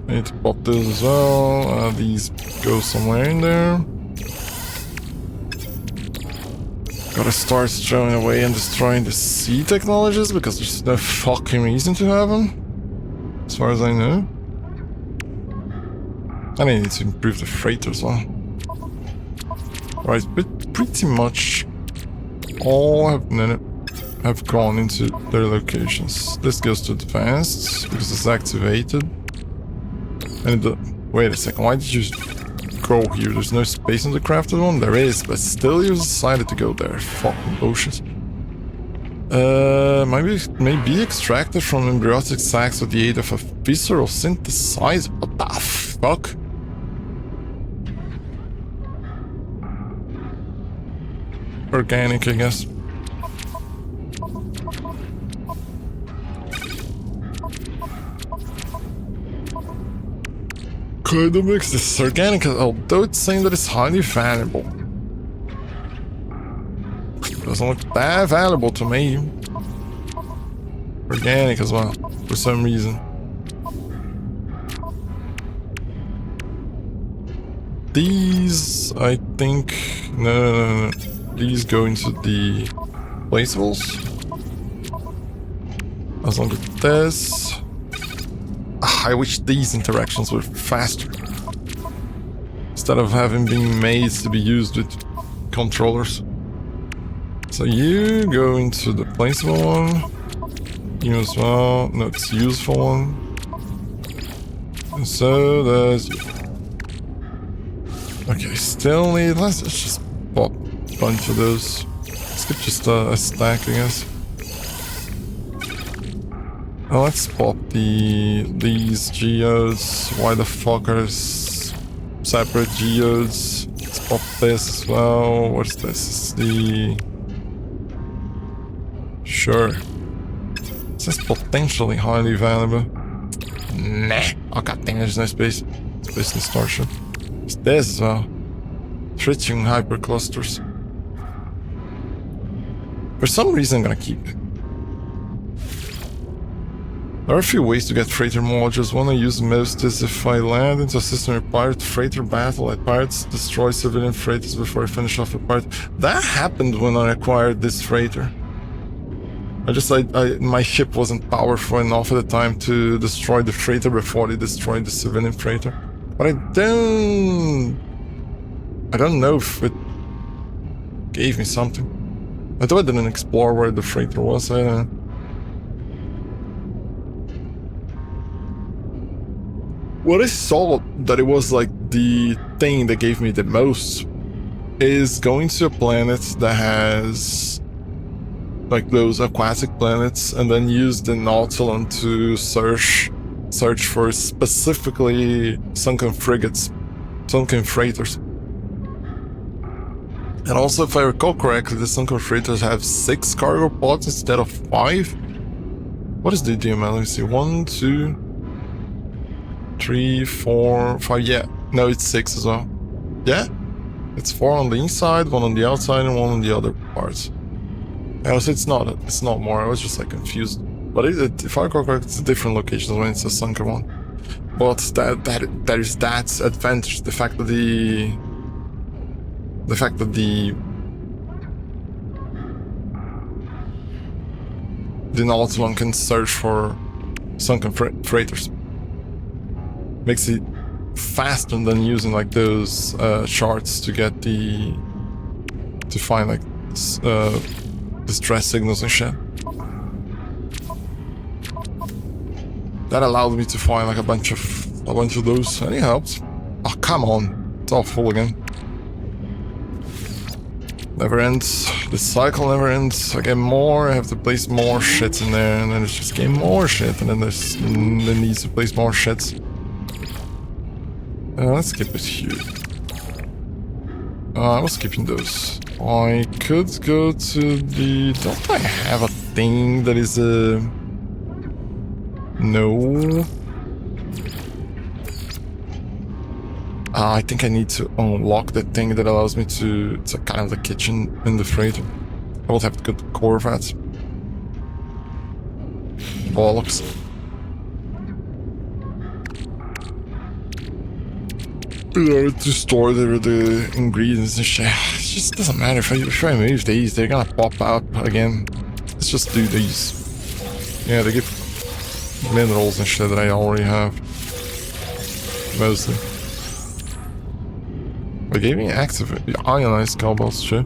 I need to pop this as well. These go somewhere in there. Gotta start throwing away and destroying the sea technologies because there's no fucking reason to have them. As far as I know. And I need to improve the freighter as well. Right, but pretty much all have gone into their locations. This goes to advanced because it's activated. And wait a second, why did you go here? There's no space in the crafted one? There is, but still you decided to go there. Fucking bullshit. Maybe extracted from embryotic sacs with the aid of a visceral synthesizer. What the fuck? Organic, I guess. Kind of mix this organic, although it's saying that it's highly valuable. Doesn't look that valuable to me. Organic as well, for some reason. These, I think... No. These go into the placeables. As long as this... I wish these interactions were faster. Instead of having been made to be used with controllers. So you go into the placeable one. You as well. No, it's the useful one. And so does you. Okay, still need... Let's just pop a bunch of those. Let's get just a stack, I guess. Oh, let's pop these geodes. Why the fuck are separate geodes? Let's pop this as well. What's this? It's the... Sure. This is potentially highly valuable. Nah. Oh goddamn, there's no space. Space distortion. It's this as well. Tritium hyperclusters. For some reason I'm gonna keep it. There are a few ways to get freighter modules. One I use most is if I land into a system where pirate freighter battle, let pirates destroy civilian freighters before I finish off a pirate. That happened when I acquired this freighter. My ship wasn't powerful enough at the time to destroy the freighter before they destroyed the civilian freighter. But I don't know if it gave me something. I thought I didn't explore where the freighter was. I don't know. What I saw that it was like the thing that gave me the most is going to a planet that has like those aquatic planets and then use the Nautilon to search for specifically sunken frigates, sunken freighters. And also, if I recall correctly, the sunken freighters have 6 cargo pods instead of 5. What is the DML? Let me see. 1, 2, 3, 4, 5. Yeah, no, it's 6 as well. Yeah, it's 4 on the inside, 1 on the outside, and 1 on the other parts. Also, it's not more. I was just like confused. But if I recall correctly, it's a different location when it's a sunken one. But that is that advantage. The fact that the Nautilon can search for sunken freighters makes it faster than using like those charts to get to find like distress signals and shit. That allowed me to find like a bunch of those, and it helped. Oh come on, it's all full again. Never ends. The cycle never ends. I get more, I have to place more shit in there, and then it's just getting more shit, and then there's the needs to place more shit. Let's skip it here. I was skipping those. I could go to the... Don't I have a thing that is a... No. I think I need to unlock the thing that allows me to... It's a kind of the kitchen in the freighter. I will have to go to Corvette. Bollocks. In order to store the ingredients and shit. It just doesn't matter if I move these, they're gonna pop out again. Let's just do these. Yeah, they give minerals and shit that I already have. Mostly. They gave me active ionized cobalts too.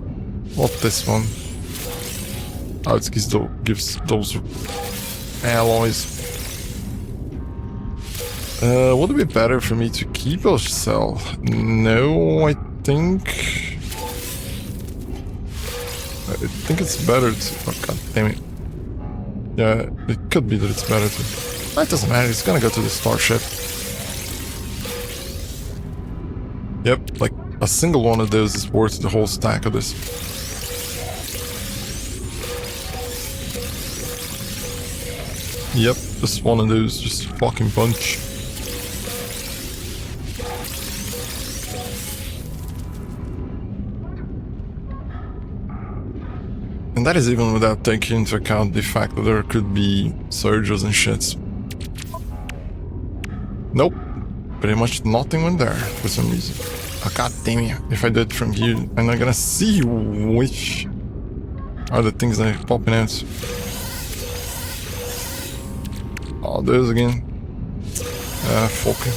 What this one? Oh, it gives those alloys. Would it be better for me to keep a cell? No, I think it's better to... Oh, god damn it. Yeah, it could be that it's better to... It doesn't matter, it's gonna go to the starship. Yep, like a single one of those is worth the whole stack of this. Yep, just one of those, just fucking bunch. And that is even without taking into account the fact that there could be surges and shits. Nope. Pretty much nothing went there for some reason. Oh, god damn it. If I do it from here, I'm not gonna see which are the things that are popping out. Oh, there's again. Fuck it.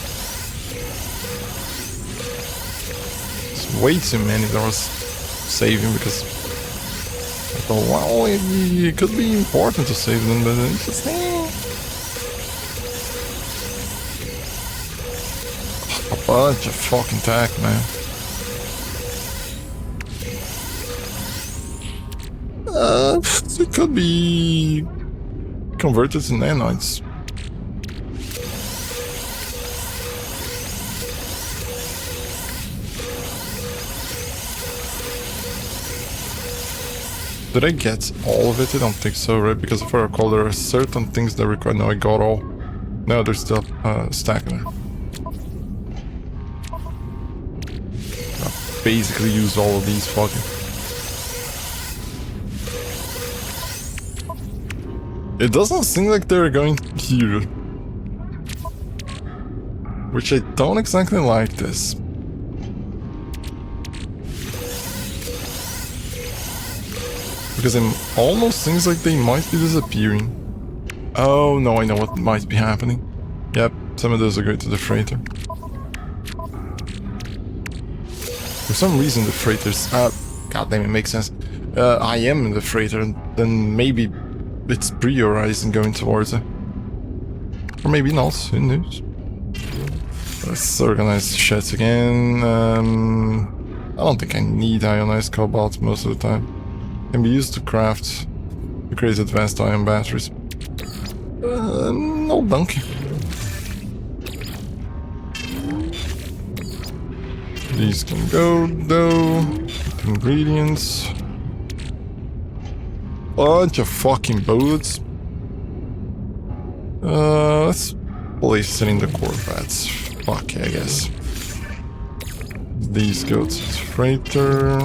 It's way too many that I was saving because I thought, well, it could be important to save them, but it's just... A bunch of fucking tech, man. It could be converted to nanites. Did I get all of it? I don't think so, right? Because if I recall, there are certain things that require... No, I got all. No, there's still stacking there. I basically used all of these fucking... It doesn't seem like they're going here. Which I don't exactly like this. Because it almost seems like they might be disappearing. Oh no, I know what might be happening. Yep, some of those are going to the freighter. For some reason the freighters... God damn, it makes sense. I am in the freighter, then maybe it's prioritized and going towards it. Or maybe not, who knows? Let's organize shit again. I don't think I need ionized cobalt most of the time. Can be used to create advanced ion batteries. No donkey. These can go though. Ingredients. Bunch of fucking bullets. Let's place it in the Corvettes. Fuck yeah, I guess. These go to the freighter.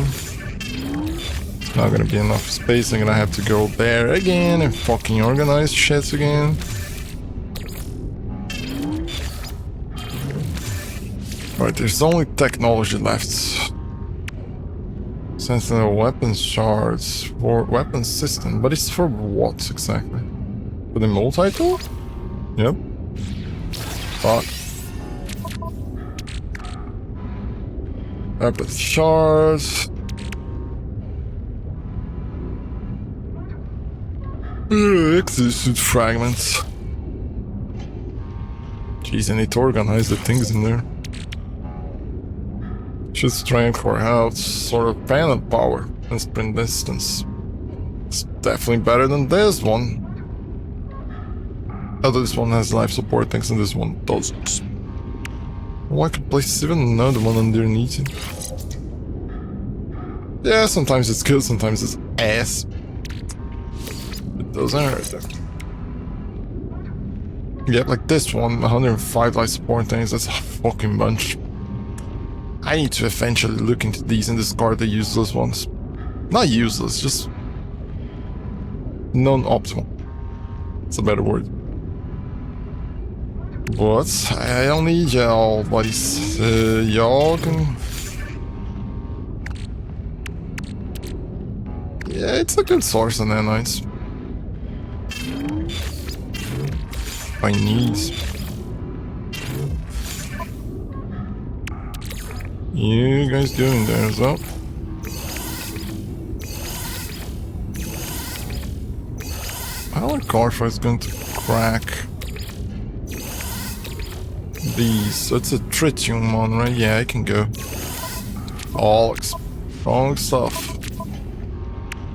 Not gonna be enough space. I'm gonna have to go there again and fucking organize shit again. Alright, there's only technology left. Sentinel weapons shards for weapons system, but it's for what exactly? For the multi-tool? Yep. Fuck. Weapons shards. Exosuit fragments. Jeez, I need to organize the things in there. Should strength for health, sort of panel power, and sprint distance. It's definitely better than this one. Although this one has life support things and this one doesn't. Oh, I could place even another one underneath it. Yeah, sometimes it's good, sometimes it's ass. Doesn't hurt them. Yeah, like this one, 105 life support things, that's a fucking bunch. I need to eventually look into these and discard the useless ones. Not useless, just non-optimal. It's a better word. But I don't need y'all, buddies. Y'all can... Yeah, it's a good source on nanites. By needs. You guys doing there as well? Our car is going to crack these. So it's a tritium one, right? Yeah, I can go. All strong stuff.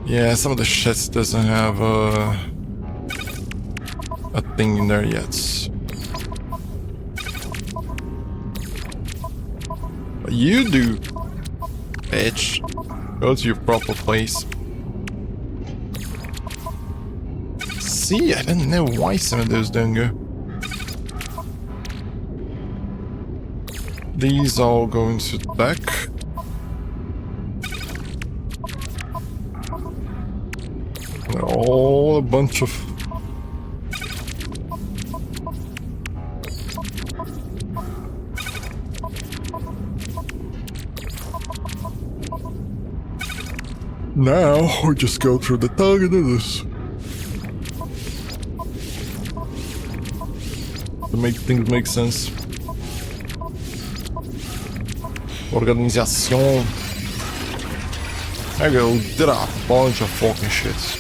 Yeah, some of the shit doesn't have a thing in there yet. But you do, bitch. Go to your proper place. See, I didn't know why some of those don't go. These all go into the back. They're all a bunch of... Now, we just go through the target of this. To make things make sense. Organization. I go, did a bunch of fucking shits.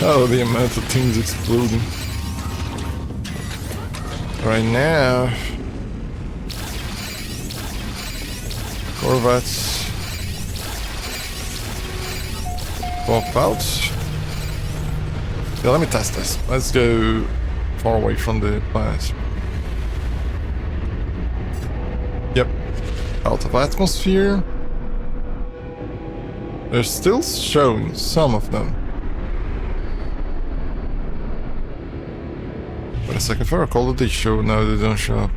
Oh, the amount of things exploding. Right now. Corvettes. Pop out. Yeah, let me test this. Let's go far away from the planet. Yep. Out of atmosphere. They're still showing some of them. Wait a second, if I recall that they show, no, they don't show up.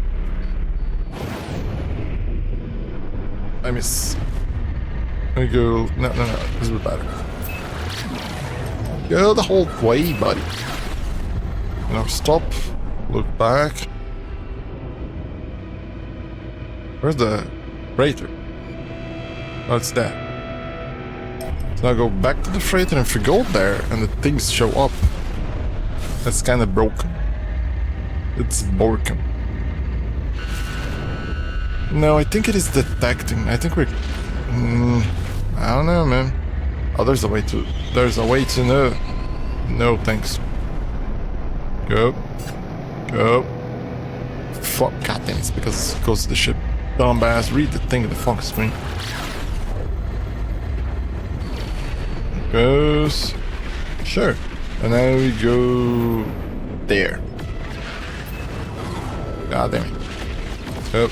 I miss. Let me go. No, this is better. Go the whole way, buddy. Now stop. Look back. Where's the freighter? Oh, it's there. So now go back to the freighter, and if you go there and the things show up, that's kind of broken. It's broken. No, I think it is detecting. I think we're... I don't know, man. Oh, there's a way to know. No, thanks. Go. Go. Fuck, goddamn, it's because it goes to the ship. Dumbass, read the thing in the fucking screen. Goes. Sure. And now we go there. God damn it. Go.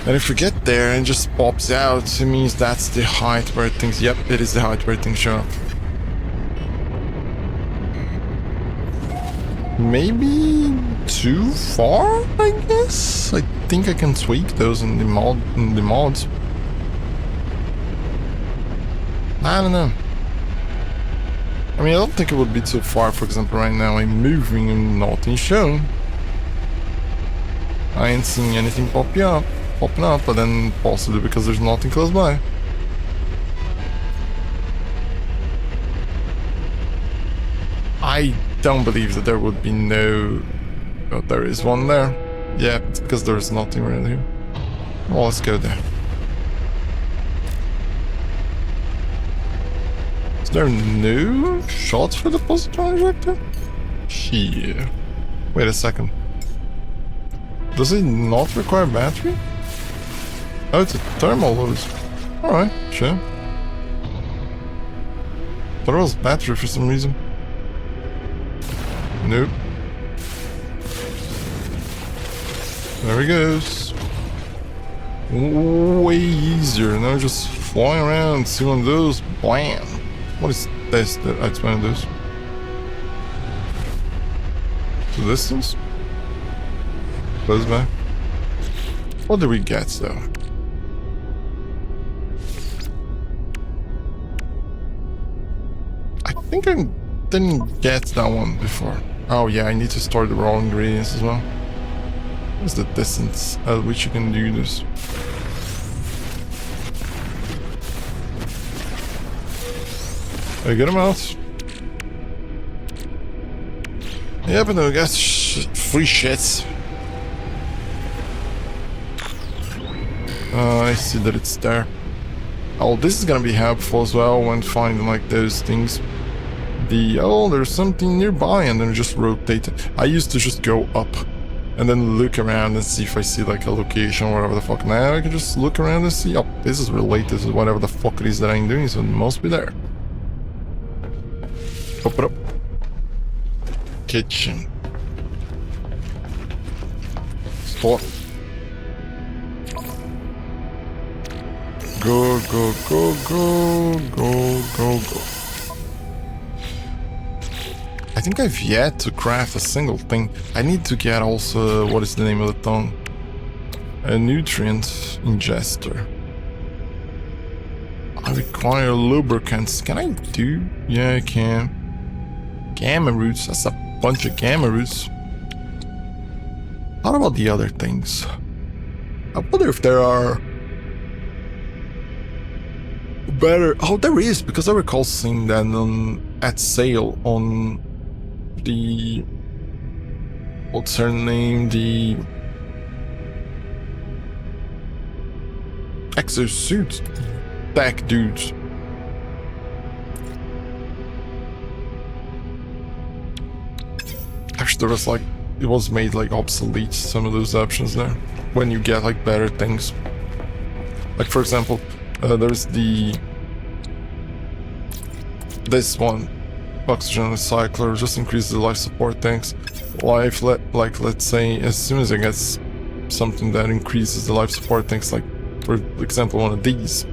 And if we get there and it just pops out, it means that's the height where things... Yep, it is the height where things show up. Maybe too far, I guess? I think I can tweak those in the mods. I don't know. I mean, I don't think it would be too far. For example, right now I'm moving and nothing shown. I ain't seeing anything popping up, but then possibly because there's nothing close by. I don't believe that there would be no... Oh, there is one there. Yeah, it's because there's nothing around here. Well, let's go there. Is there no shots for the positron injector? Here. Wait a second. Does it not require battery? Oh, it's a thermal hose. Alright, sure. Thought it was battery for some reason. Nope. There he goes. Way easier. Now just flying around, see one of those. Blam. What is this? That's one of those. The distance? Close by. What did we get though? I think I didn't get that one before. Oh yeah, I need to store the raw ingredients as well. What's the distance at which you can do this? I get them out. Yeah, but no, I guess free shits. I see that it's there. Oh, this is gonna be helpful as well when finding like those things. There's something nearby, and then just rotate it. I used to just go up and then look around and see if I see like a location or whatever the fuck. Now I can just look around and see, oh, this is related to whatever the fuck it is that I'm doing, so it must be there. Open up. Kitchen. Store. Go, go, go, go, go, go, go. I think I've yet to craft a single thing. I need to get also, what is the name of the thing? A nutrient ingester. I require lubricants. Can I do? Yeah, I can. Gamma roots. That's a bunch of gamma roots. What about the other things? I wonder if there are better. Oh, there is, because I recall seeing that at sale on the, what's her name, the exosuit tech dudes. Actually, there was like, it was made like obsolete, some of those options there, when you get like better things. Like for example, there's this one, oxygen recycler, just increases the life support tanks. Let's say, as soon as I get something that increases the life support tanks, like for example one of these,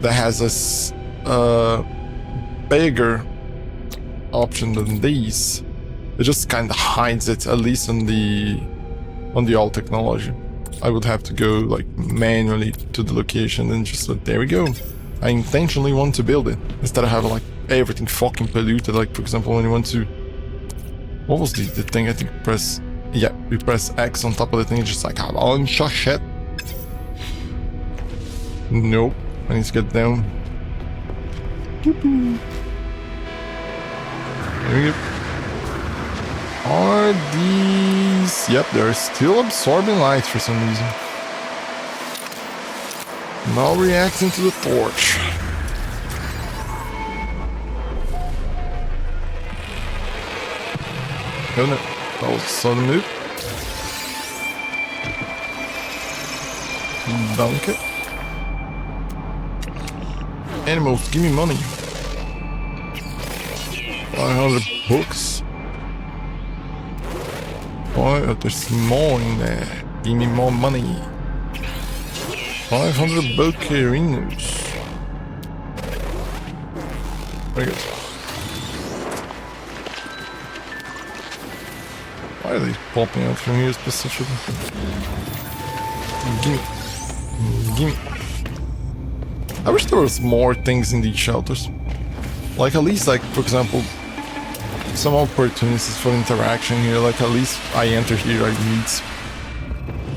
that has a bigger option than these, it just kind of hides it, at least on the all technology. I would have to go like manually to the location and just like, there we go. I intentionally want to build it instead of having like everything fucking polluted. Like for example, when you want to, what was the thing? I think you press X on top of the thing. It's just like a bunch of shit. Nope. I need to get down. There we go. Are these? Yep, they're still absorbing light for some reason. Now reacting to the torch. Oh no, that was a sudden move. Dunk it. Animals, give me money. 500 books. Oh, there's more in there. Give me more money. 500 bucarinos. Very good. Why are they popping out from here specifically? Gimme. I wish there was more things in these shelters. Like at least, like for example, some opportunities for interaction here. Like at least I enter here, I meet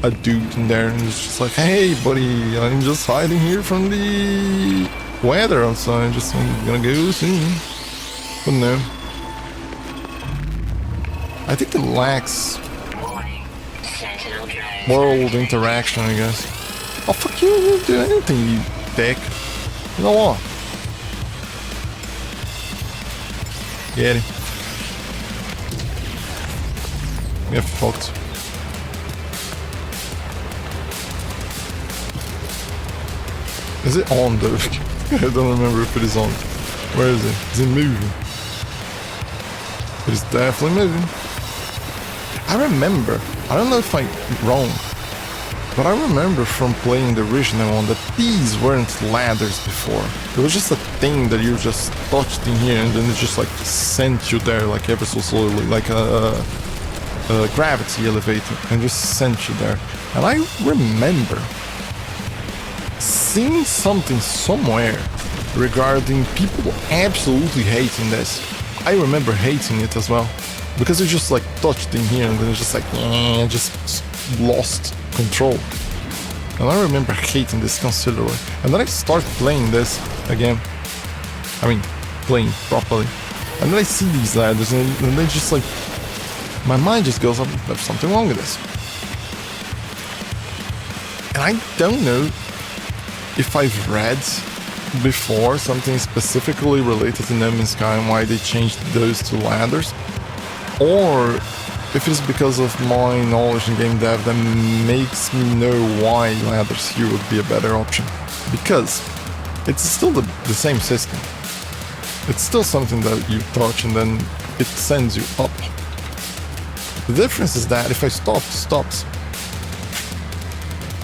a dude in there and it's just like, hey buddy, I'm just hiding here from the weather outside, just I'm gonna go soon. But no, I think it lacks world interaction, I guess. Oh fuck you, you don't do anything, you dick. You know what? Get him. Get fucked. Is it on though? I don't remember if it is on. Where is it? Is it moving? It's definitely moving. I remember, I don't know if I'm wrong, but I remember from playing the original one that these weren't ladders before. It was just a thing that you just touched in here and then it just like sent you there like ever so slowly, like a gravity elevator, and just sent you there. And I remember seeing something somewhere regarding people absolutely hating this. I remember hating it as well, because it just like touched in here and then it's just like, just lost control. And I remember hating this considerably. And then I started playing this again. I mean, playing properly. And then I see these ladders and they just like, my mind just goes up, there's something wrong with this. And And I don't know if I've read before something specifically related to No Man's Sky and why they changed those two ladders, or if it's because of my knowledge in game dev that makes me know why ladders here would be a better option. Because it's still the same system. It's still something that you touch and then it sends you up. The difference is that if I stop, it stops.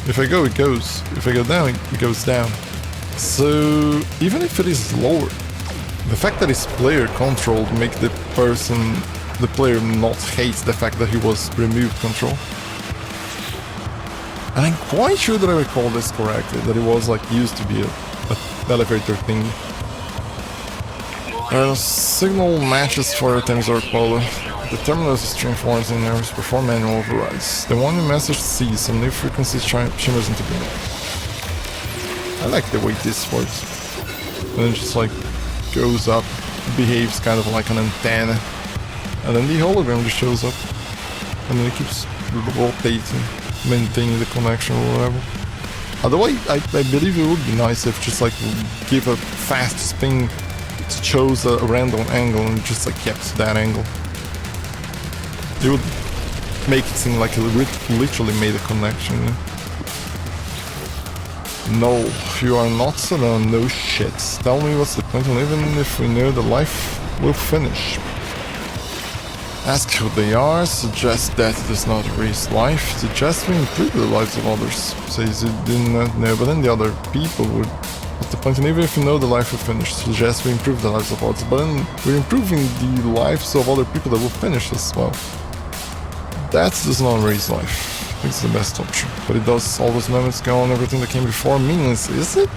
If I go, it goes. If I go down, it goes down. So even if it is lower, the fact that it's player controlled make the player not hate the fact that he was removed control. And I'm quite sure that I recall this correctly, that it was like used to be a elevator thing. Signal matches for items or polo. The terminals string forms and errors perform manual overrides. The one message sees some new frequencies shimmers into being. I like the way this works. And it just like goes up, behaves kind of like an antenna. And then the hologram just shows up. And then it keeps rotating, maintaining the connection or whatever. Otherwise, I believe it would be nice if just like give a fast spin, chose a random angle and just like kept that angle. It would make it seem like it literally made a connection. No, you are not Saddam, no shit. Tell me what's the point in living if we know the life will finish. Ask who they are, suggest that it does not erase life, suggest we improve the lives of others. Says you do not know, but then the other people would. What's the point in living if we know the life will finish? Suggest we improve the lives of others, but then we're improving the lives of other people that will finish as well. That does not raise life. It's the best option. But it does all those moments go on everything that came before meaningless, is it?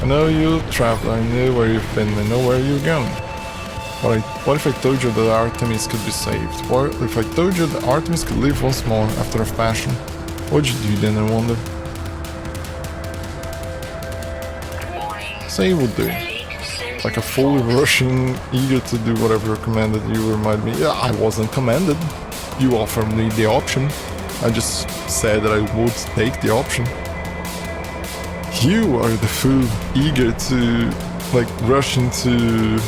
I know you travel, I know where you've been, I know where you're going. But what if I told you that Artemis could be saved? What if I told you that Artemis could live once more after a fashion? What'd you do then, I wonder? Say you would do. Like a fool rushing, eager to do whatever commanded you remind me. Yeah, I wasn't commanded. You offered me the option. I just said that I would take the option. You are the fool, eager to, like, rush into...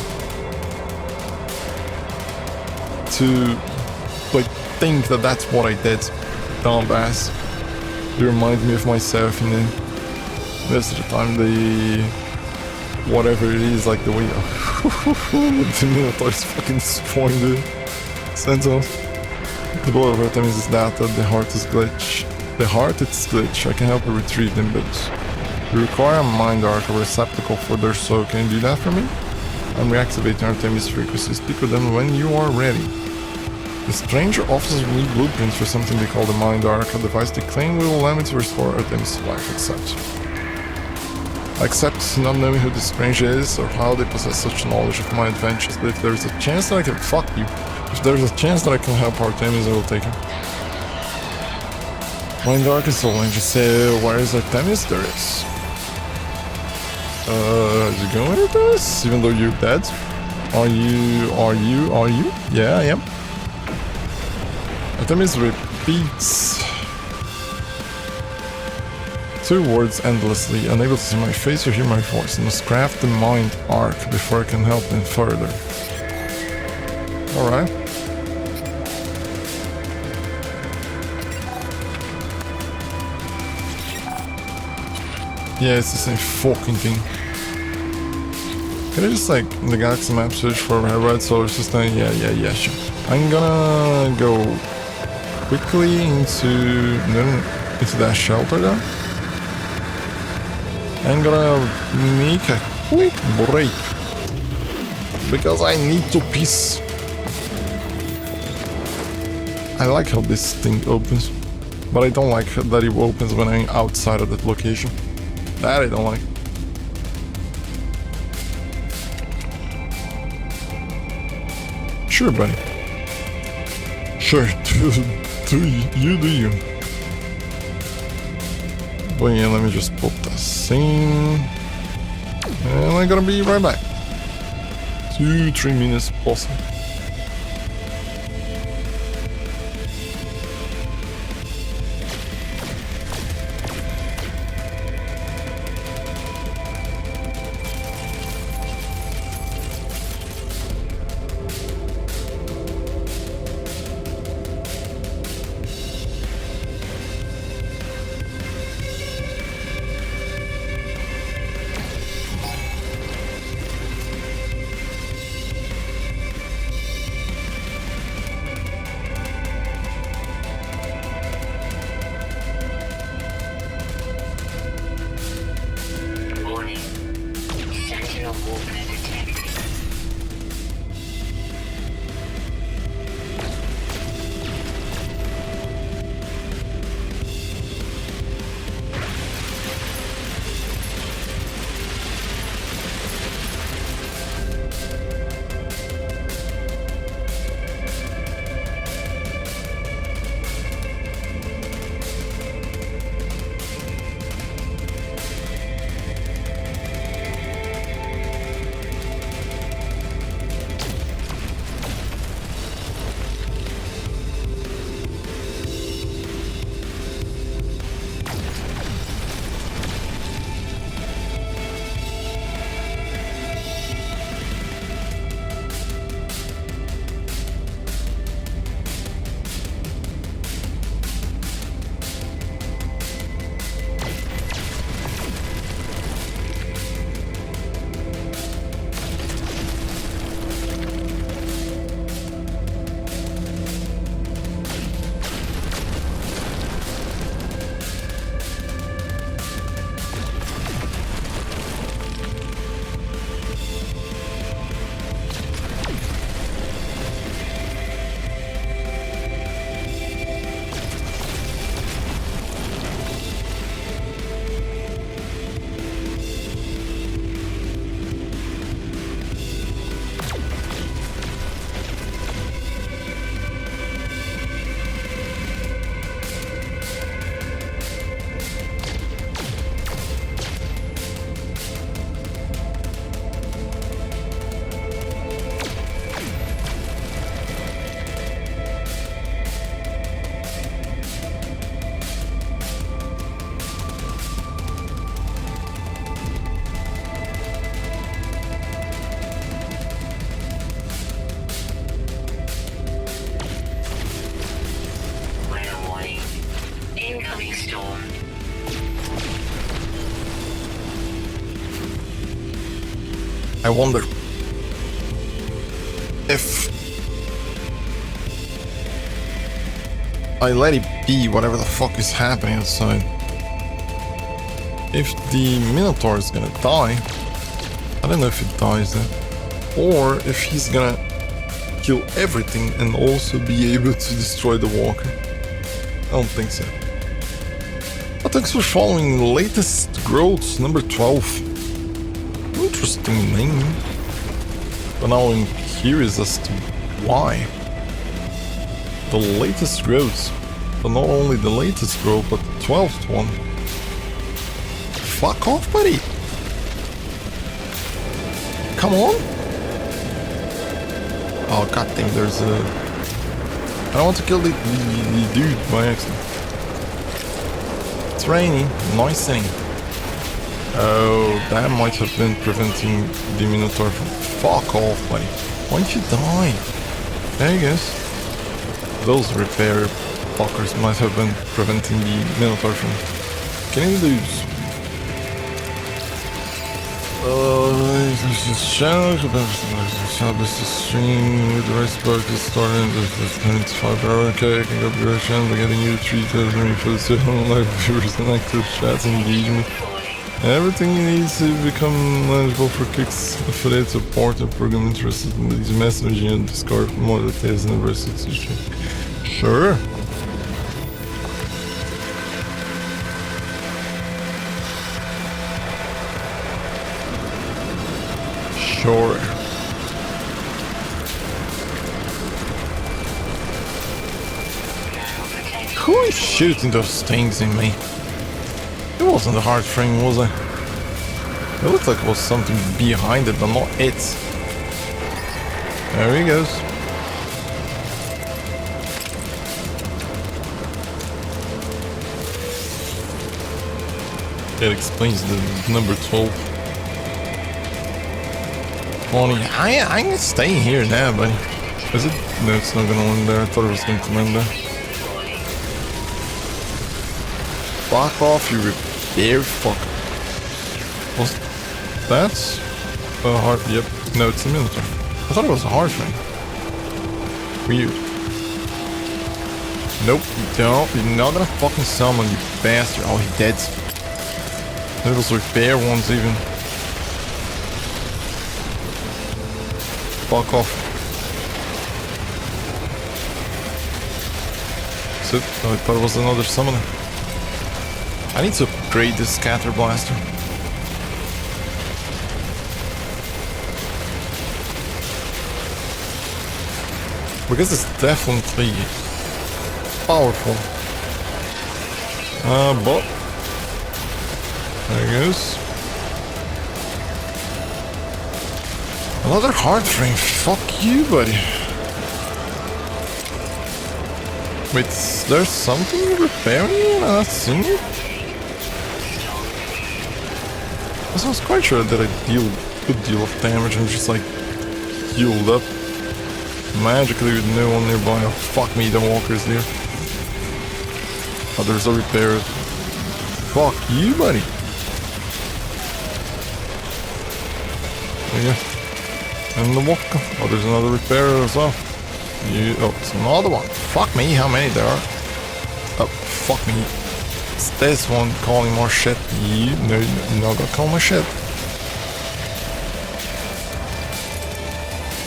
to, like, think that that's what I did. Dumbass. You remind me of myself in the rest of the time, whatever it is, like the way the Minotaur is fucking destroying the Sentinels. The blow of Artemis is that the heart is glitch. The heart is glitch. I can help you retrieve them, but you require a mind arc, a receptacle for their soul. Can you do that for me? I'm reactivating Artemis frequency. Speak with them when you are ready. The stranger offers me blueprints for something they call the mind arc, a device they claim will allow me to restore Artemis to life, except not knowing who the stranger is or how they possess such knowledge of my adventures, but if there's a chance that I can fuck you, if there's a chance that I can help Artemis, I will take him. Mind arc is all, and just say, where is Artemis? There is. Is he going with us? Even though you're dead? Are you? Yeah, I am. Artemis repeats two words endlessly, unable to see my face or hear my voice. I must craft the mind arc before I can help them further. Alright. Yeah, it's the same fucking thing. Can I just, like, in the galaxy map search for a red solar system? Yeah, sure. I'm gonna go quickly into that shelter though. I'm gonna make a quick break because I need to piss. I like how this thing opens, but I don't like that it opens when I'm outside of that location. That I don't like. Sure, buddy. Sure, do you. But yeah, let me just put this in. And I'm gonna be right back. 2-3 minutes possible. I wonder if I let it be whatever the fuck is happening outside. If the Minotaur is gonna die, I don't know if it dies then, or if he's gonna kill everything and also be able to destroy the walker. I don't think so. But thanks for following the latest growths, number 12. Interesting name. But now I'm curious as to why. The latest growths. But not only the latest growth, but the 12th one. Fuck off, buddy! Come on! Oh goddamn, there's a... I don't want to kill the dude by accident. It's raining, nice thing. Oh, that might have been preventing the Minotaur from... Fuck off, buddy. Why don't you die? There he goes. Those repair fuckers might have been preventing the Minotaur from killing the dudes. This is stream with the right spark is starting. There's 25 hour okay, congratulations by getting you 3,000 for the live viewers and active chats and engagement. Everything you need to become eligible for Kicks affiliate support and program interested in these messaging and Discord for more details in the verse 63. Sure. Sure. Who is shooting those things in me? It wasn't a hard frame, was it? It looked like it was something behind it, but not it. There he goes. That explains the number 12. Funny. I'm gonna stay here now, buddy. Is it? No, it's not gonna land there. I thought it was going to land there. Fuck off, you repair fuck. Was that a hard? Yep. No, it's a Minotaur. I thought it was a hard thing. Weird. Nope, you don't. You're not gonna fucking summon, you bastard. Oh, he dead. Those repair ones even. Fuck off. So, I thought it was another summoner. I need to upgrade this scatter blaster. Because it's definitely powerful. But there it goes. Another hard frame. Fuck you, buddy. Wait, there's something repairing you? I'm not seeing it? I was quite sure that I deal a good deal of damage and just like healed up magically with no one nearby. Oh, fuck me, the walker's there. Oh, there's a repair. Fuck you, buddy. There you go. And the walker. Oh, there's another repairer as well. Oh, it's another one. Fuck me, how many there are? Oh, fuck me. It's this one calling more shit. You no, not gonna call my shit.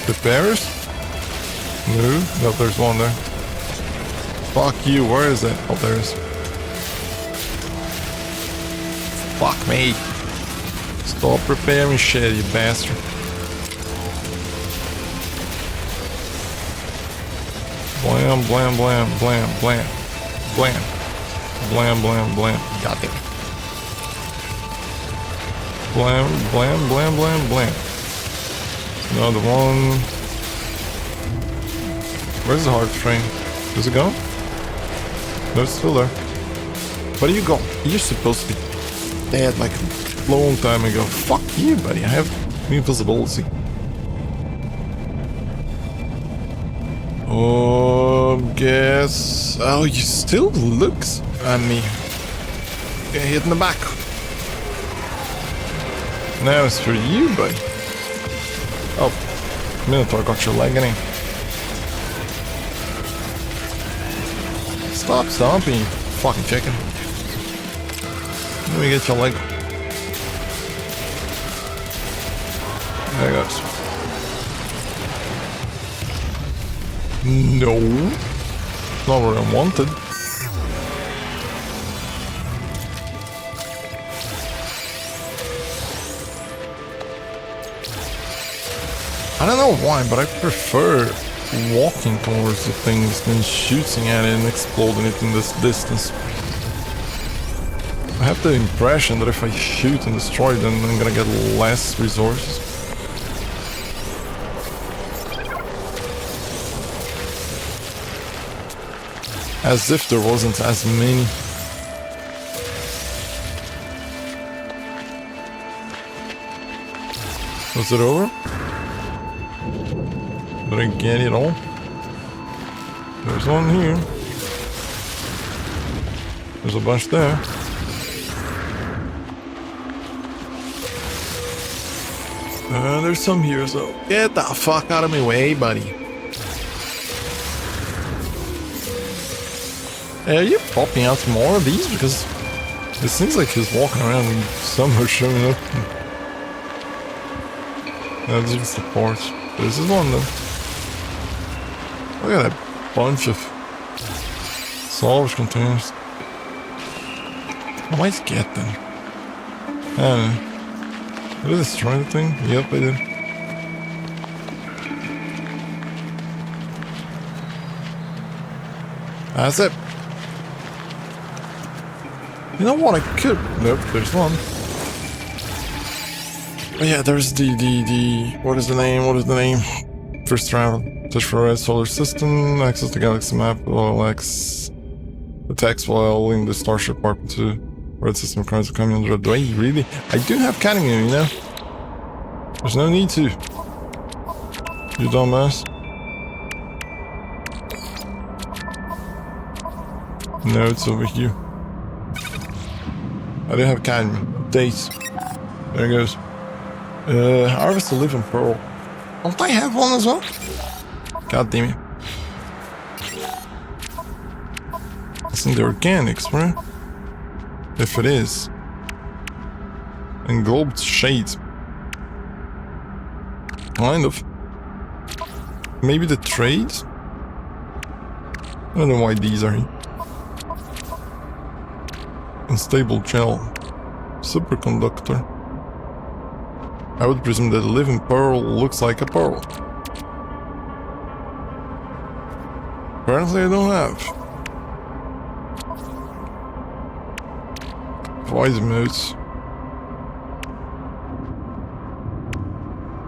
Repairers? No, there's one there. Fuck you, where is it? Oh, there is. Fuck me. Stop repairing shit, you bastard. Blam, blam, blam, blam, blam, blam, blam, blam, blam. Got it. Blam, blam, blam, blam, blam. Another one. Where's the hard frame? Is it gone? No, it's still there. Where do you go? You're supposed to be dead like a long time ago. Fuck you, buddy. I have invisibility. Oh, guess. Oh, you still looks at me. Get hit in the back. Now it's for you, buddy. Oh, Minotaur got your leg in him. Stop stomping, you fucking chicken. Let me get your leg. There it goes. No. Not where I wanted. I don't know why, but I prefer walking towards the things than shooting at it and exploding it in this distance. I have the impression that if I shoot and destroy them, I'm gonna get less resources. As if there wasn't as many. Was it over? Did I get it all? There's one here. There's a bunch there. There's some here, so get the fuck out of my way, buddy. Are you popping out more of these? Because it seems like he's walking around and some are showing up. That's just the port. This is one though. Look at that bunch of salvage containers. I might get them. I don't know. Did I destroy the thing? Yep, I did. That's it. You know what I could... Nope, there's one. Oh yeah, there's the... What is the name? First travel. Search for red solar system. Access the galaxy map. OLX. The text while in the starship warp to red system currents are coming under the way. Really? I do have cadmium, you know? There's no need to. You dumbass. No, it's over here. I do have cadmium. Dates. There it goes. Harvest a living pearl. Don't I have one as well? God damn it. It's in the organics, right? If it is. Englobed shades. Kind of. Maybe the trades? I don't know why these are here. Unstable gel. Superconductor. I would presume that a living pearl looks like a pearl. Apparently I don't have. Void modes.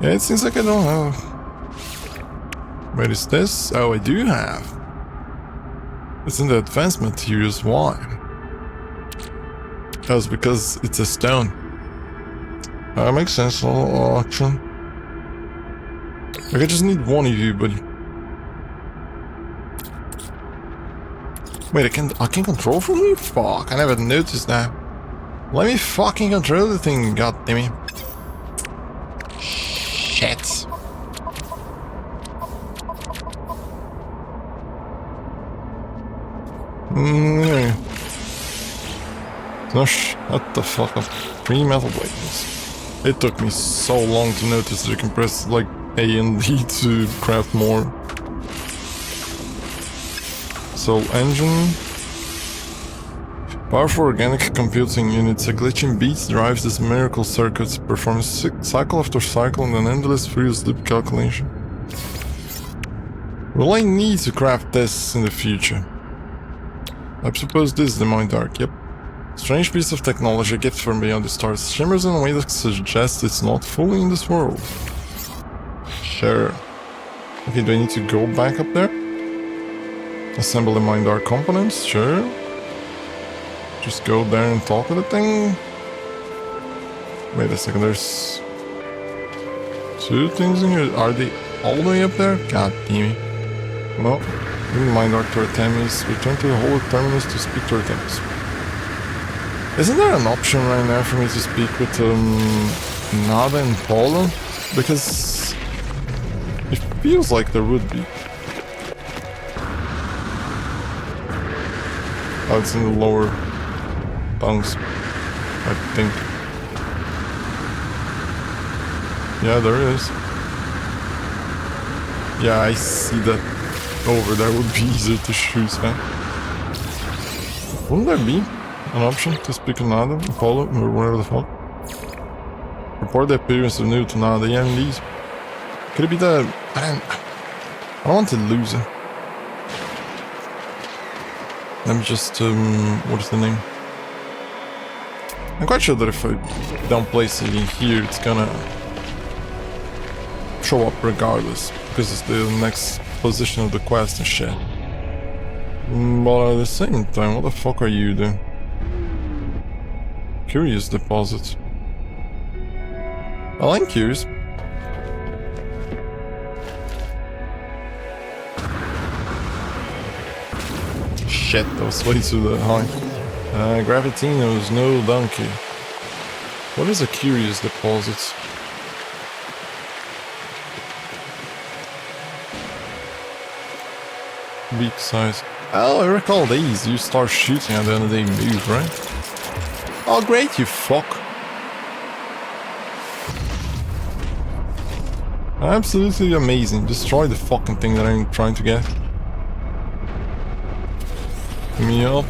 Yeah, it seems like I don't have. Wait, is this? Oh, I do have. It's in the advanced materials. Why? That's because it's a stone. That makes sense. Auction. Like, I just need one of you, buddy. Wait, I can control from you? Fuck, I never noticed that. Let me fucking control the thing, goddammit. Shit. No, shut the fuck up. 3 metal blades. It took me so long to notice that you can press like A and D to craft more. Soul engine. Powerful organic computing units. A glitching beats drives this miracle circuits, performs cycle after cycle and an endless furious loop calculation. Will I need to craft this in the future? I suppose this is the Mind Arc, yep. Strange piece of technology, a gift from beyond the stars. Shimmers in a way that suggests it's not fully in this world. Sure. Okay, do I need to go back up there? Assemble the Mind Arc components? Sure. Just go there and talk to the thing? Wait a second, there's 2 things in here. Are they all the way up there? God damn it. Well, bring the Mind Arc to Artemis. Return to the Holy Terminus to speak to Artemis. Isn't there an option right now for me to speak with Nada and Paulo? Because it feels like there would be. Oh, it's in the lower bunks, I think. Yeah, there is. Yeah, I see that over there would be easier to shoot, man. Wouldn't there be an option to speak to Nada, Apollo, or whatever the fuck? Report the appearance of new to Nada. Yeah, indeed. Could it be the... Man, I don't want to lose it. Let me just... what is the name? I'm quite sure that if I don't place it in here, it's gonna show up regardless, because it's the next position of the quest and shit. But at the same time, what the fuck are you doing? Curious deposit. Well, I'm curious. Shit, that was way too high. Gravitino's no donkey. What is a curious deposit? Weak size. Oh, I recall these. You start shooting and then they move, right? Oh, great, you fuck. Absolutely amazing. Destroy the fucking thing that I'm trying to get. Give me up.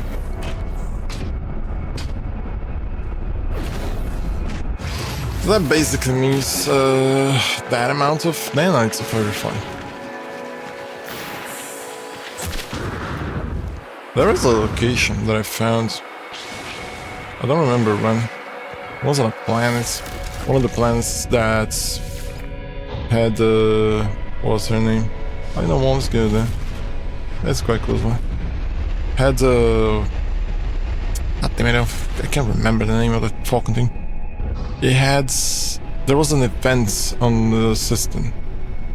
So that basically means that amount of nanites if I refine. There is a location that I found. I don't remember when. It wasn't a planet. One of the planets that had what was her name? I know one's good there. That's quite close one. Had God damn it, I can't remember the name of the fucking thing. It had... There was an event on the system.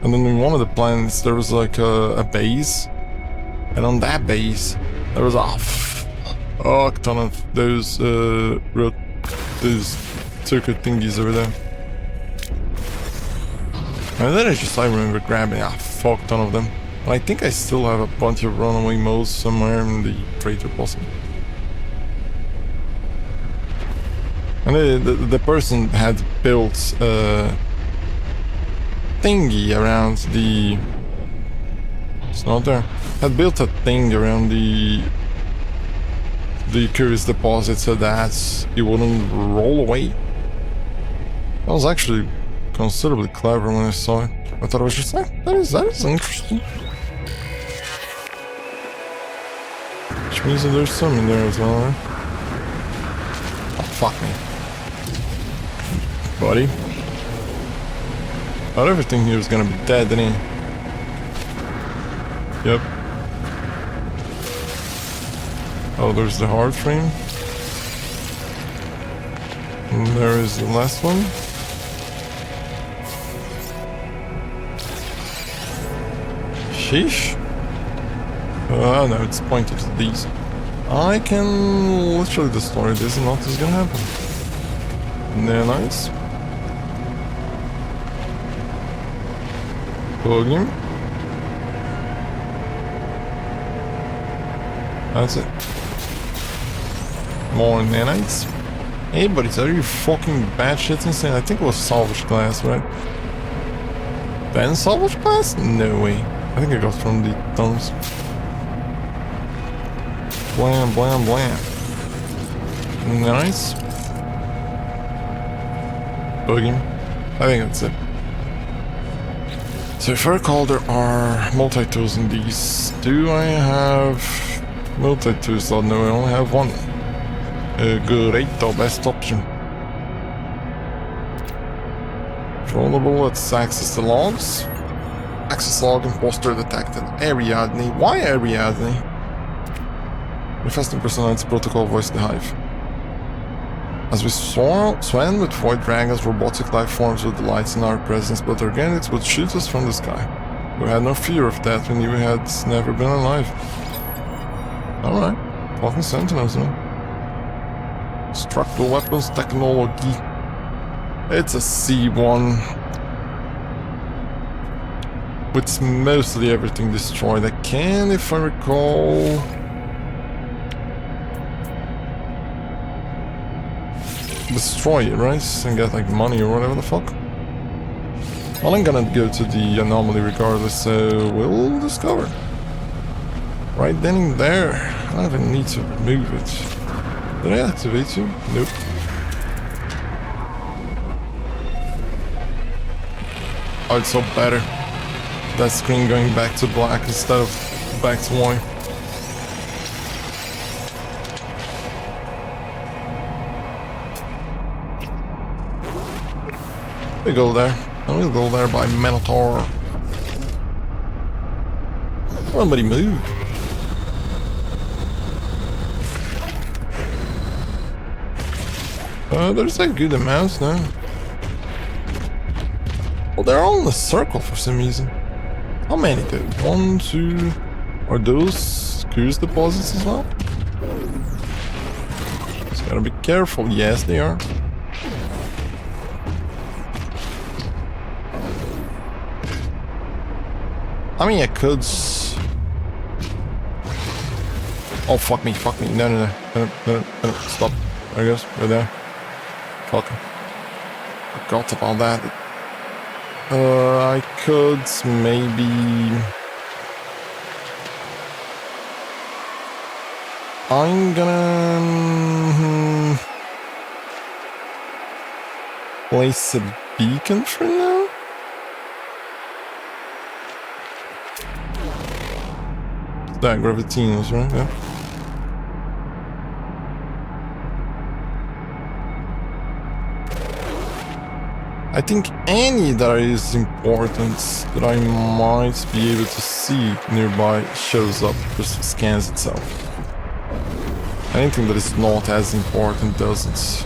And then in one of the planets there was like a base. And on that base there was a ton of those circuit thingies over there. And then I remember grabbing a fuck ton of them. And I think I still have a bunch of runaway moles somewhere in the freighter possibly. And the person had built a thingy around the... It's not there. Had built a thing around the curious deposit so that it wouldn't roll away. That was actually considerably clever when I saw it. I thought it was just like, that is interesting. Which means that there's some in there as well, right? Oh, fuck me. Buddy. Thought everything here was gonna be dead, didn't he? Yep. Oh, there's the hard frame. And there is the last one. Sheesh. Oh no, it's pointed to these. I can literally destroy this and nothing's gonna happen. They're nice. Plug him. That's it. More nanites. Hey buddies, are you fucking batshit insane? I think it was salvage class, right? Then salvage class? No way. I think I got from the thumbs. Blam, blam, blam. Nice. Bug him. I think that's it. So if I recall, there are multi-tools in these. Do I have multi-tools? Oh no, I only have one. Great, the best option. Vulnerable, let's access the logs. Access log, imposter detected. Ariadne. Why Ariadne? Manifesting personality protocol voice the hive. As we swam with void dragons, robotic life forms with the lights in our presence, but organics would shoot us from the sky. We had no fear of that when you had never been alive. Alright. Fucking sentinels, man. Structural weapons technology. It's a C1. With mostly everything destroyed. I can, if I recall... destroy it, right? And get like money or whatever the fuck. Well, I'm gonna go to the anomaly regardless, so we'll discover. Right then and there. I don't even need to remove it. Did I activate you? Nope. Oh, it's so better. That screen going back to black instead of back to white. We go there. And we'll go there by Minotaur. Somebody move. There's a good amount now. Well, they're all in a circle for some reason. How many though? 1, 2... Are those curious deposits as well? Just gotta be careful. Yes, they are. I mean, I could... Oh, fuck me, fuck me. No. Stop. There it goes. Right there. Fuck. Forgot about that. I could maybe... I'm gonna... place a beacon for now? That Gravitinos, right? Yeah. I think any that is important that I might be able to see nearby shows up, just scans itself. Anything that is not as important doesn't.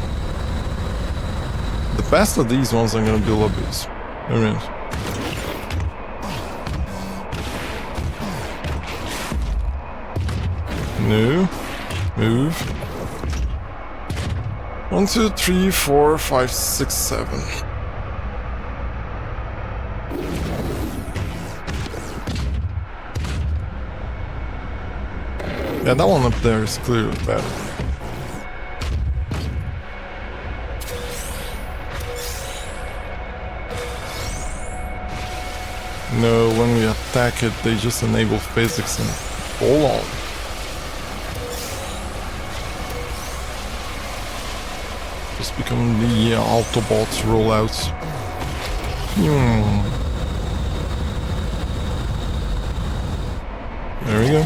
The best of these ones I'm gonna build up is. No. Move. 1, 2, 3, 4, 5, 6, 7. Yeah, that one up there is clearly better. No, when we attack it, they just enable physics and hold on. Just become the Autobots rollouts. There we go.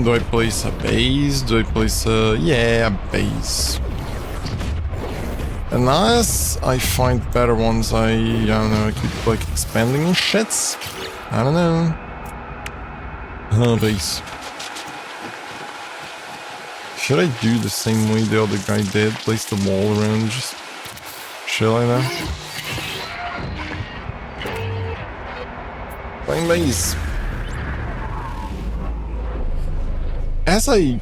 Do I place a base? Do I place a... yeah, a base. Unless I find better ones, I don't know, I keep like expanding and shits. I don't know. Base. Should I do the same way the other guy did? Place the wall around, just chill like that? Playing base. As I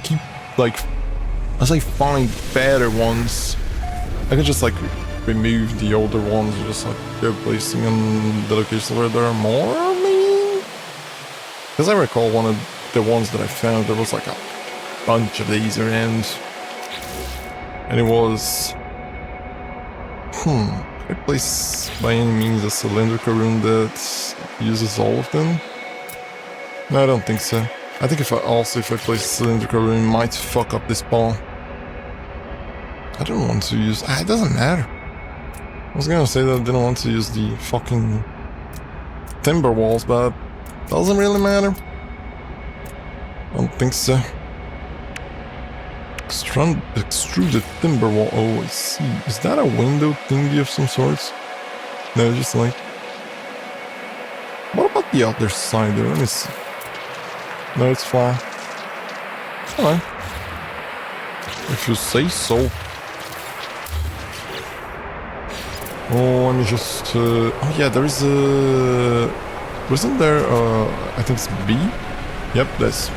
keep, like, as I find better ones, I can just, like, remove the older ones and just, like, go placing in the locations where there are more, maybe? Because I recall one of the ones that I found, there was, like, a bunch of these around. And it was... can I place, by any means, a cylindrical room that uses all of them? No, I don't think so. I think if I place a cylindrical room, it might fuck up this ball. I don't want to use... it doesn't matter. I was gonna say that I didn't want to use the fucking timber walls, but it doesn't really matter. I don't think so. Extruded timber wall. Oh, I see. Is that a window thingy of some sorts? No, just like... What about the other side there? Let me see. No, it's fine. Fine. If you say so. Oh, let me just... oh yeah, there is a... Wasn't there, I think it's B? Yep, this.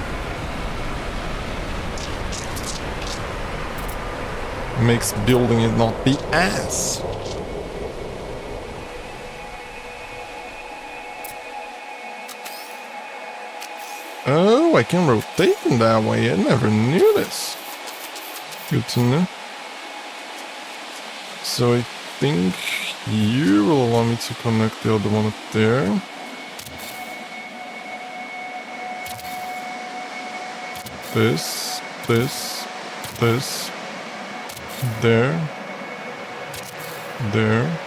Makes building it not be ass. Oh, I can rotate in that way. I never knew this. Good to know. So I think you will allow me to connect the other one up there. This, there, there.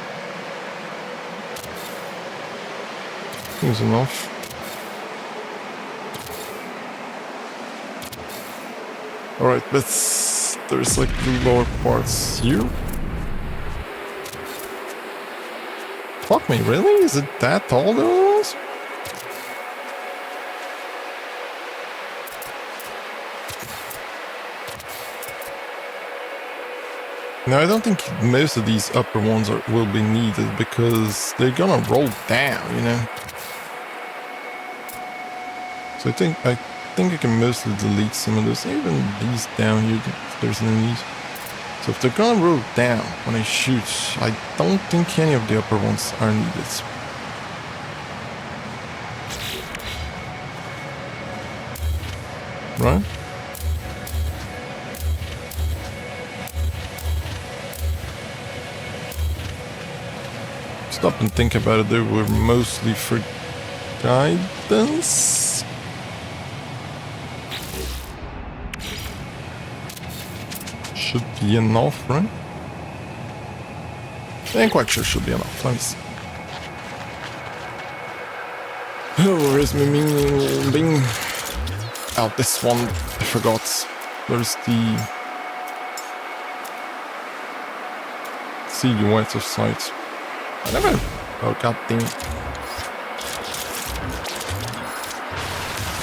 Seems enough. Alright, but there's like the lower parts here. Fuck me, really? Is it that tall, the other ones? No, I don't think most of these upper ones will be needed because they're gonna roll down, you know? So I think I can mostly delete some of this, even these down here, if there's no need. So if they're gonna roll down when I shoot, I don't think any of the upper ones are needed. Right? Stop and think about it, they were mostly for guidance. Should be enough, right? I ain't quite sure should be enough. Let me see. Oh, where's my bing? Oh, this one, I forgot. Where's the silhouette of sight? I never... Oh, goddamn.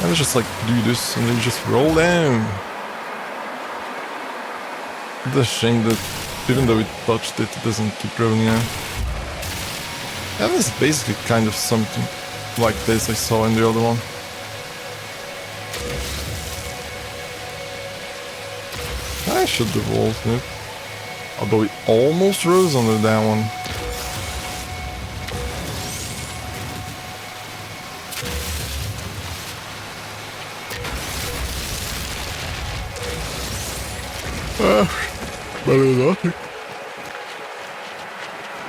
I was just like, do this and then just roll down. It's a shame that even though it touched it, it doesn't keep rolling now. That is basically kind of something like this I saw in the other one. I should have rolled it. Although it almost rose under that one. Better than nothing.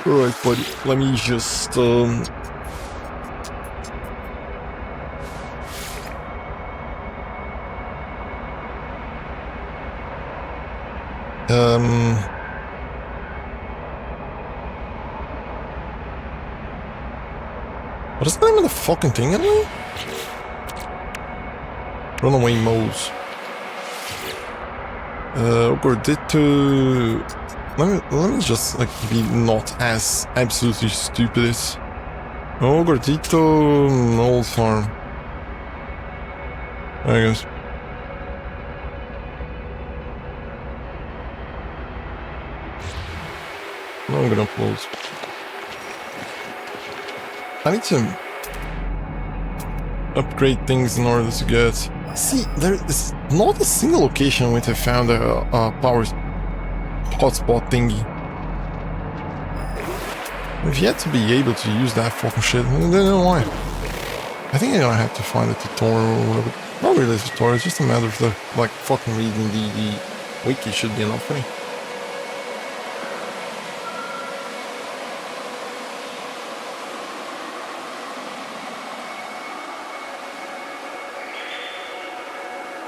Alright, buddy, let me just what is the name of the fucking thing anyway? Runaway moles. Gordito. Let me just like be not as absolutely stupid. Oh, Gordito, old farm. There he goes. Now I'm gonna upload. I need to upgrade things in order to get. See, there is not a single location which I found a power hotspot thingy. I've yet to be able to use that fucking shit. I don't know why. I think I'm gonna have to find a tutorial or whatever. Not really a tutorial, it's just a matter of the, like, fucking reading the wiki should be enough for me.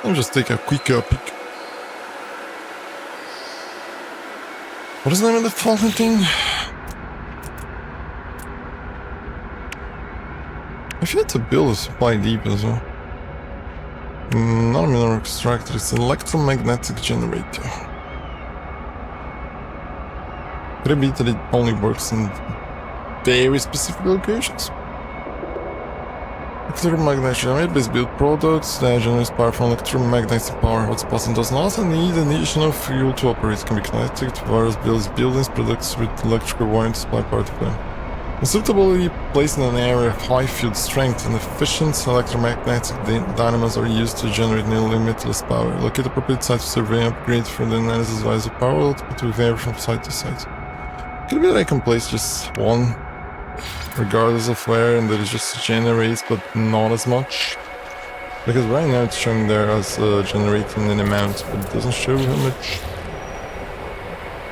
Let me just take a quick peek. What is the name of the fucking thing? I've yet to build a supply depot as well. Not a mineral extractor, it's an electromagnetic generator. Could it be that it only works in very specific locations? Electromagnetic generator build products that generates power from electromagnetic power hotspots and does not need additional fuel to operate. It can be connected to various buildings, products with electrical wiring to supply power to them. Suitably placed in an area of high field strength and efficient electromagnetic dynamos are used to generate near limitless power. Locate the appropriate site to survey and upgrade for the analysis device of power output to vary from site to site. Could be that I can place just one, regardless of where, and that it just generates, but not as much. Because right now it's showing there as generating an amount, but it doesn't show how much.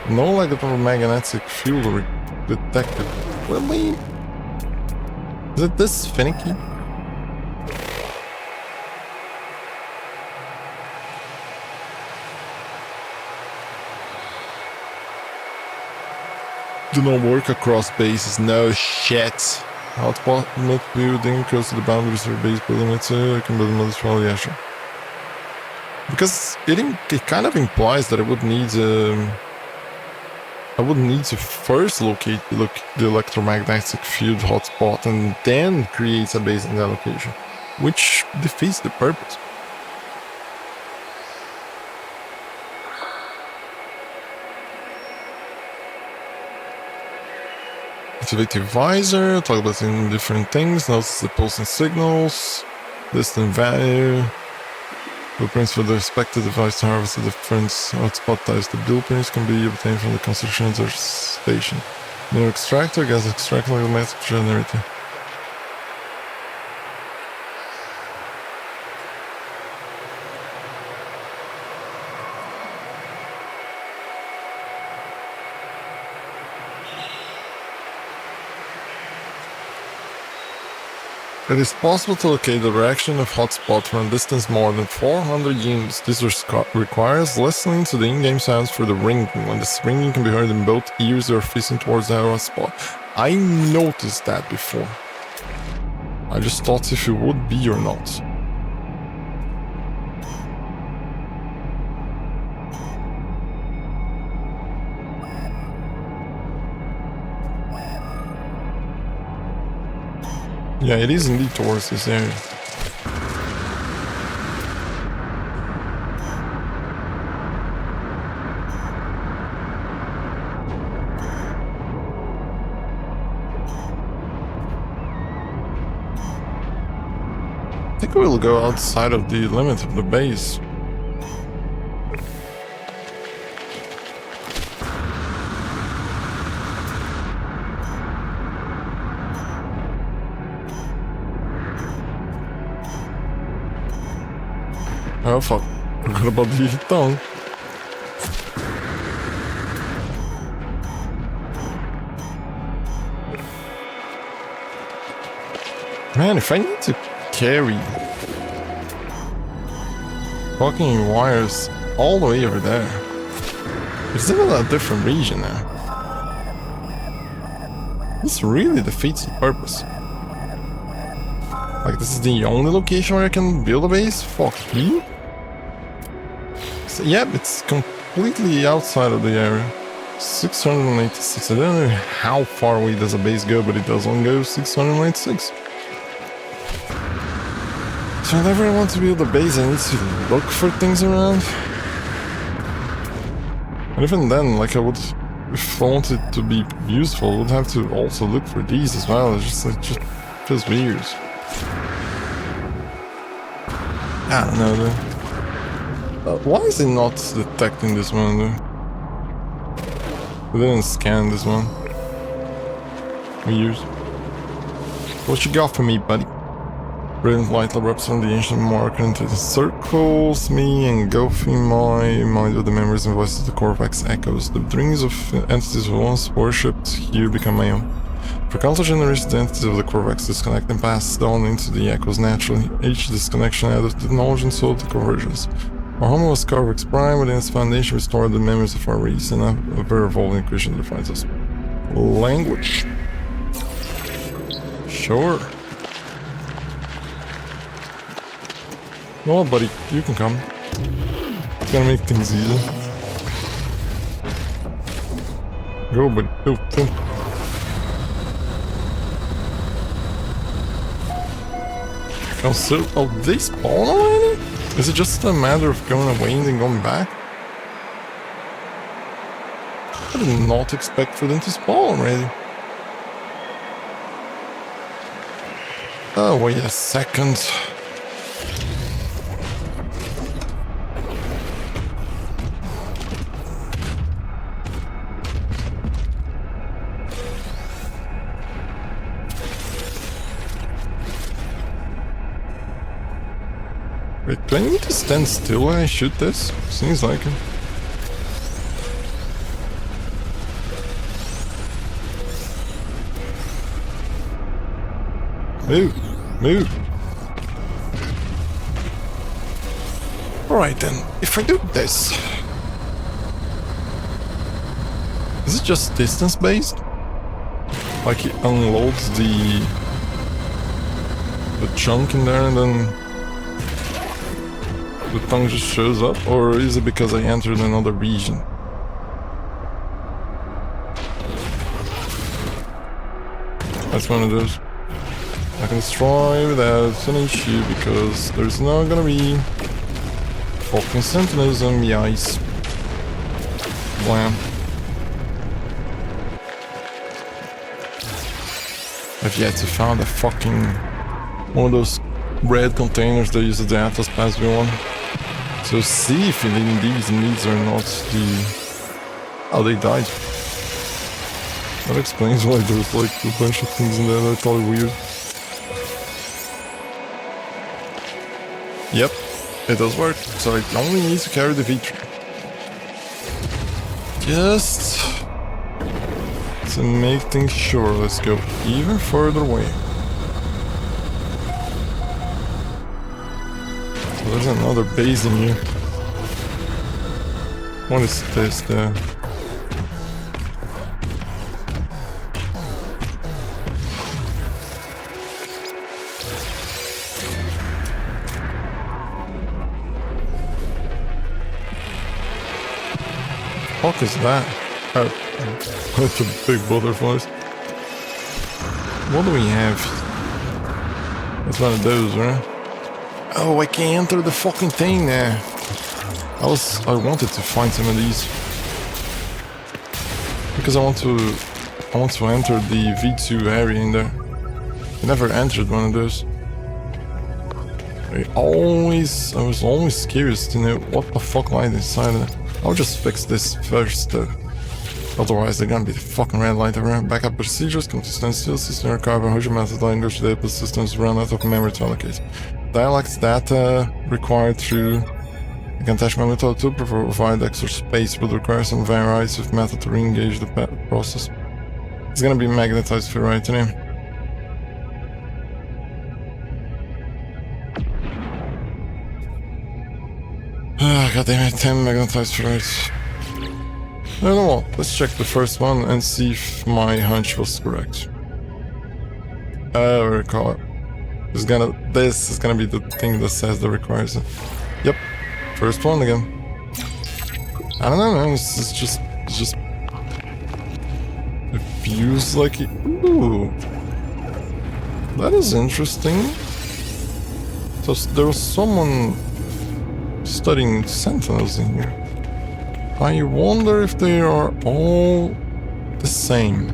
No electromagnetic field detected. Really? Is it this finicky? Do not work across bases. No shit. Hotspot not building close to the boundaries of base building. Let's say I can build another small, yeah, sure. Because it kind of implies that I would need to first locate the electromagnetic field hotspot and then create a base in that location, which defeats the purpose. Activate the visor, talk about different things, notice the pulsing signals, distant value, blueprints for the respective device to harvest the different hotspot types. The blueprints can be obtained from the construction center station. New extractor, gas extractor, automatic generator. It is possible to locate the direction of hotspot from a distance more than 400 units. This requires listening to the in-game sounds for the ringing. When this ringing can be heard in both ears, you are facing towards the hotspot. I noticed that before. I just thought if it would be or not. Yeah, it is indeed towards this area. I think we'll go outside of the limit of the base. Oh fuck, forgot about the tongue. Man, if I need to carry fucking wires all the way over there, it's in a different region now. This really defeats the purpose. Like, this is the only location where I can build a base? Fuck you. So, yep, it's completely outside of the area. 686. I don't know how far away does a base go, but it does only go 696. So whenever I want to build a base, I need to look for things around. And even then, like, I would, if I wanted to be useful, I would have to also look for these as well. It's just, like, just feels weird. I don't know, though. Why is it not detecting this one, though? It didn't scan this one. Weird. What you got for me, buddy? Brilliant light erupts from the ancient marker into the circles me, engulfing my mind with the memories and voices of the Corvax echoes. The dreams of entities once worshipped here become my own. For countless generations, the entities of the Corvax disconnect and pass down into the echoes naturally. Each disconnection added to the knowledge and soul of the convergence. Our home was Corvax Prime, within its foundation restored the memories of our race, and a very evolving creation defines us. Language. Sure. No, buddy, you can come. It's gonna make things easier. Go, buddy. Go, go. Oh, so, they spawn already? Is it just a matter of going away and then going back? I did not expect for them to spawn already. Oh, wait a second. Wait, do I need to stand still when I shoot this? Seems like it. Move! Move! Alright then, if I do this... Is it just distance based? Like it unloads the chunk in there and then the tongue just shows up? Or is it because I entered another region? That's one of those. I can destroy without an issue because there's not gonna be fucking sentinels on the ice. Blam. I've yet to find a fucking one of those red containers they use at the Atlas Pass V1. So see if these needs are not the... Oh, they died. That explains why there's like a bunch of things in there that I thought were weird. Yep, it does work, so it only needs to carry the V3. Just to make things sure, let's go even further away. So there's another base in here. What is this there? What is that? Oh, that's a big butterflies. What do we have? It's one of those, right? Oh, I can't enter the fucking thing there. I wanted to find some of these because I want to enter the V2 area in there. I never entered one of those. I was always curious to know what the fuck lies inside of it. I'll just fix this first though. Otherwise they're gonna be the fucking red light around. Backup procedures, come to stand still, system archive, 100 method language, data systems run out of memory to allocate. Dialects data required through I can attach my method to provide extra space, but require some variety of method to re-engage the process. It's gonna be magnetized ferrite today. God damn it, 10 magnetized ferrites. I don't know, let's check the first one and see if my hunch was correct. I recall it. This is gonna be the thing that says that requires it. Yep, first one again. I don't know, man, it's just it feels like it. Ooh, that is interesting. So there was someone studying sentinels in here. I wonder if they are all the same.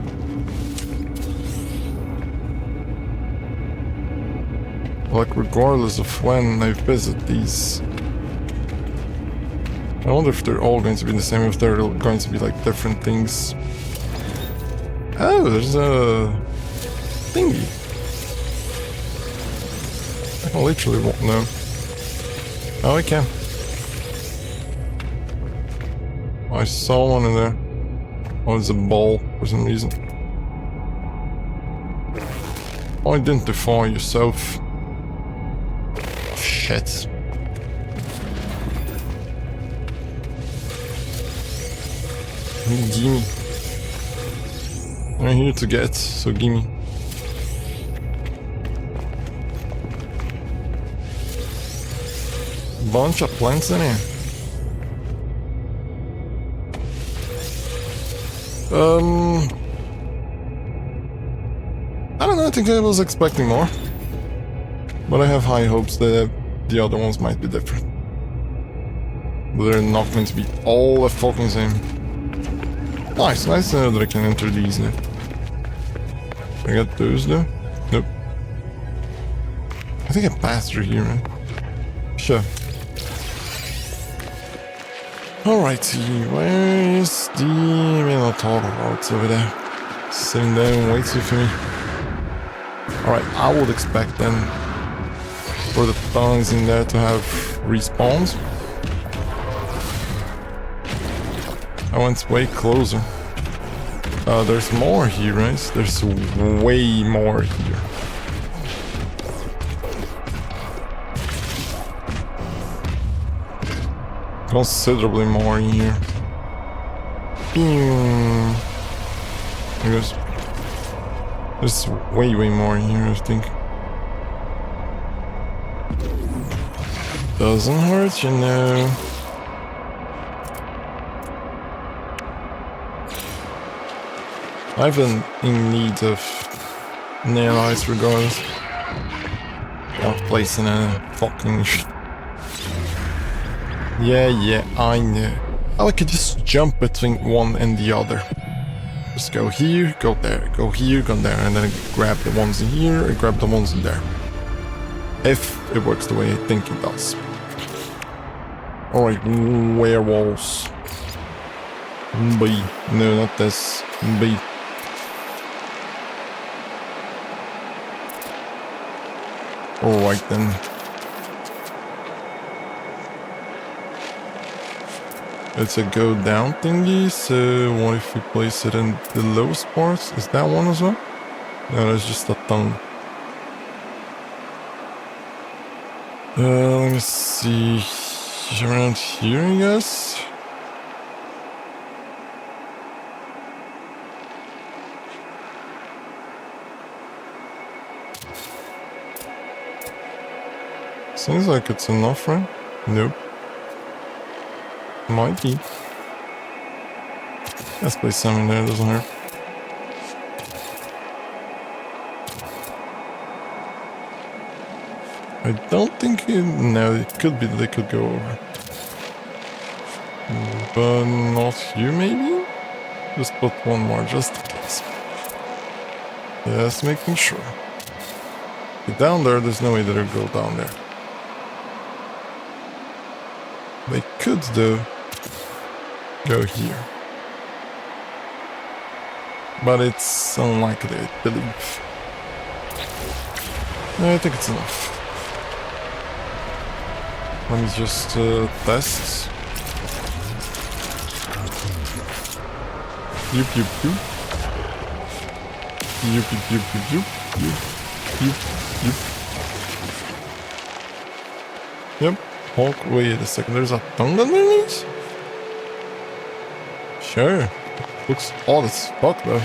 Like regardless of when I visit these. I wonder if they're all going to be the same, if they're going to be like different things. Oh, there's a thingy. I literally won't know. Oh, I can. I saw one in there. Oh, it's a ball for some reason. Identify yourself. Shit. Gimme. I'm here to get, so gimme. Bunch of plants in here. I don't know, I think I was expecting more. But I have high hopes that the other ones might be different. But they're not going to be all the fucking same. Nice to know that I can enter these now. I got those though? Nope. think I passed through here, right? Sure. Alrighty, where is the Minotaur? Oh, it's over there. Sitting there waiting for me. Alright, I would expect then for the thongs in there to have respawns. I went way closer. There's more here, right? There's way more here. Considerably more in here. There's way more in here, I think. Doesn't hurt, you know. I've been in need of nail ice regardless. Not placing a fucking Yeah, I know. I could just jump between one and the other. Just go here, go there, go here, go there, and then grab the ones in here and grab the ones in there. If it works the way I think it does. Alright, werewolves. B. No, not this. B. Alright then. It's a go down thingy, so what if we place it in the lowest parts? Is that one as well? No, that's just a tongue. Let me see. Around here, I guess? Seems like it's enough, right? Nope. Might be. Let's place some in there, doesn't hurt. I don't think no, it could be that they could go over. But not you, maybe? Just put one more, just in case. Just making sure. Get down there, there's no way that they'll go down there. They could, though, go here. But it's unlikely, I believe. I think it's enough. Let me just test. Yoop, yoop, yoop. Yoop, yoop, yoop, yoop, yoop. Yoop, yoop, yoop. Yep. Hulk, wait a second, there's a tongue underneath? Sure. Looks odd as fuck though.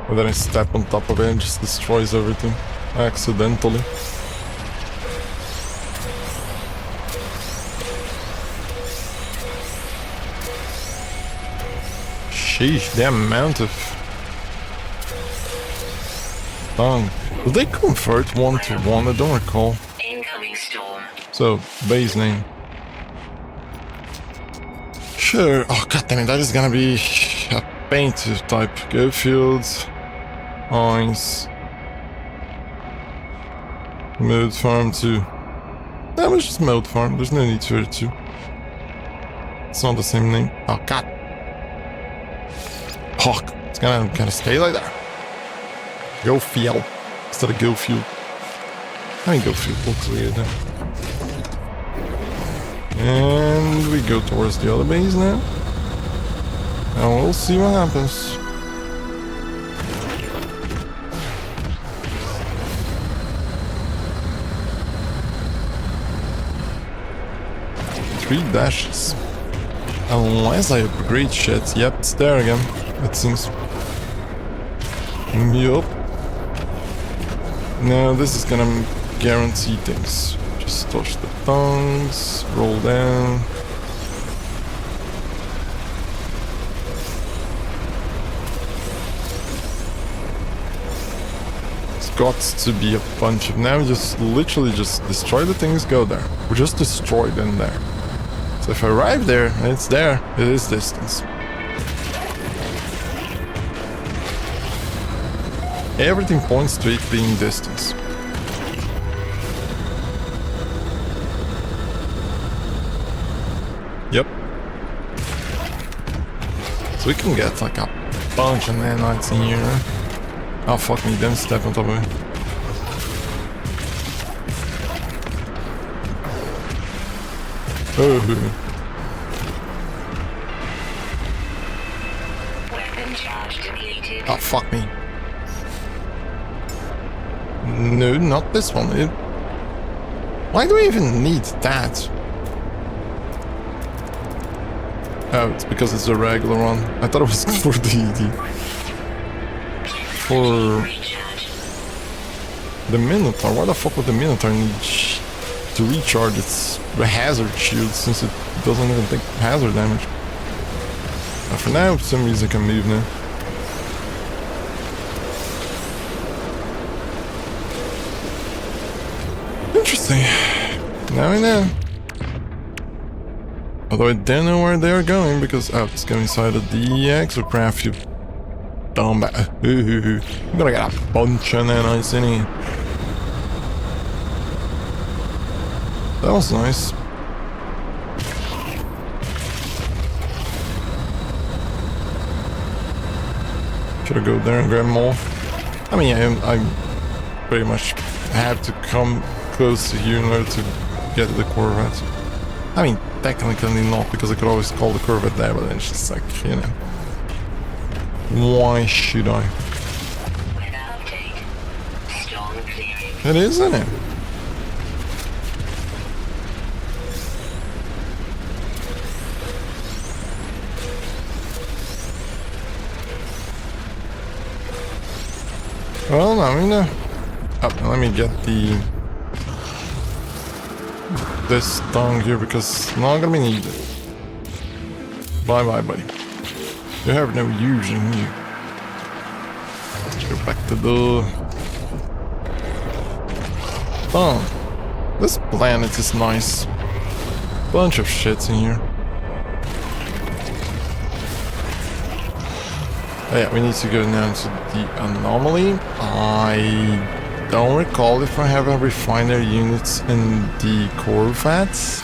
And then I step on top of it and just destroys everything. Accidentally. Sheesh, the amount of tongue. Will they convert one to one? I don't recall. Incoming storm. So, base name. Sure. Oh, goddammit, that is gonna be a paint type. Go fields. Ice. Mode farm 2. That was just mode farm. There's no need for it to. It's not the same name. Oh, god. Fuck. It's gonna stay like that. Go field. Instead of go field. I mean, go field looks weird now. And we go towards the other base now. And we'll see what happens. Three dashes. Unless I upgrade shit. Yep, it's there again. It seems. Yup. Now this is gonna guarantee things. Just touch the tongues, roll down. It's got to be a bunch of now. Just literally just destroy the things, go there. We just destroy them there. So if I arrive there, and it's there, it is distance. Everything points to it being distance. Yep. So we can get like a bunch of nanites in here. Oh fuck me, don't step on top of it. Oh. Weapon charge depleted. Oh fuck me. No, not this one. Why do we even need that? Oh, it's because it's a regular one. I thought it was for the Minotaur. Why the fuck would the Minotaur need to recharge its hazard shield since it doesn't even take hazard damage? But for now, for some reason, I can move now. Interesting. Now I know. Although I don't know where they're going because let's go inside of the exocraft, you dumb bat. I'm gonna get a bunch of nanites in here. That was nice. Should I go there and grab more? I mean, I pretty much have to come close to here in order to get to the Corvette. I mean, technically not, because I could always call the Corvette there, but then it's just like, you know. Why should I? It is, isn't it? Well, now we know. Oh, let me get this tongue here because it's not gonna be needed. Bye bye, buddy. You have no use in you. Let's go back to the... Oh, this planet is nice. Bunch of shits in here. Oh yeah, we need to go now to the anomaly. I don't recall if I have a refiner units in the Corvettes.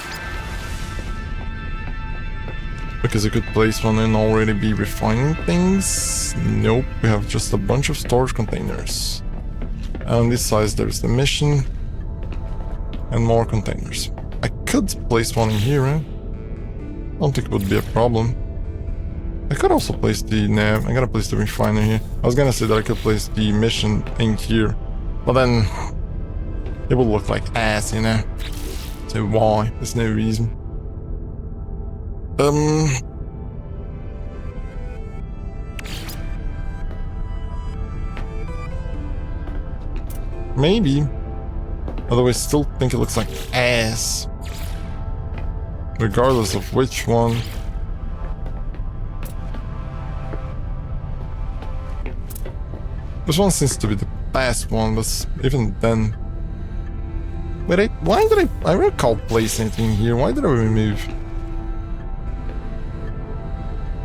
Because I could place one and already be refining things. Nope, we have just a bunch of storage containers. On this side there's the mission. And more containers. I could place one in here, eh? I don't think it would be a problem. I could also place the nav. I gotta place the refiner here. I was gonna say that I could place the mission in here. But then it will look like ass, you know? So why? There's no reason. Maybe. Although I still think it looks like ass. Regardless of which one. This one seems to be the best one, but even then... Wait, why did I recall placing it in here? Why did I remove?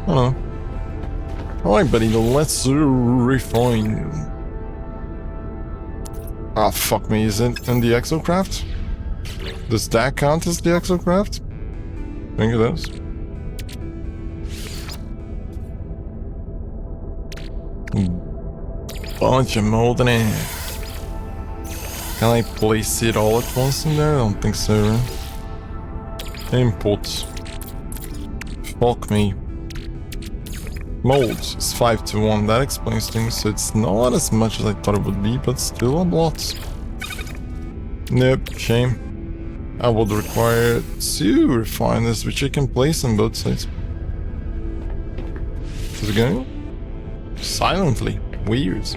I don't know. Alright, buddy, let's refine. Ah, fuck me, is it in the exocraft? Does that count as the exocraft? I think it does. Bunch of mold in it. Can I place it all at once in there? I don't think so. Right? Input. Fuck me. Mold is 5-1. That explains things. So it's not as much as I thought it would be, but still a lot. Nope, shame. I would require 2 refiners, which I can place on both sides. Is it going? Silently. Weird.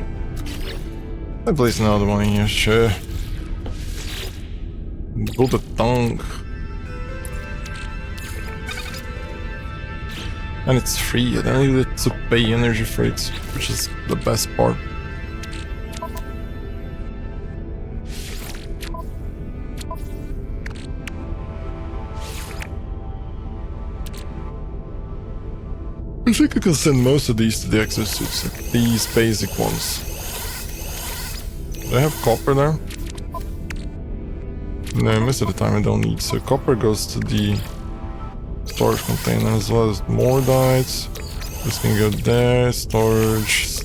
I place another one in here, sure. Build a tongue. And it's free, I don't need to pay energy for it, which is the best part. I think I can send most of these to the exosuits, like these basic ones. Do I have copper there? No, most of the time I don't need. So copper goes to the storage container as well as more diets. This can go there. Storage.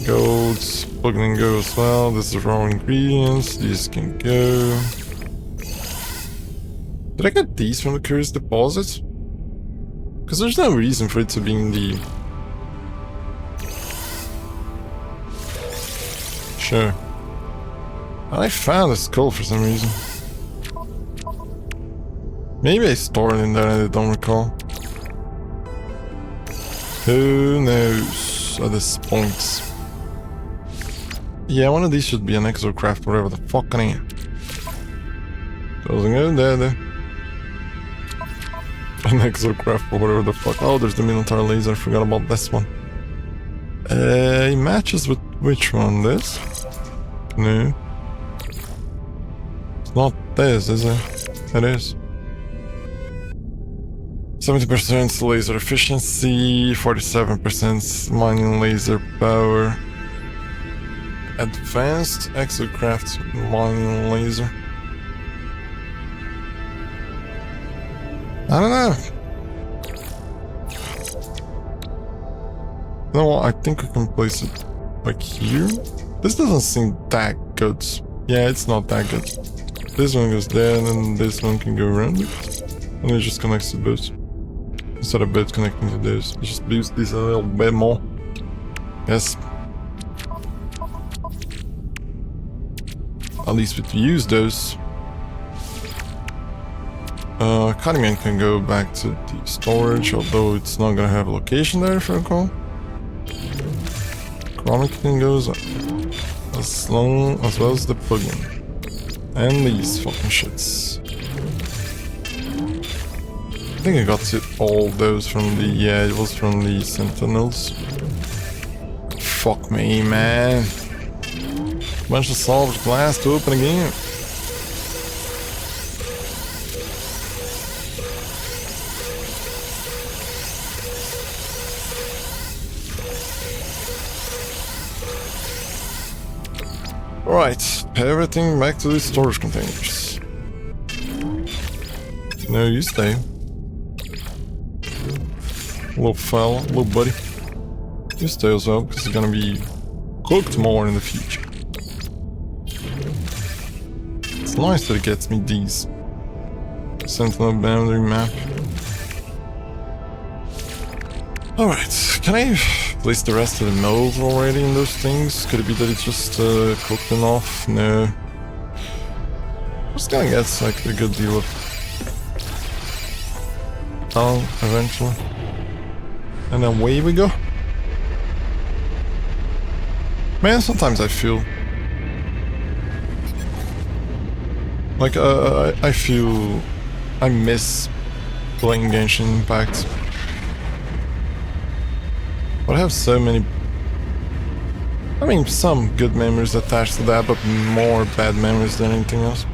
Golds. Plug and go as well. This is raw ingredients. These can go. Did I get these from the curious deposits? Because there's no reason for it to be in the... Sure. I found a skull for some reason. Maybe I stored it in there and I don't recall. Who knows at this point? Yeah, one of these should be an exocraft, whatever the fuck I am. Doesn't go there though. An exocraft or whatever the fuck. Oh, there's the Minotaur laser. I forgot about this one. It matches with which one? This? No. It's not this, is it? It is. 70% laser efficiency, 47% mining laser power. Advanced exocraft mining laser. I don't know. No, I think I can place it like here. This doesn't seem that good. Yeah, it's not that good. This one goes there, and then this one can go around it. And it just connects to both. Instead of both connecting to those. It just boosts this a little bit more. Yes. At least we use those. Cadmium can go back to the storage, although it's not gonna have a location there if I recall. Chromic can go as long as well as the plugin. And these fucking shits. I think I got to all those from the, yeah, it was from the Sentinels. Fuck me, man. Bunch of salvaged glass to open again. Right, everything back to the storage containers. No, you stay. Little fella, little buddy. You stay as well, because it's gonna be cooked more in the future. It's nice that it gets me these. Sentinel boundary map. Alright, can I place the rest of the mold already in those things? Could it be that it's just cooked enough? No. I'm just gonna get like a good deal of tongue eventually. And then away we go. Man, sometimes I feel like I feel I miss playing Genshin Impact. But I have so many, I mean, some good memories attached to that, but more bad memories than anything else.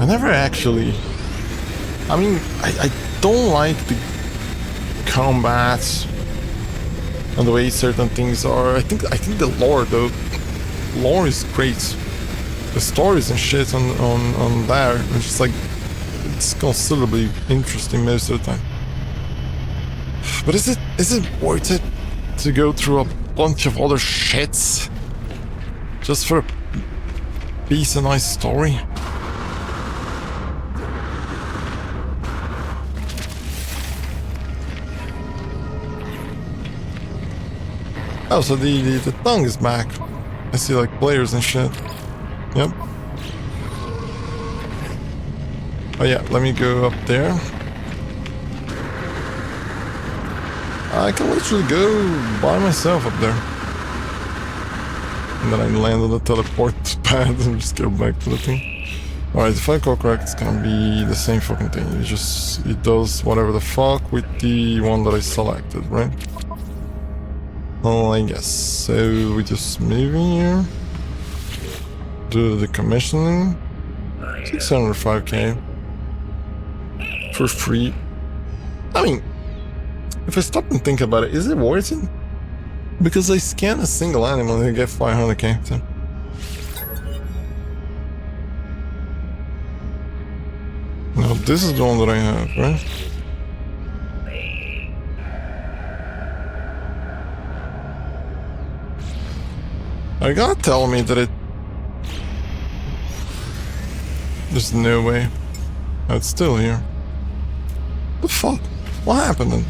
I never actually, I mean, I don't like the combat and the way certain things are. I think the lore though, lore is great. The stories and shit on there, it's just like, it's considerably interesting most of the time. But is it worth it to go through a bunch of other shits just for a piece of nice story? Oh, so the tongue is back. I see like players and shit. Yep. Oh yeah, let me go up there. I can literally go by myself up there. And then I land on the teleport pad and just go back to the thing. Alright, if I recall correct, it's gonna be the same fucking thing. It does whatever the fuck with the one that I selected, right? Oh, I guess. So we just move in here. Do the commissioning. 605k. For free. I mean, if I stop and think about it, is it worth it? Because I scan a single animal and I get 500 capital. Now this is the one that I have, right? I gotta tell me that it... There's no way. It's still here. The fuck? What happened then?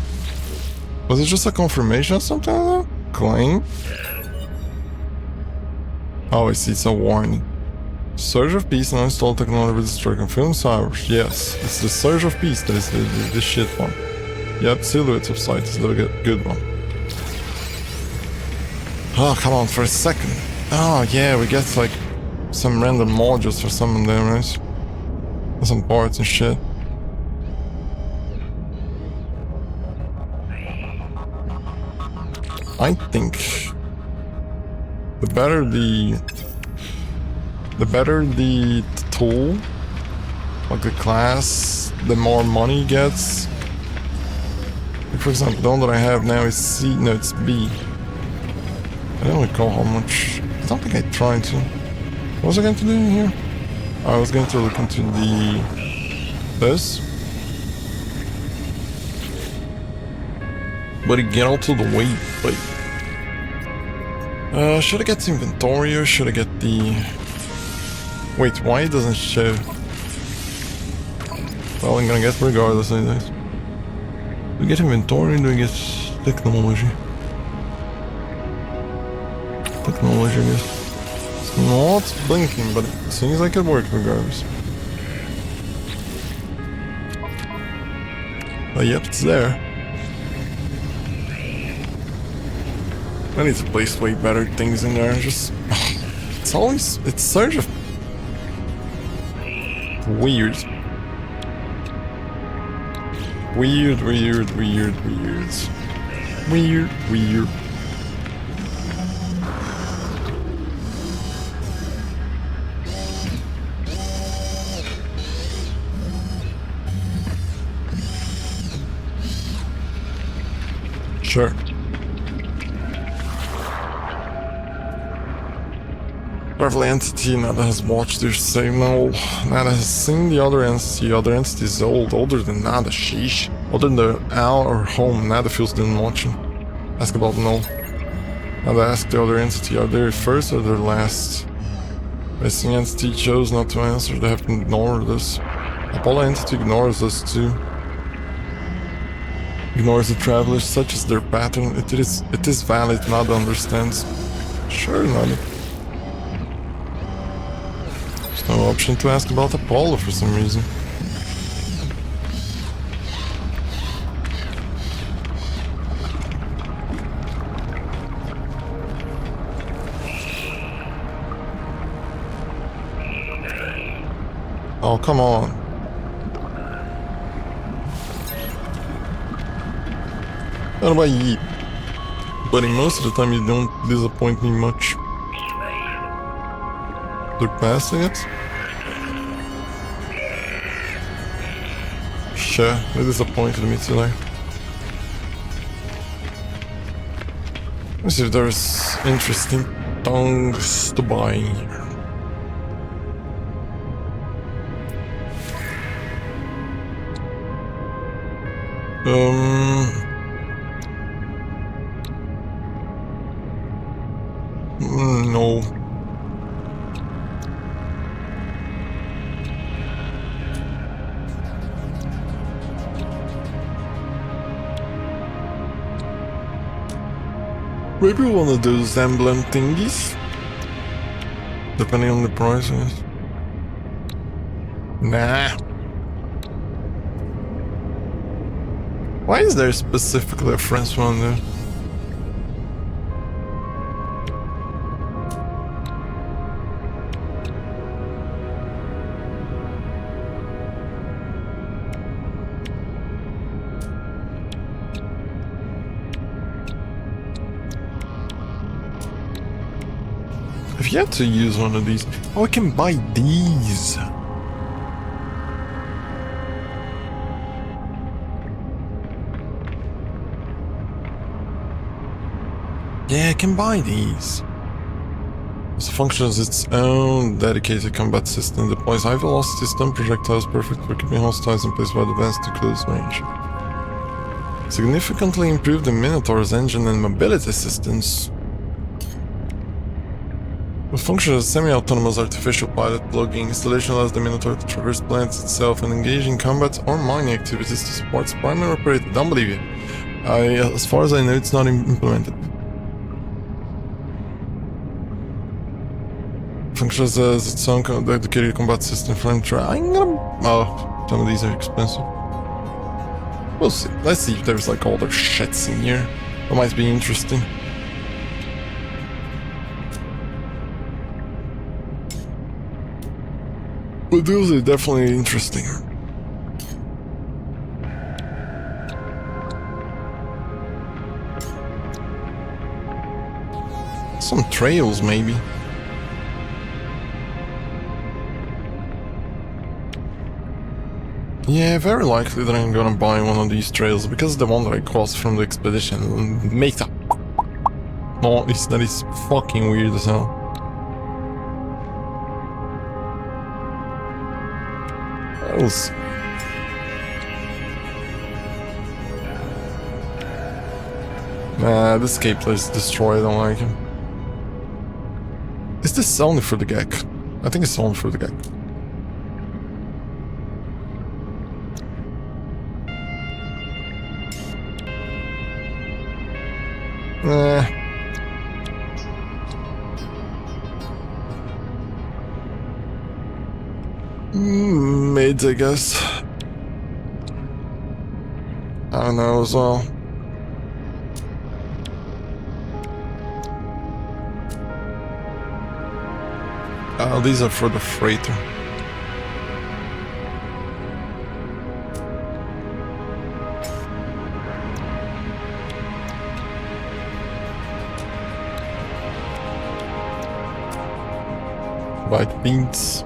Was it just a confirmation or something like that? Claim? Oh, I see, it's a warning. Surge of Peace now installed technology with destroy confirmed cybers. Yes, it's the Surge of Peace that is the shit one. Yep, Silhouettes of Sight is the good one. Oh, come on, for a second. Oh, yeah, we get like some random modules for some of them, right? And some parts and shit. I think the better the tool, like the class, the more money it gets. Like for example, the one that I have now is C, no, it's B. I don't recall how much. I don't think I tried to. What was I going to do here? I was going to look into this. But it get out to the weight, but should I get the inventory or should I get the... Wait, why it doesn't show? Well, I'm gonna get regardless, I guess. Do we get inventory or do we get technology? Technology, I guess. It's not blinking, but it seems like it worked regardless. Oh, yep, it's there. I need to place way better things in there. Just it's Surge of weird. Weird. Sure. Every entity Nada has watched their signal. Nada has seen the other entity is older than Nada, sheesh. Other than our home, Nada feels them watching. Ask about no. Nada asked the other entity, are they first or their last? Missing entity chose not to answer, they have to ignore this. Apollo entity ignores us too. Ignores the travelers, such as their pattern. It is valid, Nada understands. Sure, Nada. No option to ask about Apollo for some reason. Oh, come on. I don't know about you, but most of the time you don't disappoint me much. Look past it. Sure, they disappointed me today. Let's see if there's interesting things to buy here. No. Maybe one of those emblem thingies? Depending on the price, I guess. Nah. Why is there specifically a French one there? I've yet to use one of these. Oh, I can buy these. Yeah, I can buy these. This functions its own dedicated combat system. Deploys high velocity stun projectiles perfect for keeping hostiles in place while advanced to close range. Significantly improved the Minotaur's engine and mobility assistance. It functions as a semi-autonomous artificial pilot plugging. Installation allows the Minotaur to traverse planets itself and engage in combat or mining activities to support its primary operator. Don't believe you. As far as I know, it's not implemented. Functions as its own dedicated combat system for I'm gonna... Oh, some of these are expensive. We'll see. Let's see if there's like all the shits in here. That might be interesting. But those are definitely interesting. Some trails, maybe. Yeah, very likely that I'm gonna buy one of these trails because the one that I got from the expedition and make that noise. That is fucking weird as hell. That was... Nah, this gameplay is destroyed. I don't like him. Is this only for the gag? I think it's only for the gag. Mids, I guess. I don't know as well. These are for the freighter. White beans.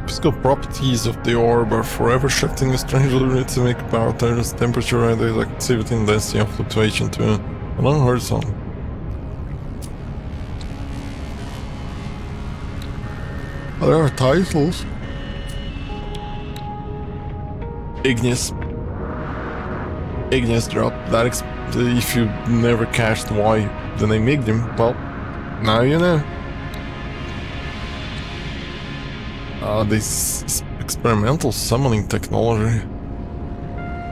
Physical properties of the orb are forever shifting a strange limit to make power turns, temperature, and the activity and density of fluctuation to an unheard song. There are titles. Igneous drop. That if you never catched why the name Ignium, well, now you know. This experimental summoning technology.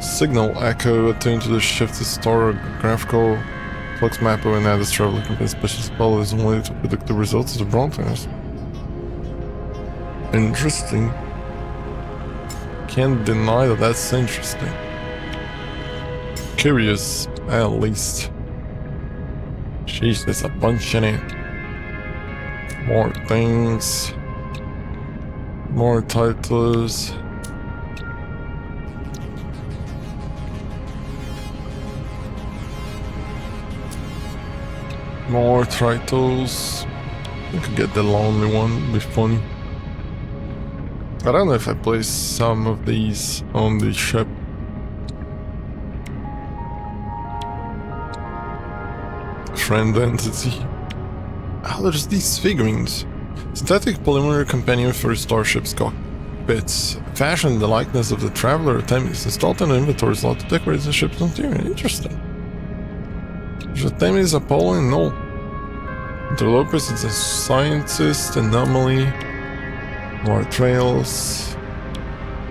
Signal echo attuned to the shifted star graphical flux map of an added travel campaign special spell is only to predict the results of the broadcast. Interesting. Can't deny that that's interesting. Curious, at least. Jeez, there's a bunch in it. More things. More titles. More titles. I could get the lonely one, it'd be funny. I don't know if I place some of these on the ship. Friend entity. Oh, there's these figurines. Synthetic polymer companion for starship's cockpits. Fashioned in the likeness of the traveler Artemis. Installed in the inventory slot to decorate the ship's interior. Interesting. Is Artemis Apollo and no. Interlopers is a scientist anomaly. More trails.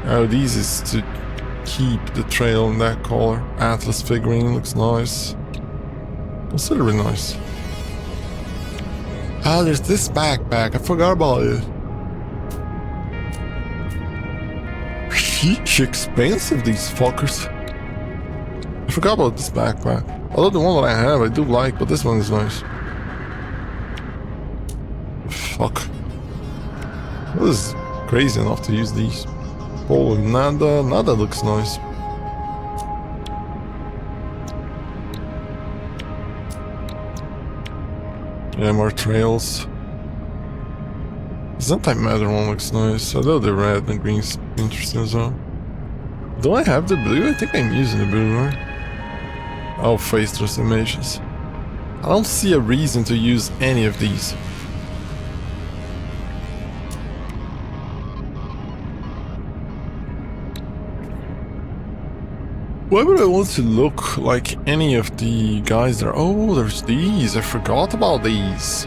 Oh, these is to keep the trail in that color. Atlas figurine looks nice. Considerably nice. Ah, there's this backpack. I forgot about it. Sheesh, expensive, these fuckers. I forgot about this backpack. Although the one that I have, I do like, but this one is nice. Fuck. This is crazy enough to use these. Oh, nada looks nice. Yeah, more trails. This antimatter one looks nice, although the red and green's interesting as well. Do I have the blue? I think I'm using the blue, right? Oh, face transformations. I don't see a reason to use any of these. Why would I want to look like any of the guys there? Oh, there's these. I forgot about these.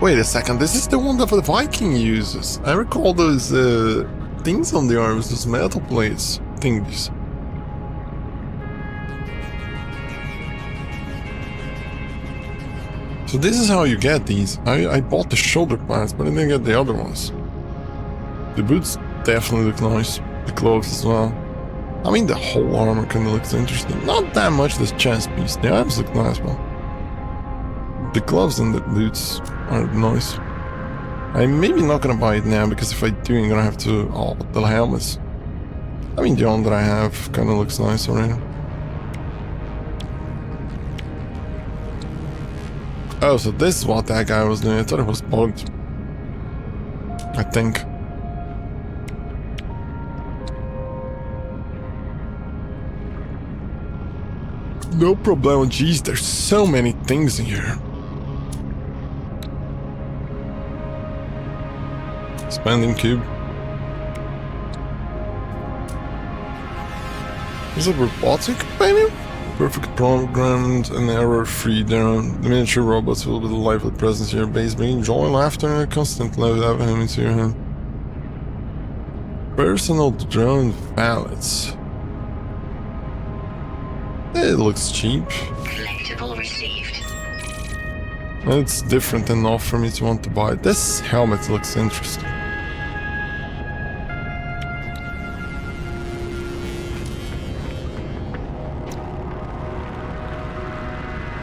Wait a second, this is the one that the Viking uses. I recall those things on the arms, those metal plates thingies. So this is how you get these. I bought the shoulder pads, but I didn't get the other ones. The boots definitely look nice. The gloves as well. I mean, the whole armor kind of looks interesting. Not that much this chest piece. The arms look nice, but the gloves and the boots are nice. I'm maybe not gonna buy it now, because if I do, I'm gonna have to... Oh, the helmets. I mean, the one that I have kind of looks nice already. Oh, so this is what that guy was doing. I thought it was bugged. I think. No problem. Jeez, there's so many things in here. Expanding cube. Is it robotic, maybe? Perfect programmed and error-free there. The miniature robots will be the lively presence in your base, bringing joy, laughter, and a constant load of him into your hand. Personal drone pallets. It looks cheap. Collectible received. It's different enough for me to want to buy it. This helmet looks interesting.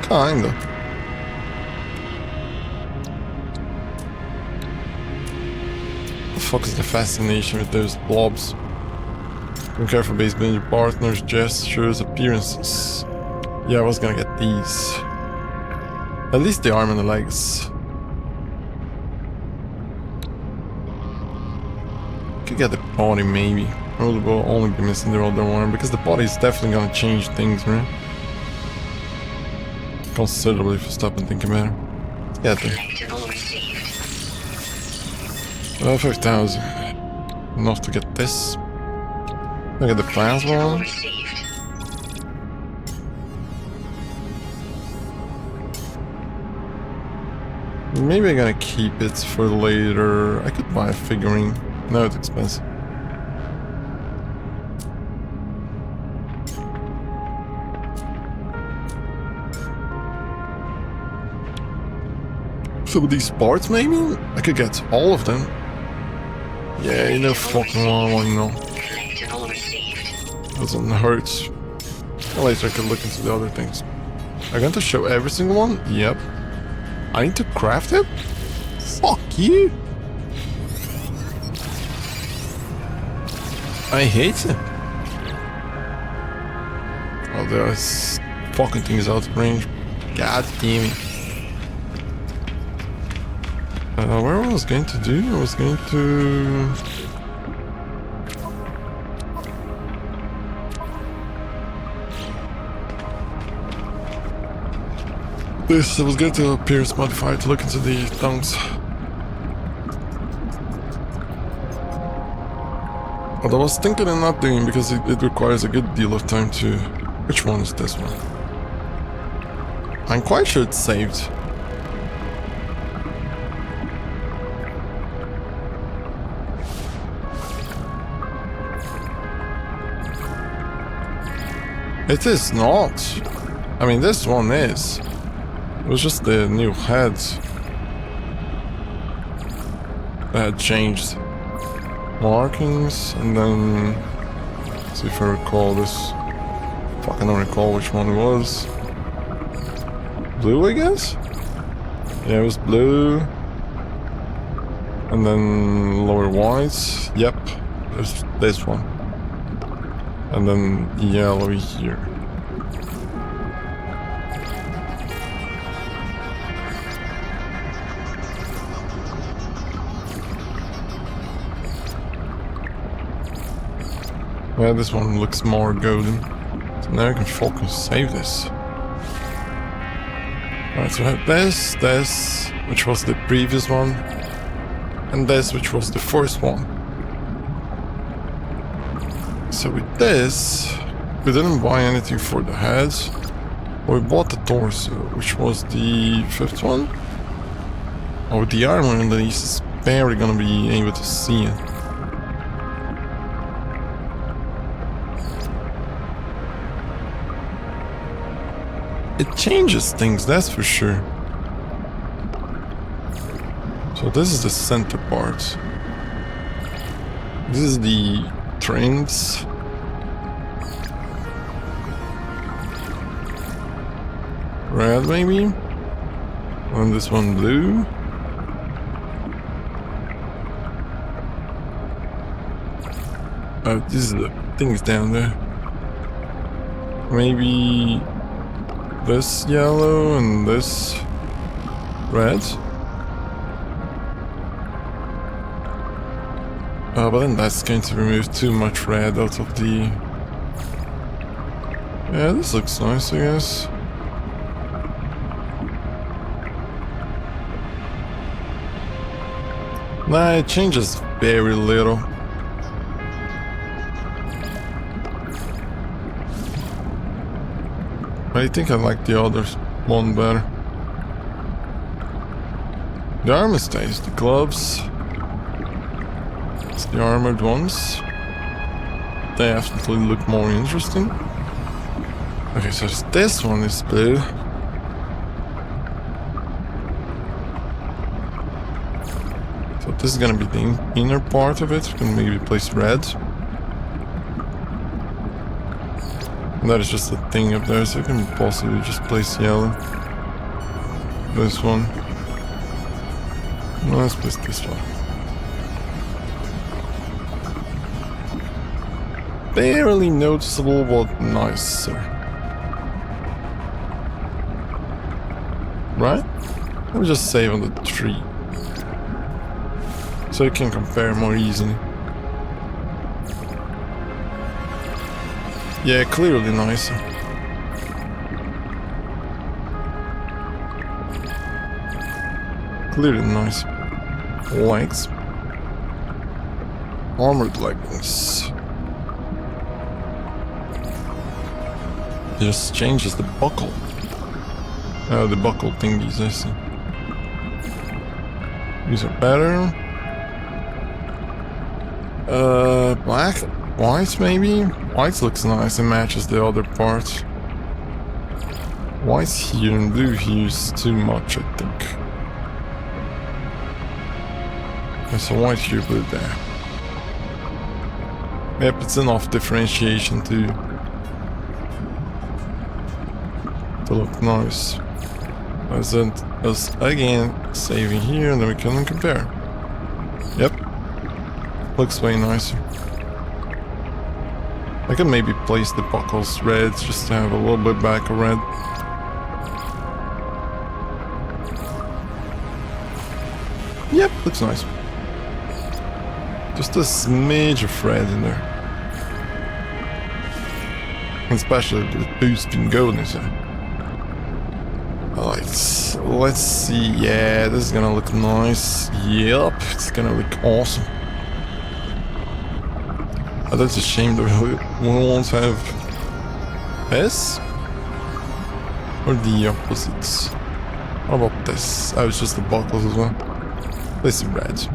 Kinda. The fuck is the fascination with those blobs? Don't care for baseball your partner's gestures, appearances. Yeah, I was gonna get these. At least the arm and the legs. Could get the body maybe. I will only be missing the other one because the body is definitely gonna change things, right? Considerably if you stop and think about it. Yeah, Collectible received. 5,000. Enough to get this. Look at the plasma Collectible one. received. Maybe I'm gonna keep it for later. I could buy a figurine. No, it's expensive. So with these parts, maybe I could get all of them. Yeah, you know, fucking one, you know. Collectible received. Doesn't hurt. Well, later I could look into the other things. I'm going to show every single one. Yep. I need to craft it? Fuck you. I hate it. Oh, there's fucking things out of range. God damn it. Where I was going to do? I was going to... This, I was going to appearance modifier to look into the tongues. But I was thinking of not doing because it requires a good deal of time to... Which one is this one? I'm quite sure it's saved. It is not. I mean, this one is. It was just the new heads that had changed markings, and then let's see if I recall this. Fuck, I don't recall which one it was. Blue, I guess? Yeah, it was blue. And then lower whites. Yep, there's this one. And then yellow here. Yeah, this one looks more golden. So now I can focus, save this. Alright, so I have this, which was the previous one, and this, which was the first one. So with this, we didn't buy anything for the heads. We bought the torso, which was the fifth one. Oh, the armor underneath is barely gonna be able to see it. It changes things, that's for sure. So this is the center part. This is the trims. Red maybe? And this one blue. Oh, this is the things down there. Maybe this yellow and this red. But then that's going to remove too much red out of the... Yeah, this looks nice, I guess. Nah, it changes very little. I think I like the other one better. The armor stays, the gloves. It's the armored ones. They definitely look more interesting. Okay, so this one is blue. So this is gonna be the inner part of it. We can maybe place red. And that is just a thing up there, so I can possibly just place yellow. This one. No, let's place this one. Barely noticeable, but nicer. Right? Let me just save on the tree. So you can compare more easily. Yeah, clearly nicer. Clearly nice. Legs. Armored leggings. Just changes the buckle. Oh, the buckle thingies, I see. These are better. Black? White maybe? White looks nice and matches the other part. White here and blue here is too much, I think. There's a white here, blue there. Yep, it's enough differentiation to look nice. As again, saving here and then we can compare. Yep. Looks way nicer. I can maybe place the buckles red just to have a little bit back of red. Yep, looks nice. Just a smidge of red in there. Especially with boosting golden. Alright, let's see. Yeah, this is gonna look nice. Yep, it's gonna look awesome. Oh, that's a shame that we won't have this. Or the opposites. What about this? Oh, it's just the buckles as well. This is red.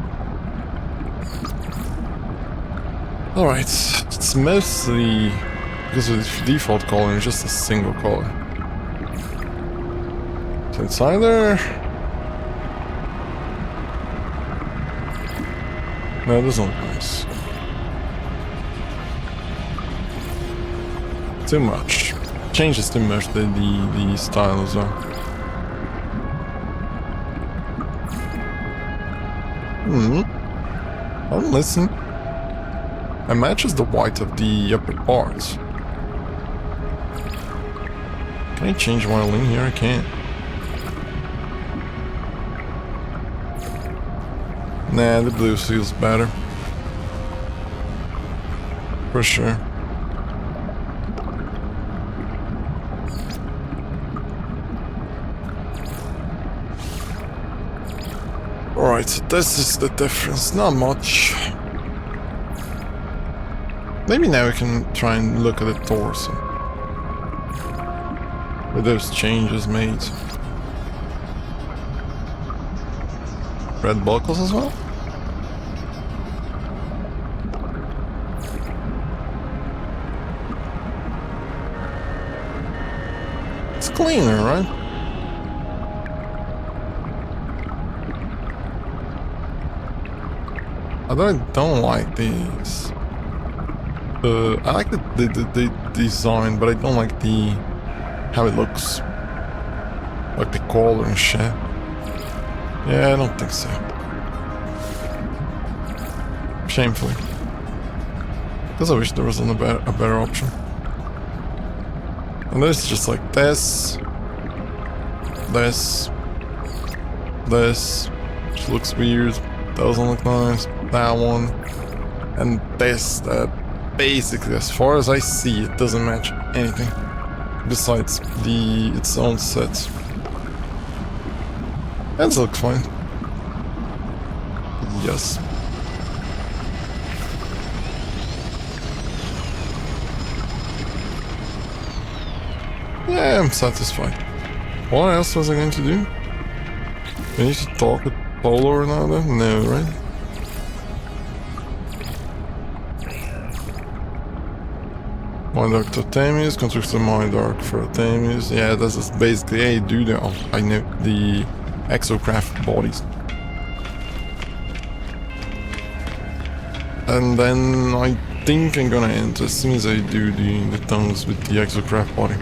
Alright, it's mostly because of the default color, it's just a single color. So it's either... No, it doesn't look nice. Too much. Changes too much the style as well. Oh, listen. It matches the white of the upper parts. Can I change while in here? I can't. Nah, the blue feels better. For sure. Alright, so this is the difference. Not much. Maybe now we can try and look at the torso. With those changes made. Red buckles as well? It's cleaner, right? Although I don't like these. I like the design, but I don't like how it looks. Like the collar and shit. Yeah, I don't think so. Shamefully. Because I wish there was a better option. And there's just like this, which looks weird, doesn't look nice, that one, and this that basically, as far as I see, it doesn't match anything besides its own set. That looks fine. Yes. Yeah, I'm satisfied. What else was I going to do? I need to talk with Polo or another? No, right? Mind Dark to Artemis, constructs the Mind Dark for Artemis. Yeah, that's just basically, hey, do the, oh, I know, the exocraft bodies. And then I think I'm gonna end as soon as I do the tongues with the exocraft body.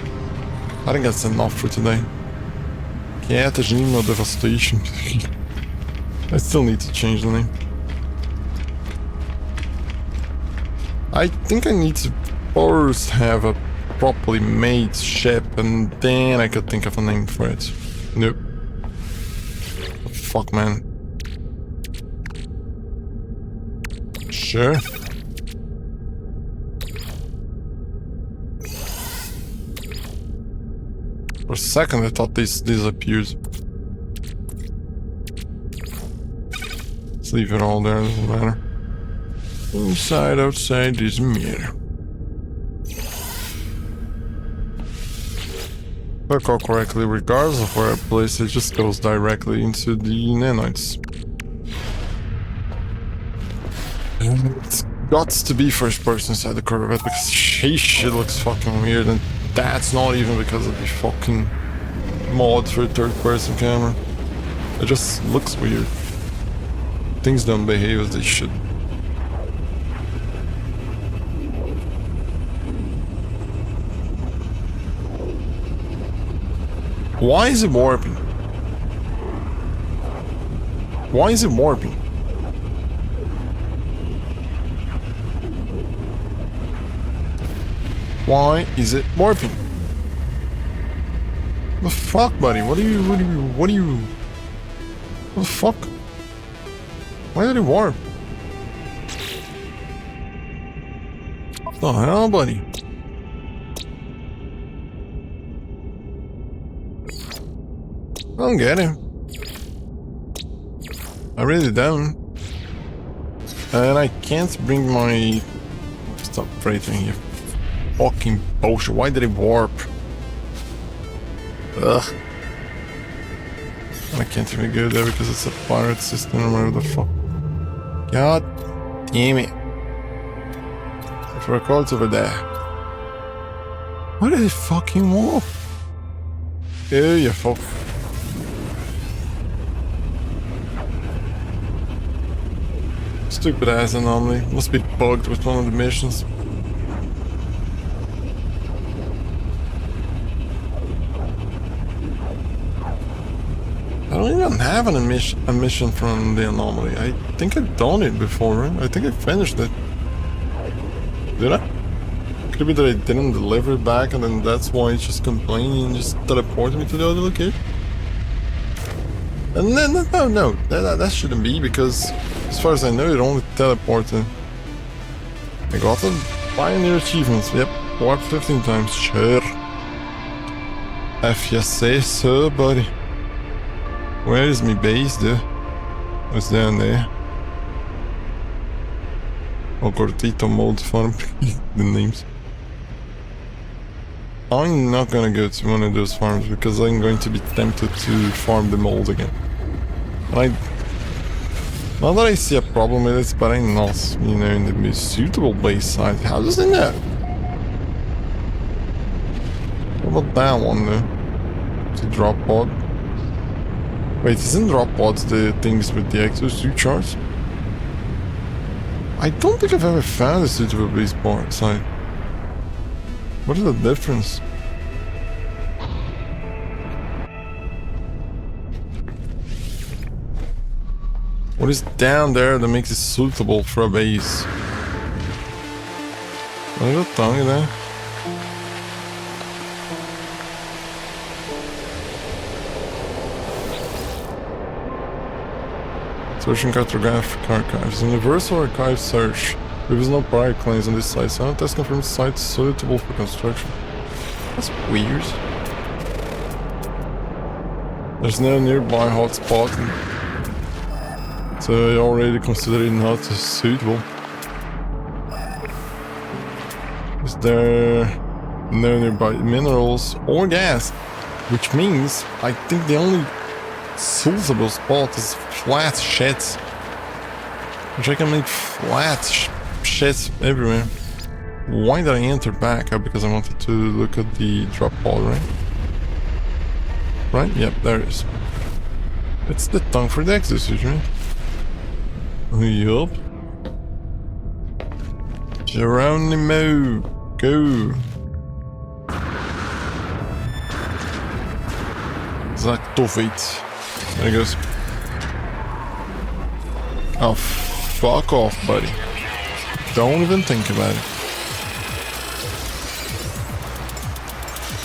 I think that's enough for today. Katarzyna Devastation. I still need to change the name. I think I need to first have a properly made ship and then I could think of a name for it. Nope. Fuck, man. Sure. For a second I thought this disappeared. Let's leave it all there, doesn't matter. Inside, outside, doesn't matter. If I recall correctly, regardless of where I place it, just goes directly into the nanites. And it's got to be first person inside the Corvette because shit looks fucking weird, and that's not even because of the fucking mod for a third person camera. It just looks weird. Things don't behave as they should. Why is it warping? Why is it warping? Why is it warping? The fuck, buddy? What the fuck? Why did it warp? What the hell, buddy? I don't get it. I really don't. And I can't bring my... Stop freighting you. Fucking bullshit. Why did it warp? Ugh. I can't even go there because it's a pirate system or whatever the fuck. God damn it. If I recall, it's over there. Why did it fucking warp? Ew, you fuck. Stupid ass anomaly. Must be bugged with one of the missions. I don't even have a mission from the anomaly. I think I've done it before, right? I think I finished it. Did I? Could it be that I didn't deliver it back and then that's why it's just complaining and just teleported me to the other location? And then, no, that shouldn't be because as far as I know it only teleported. I got the Pioneer achievements, yep, warped 15 times, sure. If you say so, buddy. Where is my base, dude? What's down there? Oh, Cortito Mold Farm. The names. I'm not gonna go to one of those farms because I'm going to be tempted to farm the mold again. And not that I see a problem with it, but I'm not, you know, in the most suitable base site. How does it know? What about that one though? It's a drop pod. Wait, isn't drop pods the things with the exosuit charts? I don't think I've ever found a suitable base site. What is the difference? What is down there that makes it suitable for a base? What is that tongue there? Searching cartographic archives. Universal Archive search. There is no prior claims on this site, so test confirms the site suitable for construction. That's weird. There's no nearby hotspot, so I already consider it not suitable. Is there no nearby minerals or gas? Which means I think the only suitable spot is flat sheds. Which I can make flat sheds everywhere. Why did I enter back? Because I wanted to look at the drop pod, right? Right? Yep, there it is. It's the tongue for the exosuit, right? Yup. Geronimo, go. Zactovate. There he goes. Oh, fuck off, buddy. Don't even think about it.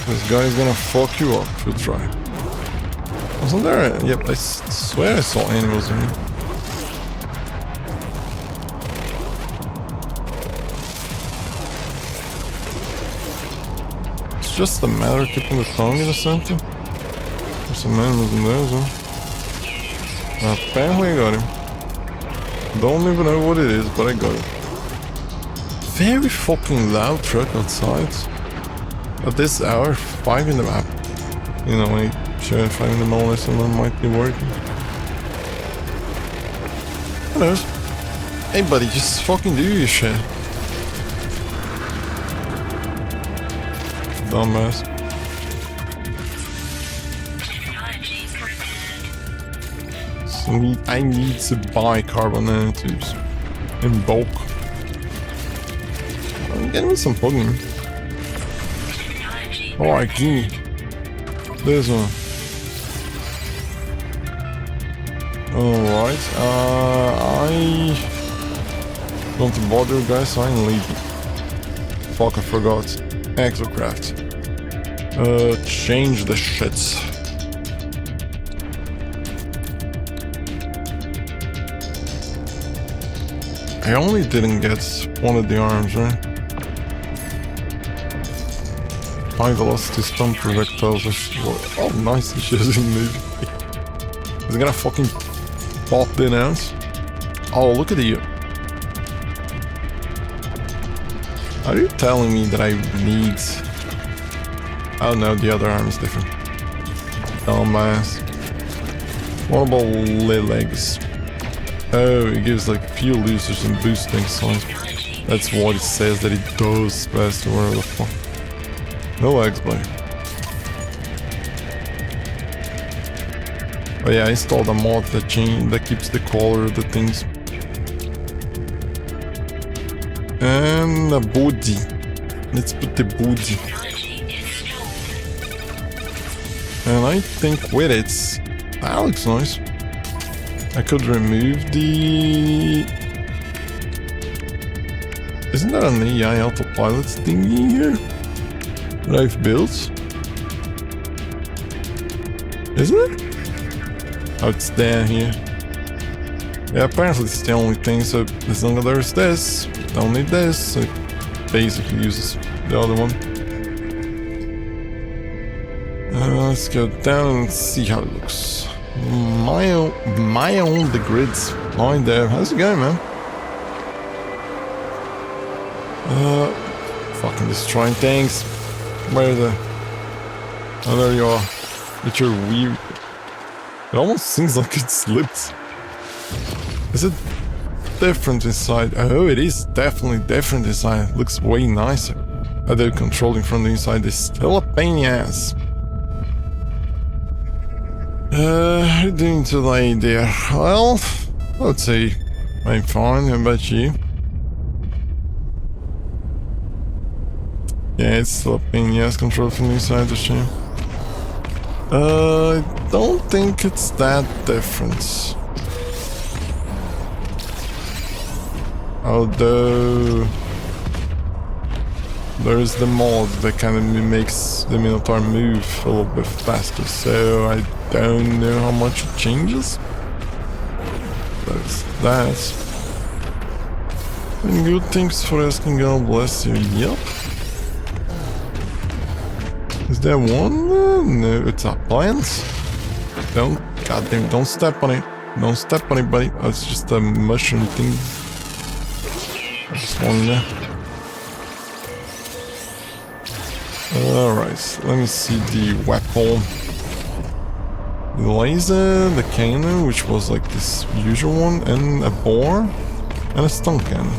This guy's gonna fuck you up if you try. Wasn't there? Yep, I swear I saw animals in here. It's just a matter of keeping the tongue in the center. There's some animals in there as well. Apparently I got him. Don't even know what it is, but I got it. Very fucking loud truck outside. At this hour, 5 in the map. You know, like, sure, 5 in the morning, someone might be working. Who knows? Hey buddy, just fucking do your shit. Dumbass. I need to buy carbon nanotubes in bulk. Get me some Pokemon. Alright, give me this one. Alright, I don't want to bother you guys, so I'm leaving. Fuck, I forgot. Exocraft. Change the shits. I only didn't get one of the arms, right? High velocity stun projectiles. Oh, nice, he doesn't move. Is it gonna fucking pop the announce? Oh, look at you. Are you telling me that I need... Oh no, the other arm is different. Dumbass. What about legs? Oh, it gives like fuel usage and boosting signs. That's what it says that it does, best whatever the fuck. No legs, buddy. Oh yeah, I installed a mod that keeps the color of the things. And a body. Let's put the body. And I think with it, that looks nice. I could remove the... Isn't there an AI autopilot thingy here that I've built? Isn't it? Oh, it's down here. Yeah, apparently it's the only thing, so as long as there's this, don't need this, so it basically uses the other one. Let's go down and see how it looks. my own the grids. Hi there, how's it going, man? Fucking destroying things. Where the? Oh, there you are. With your weird. It almost seems like it slipped. Is it different inside? Oh, it is definitely different inside. It looks way nicer. Although controlling from the inside is still a pain in the ass. How you doing today, dear? Well, I would say I'm fine. How about you? Yeah, it's still a pain in the ass control from the inside, the shame. I don't think it's that different. Although there's the mod that kind of makes the Minotaur move a little bit faster, so I don't know how much it changes. That's that. And good, thanks for asking, God bless you. Yep. Is there one? No, it's a plant. Don't, goddamn, don't step on it. Don't step on it, buddy. Oh, it's just a mushroom thing. I just want to. Alright, let me see the weapon. The laser, the cannon, which was like this usual one, and a boar, and a stun cannon.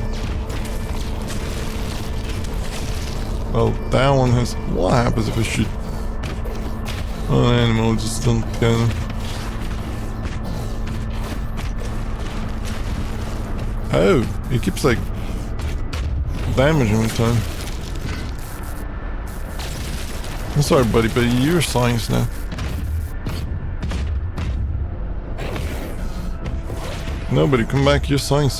Well, that one has... What happens if I shoot an animal with a stun cannon? Oh, it keeps like damaging me time. I'm sorry, buddy, but you're science now. Nobody, come back, you're science.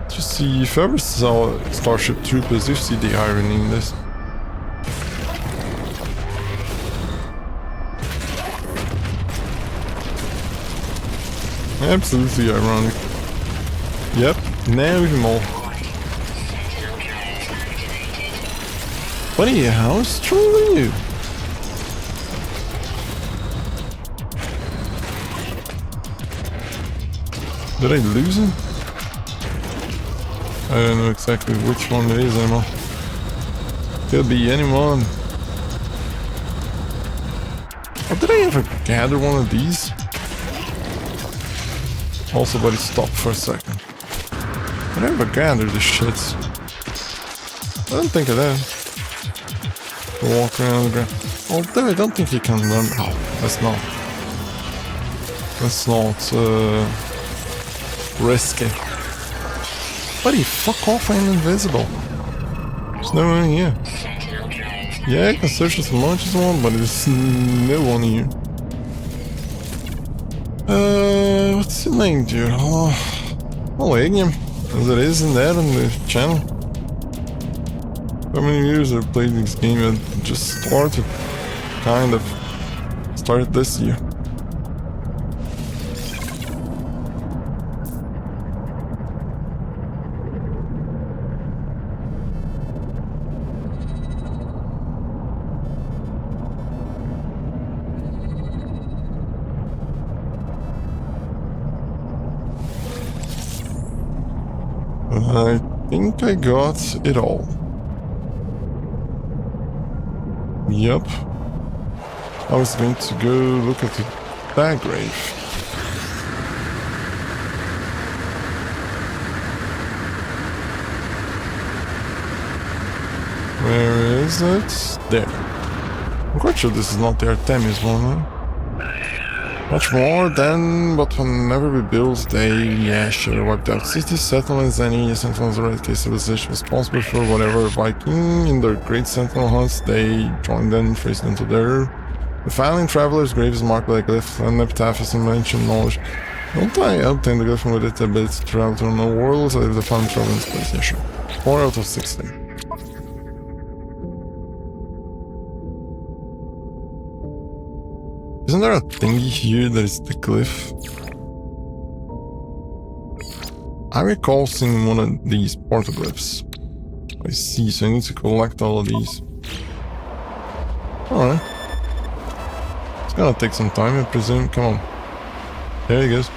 Just see, if you ever saw Starship Troopers, you see the irony in this. Absolutely ironic. Yep, now even more. Buddy, how strong are you? Did I lose him? I don't know exactly which one it is anymore. Could be anyone. Oh, did I ever gather one of these? Also, buddy, stop for a second. Did I ever gather this shit? I don't think I did. Walk around the ground. Although I don't think you can run. Oh, that's not. That's not risky. Buddy, fuck off, I'm invisible. There's no one here. Yeah, I can search as much as I want, but there's no one here. What's your name, dude? Oh, Legium, as it is in there on the channel. How many years I've played this game? I just started this year. I think I got it all. Yep. I was going to go look at that grave. Where is it? There. I'm quite sure this is not the Artemis one, huh? Much more than what whenever we built, they, yeah, sure, wiped out cities, settlements, any sentinels or red case civilization responsible for whatever Viking in their great sentinel hunts, they joined them, traced them to there. The fallen traveler's grave is marked by a glyph, and epitaph is some ancient knowledge. Don't I obtain the glyph with its ability to travel to unknown worlds? I leave the fallen traveler in this place, yeah, sure. 4 out of 16. Isn't there a thingy here that is the glyph? I recall seeing one of these portoglyphs. I see, so I need to collect all of these. Alright. It's gonna take some time, I presume. Come on. There he goes.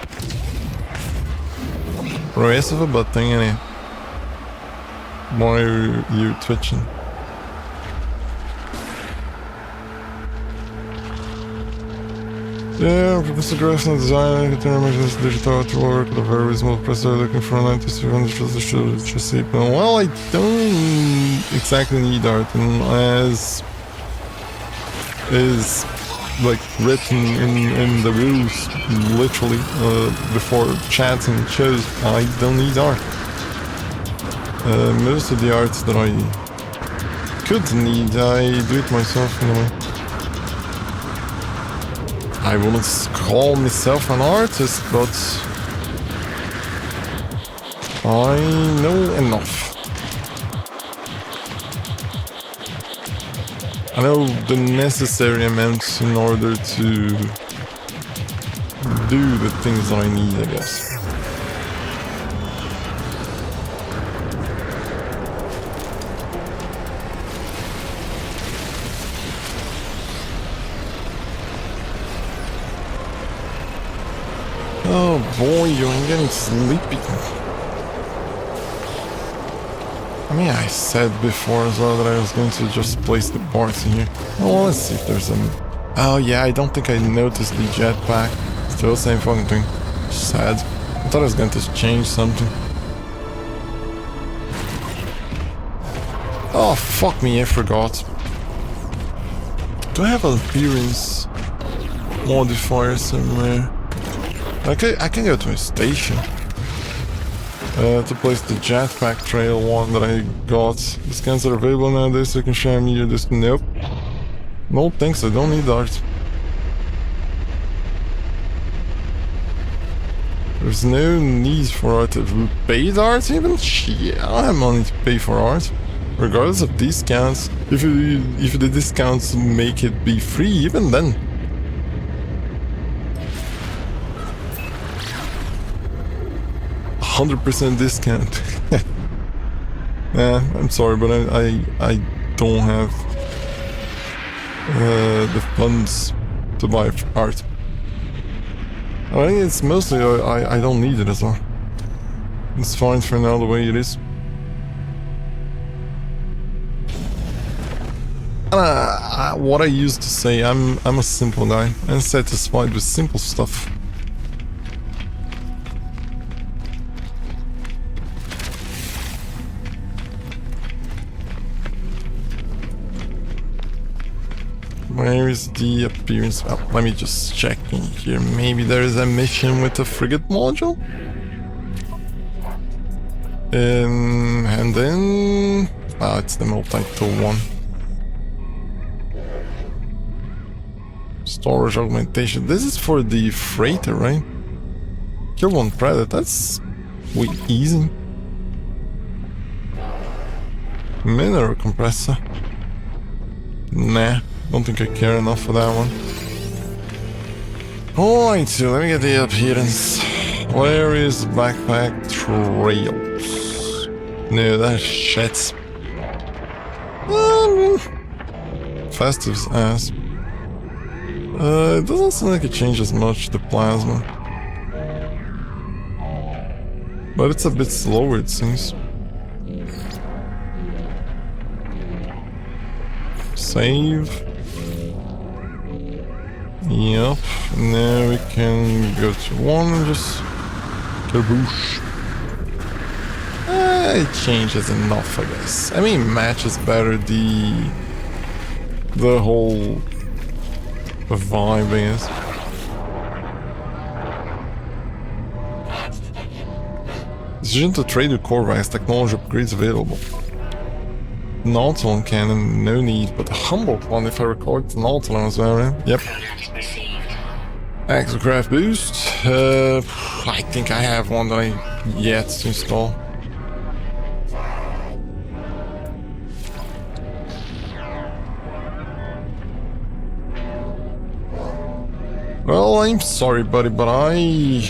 Rest of a butt thing, anyhow. Why are you twitching? Yeah, Professor Grafton design I can remember this digital artwork with a very reasonable price. Looking for 90-100 chassis. Well, I don't exactly need art, and as is like written in the rules, literally before chatting shows, I don't need art. Most of the art that I could need, I do it myself in a way. I wouldn't call myself an artist, but I know enough. I know the necessary amounts in order to do the things that I need, I guess. Oh boy, I'm getting sleepy. I mean, I said before as well that I was going to just place the parts in here. Well, let's see if there's some... Oh yeah, I don't think I noticed the jetpack. Still the same fucking thing. Sad. I thought I was going to change something. Oh, fuck me, I forgot. Do I have an appearance modifier somewhere? Okay, I can go to a station to place the jetpack trail one that I got. The scans are available nowadays, so you can share me your disc. Nope. No thanks, I don't need art. There's no need for art. Paid art even? Shit, I have money to pay for art. Regardless of discounts. If the discounts make it be free, even then. 100% discount. Yeah, I'm sorry, but I don't have the funds to buy art. I think it's mostly I don't need it as well. It's fine for now the way it is. What I used to say, I'm a simple guy. I'm satisfied with simple stuff. Where is the appearance? Well, let me just check in here. Maybe there is a mission with the frigate module? And then... Oh, it's the multi-tool one. Storage augmentation. This is for the freighter, right? Kill one predator. That's easy. Mineral compressor. Nah. Don't think I care enough for that one. Alright, so let me get the appearance. Where is backpack trails? No, that's shit. Festive's ass. It doesn't seem like it changes much, the plasma. But it's a bit slower, it seems. Save. Yep, now we can go to one and just kaboosh. It changes enough, I guess. I mean, matches better the whole vibe, I guess. Decision to trade with Corvax, technology upgrades available. Nautilon cannon, no need, but the Humboldt one, if I recall, it's Nautilon as well, right? Yep. Exocraft boost. I think I have one that I yet to install. Well, I'm sorry, buddy, but I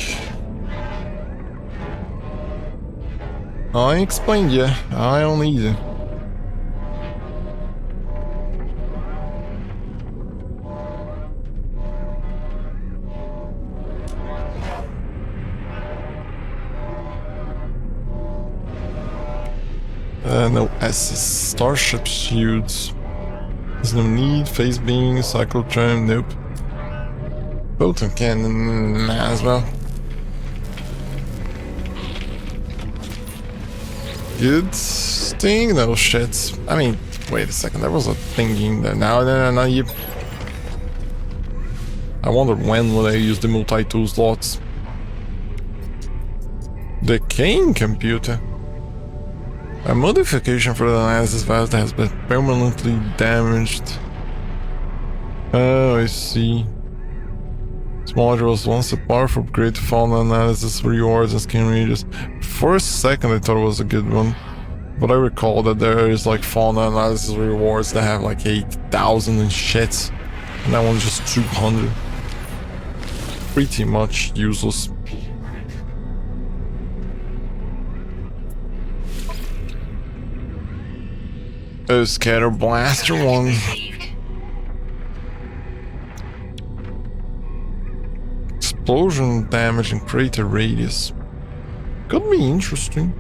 explained you. I don't need it. No S's. Starship shields. There's no need. Phase beam, cyclotron, nope. Photon cannon as well. Good thing, no shit. I mean, wait a second, there was a thingy there. No, you. I wonder when will I use the multi-tool slots. Decaying computer. A modification for the analysis valve that has been permanently damaged. Oh, I see. This module was once a powerful upgrade to fauna analysis rewards and skin readers. For a second I thought it was a good one. But I recall that there is like fauna analysis rewards that have like 8,000 and shit. And that one's just 200. Pretty much useless. Oh, scatter blaster one. Received. Explosion damage and crater radius. Could be interesting.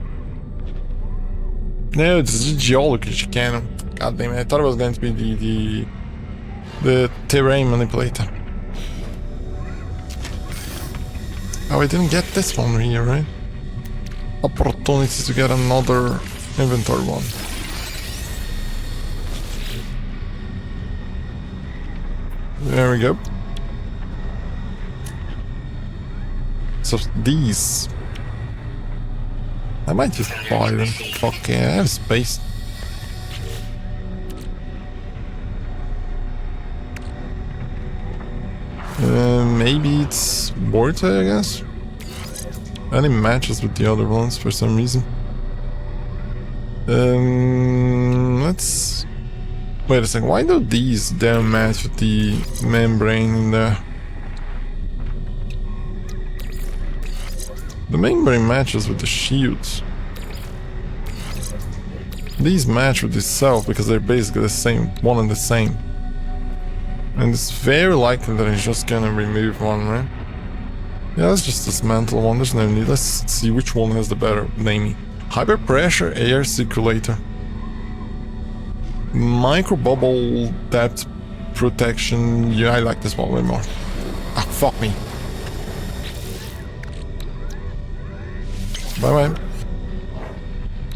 No, it's a geology cannon. God damn it, I thought it was going to be the terrain manipulator. Oh, I didn't get this one here, right? Opportunity to get another inventory one. There we go. So these, I might just buy them. Fuck yeah, I have space. Maybe it's Borta, I guess. And it matches with the other ones for some reason. Let's wait a second. Why do these don't match with the membrane in there? The membrane matches with the shields. These match with itself because they're basically the same, one and the same. And it's very likely that he's just gonna remove one, right? Yeah, let's just dismantle one, there's no need. Let's see which one has the better naming. Hyper pressure air circulator. Micro bubble depth protection. Yeah, I like this one way more. Ah, fuck me. Bye bye.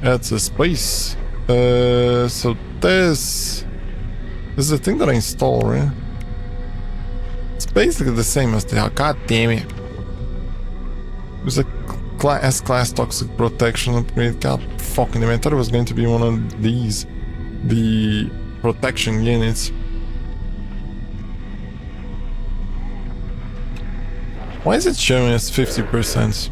That's a space. So this is the thing that I install, right? It's basically the same as the. God damn it! There's a S-class toxic protection upgrade. God fucking damn it! I thought it was going to be one of these, the protection units. Why is it showing us 50%?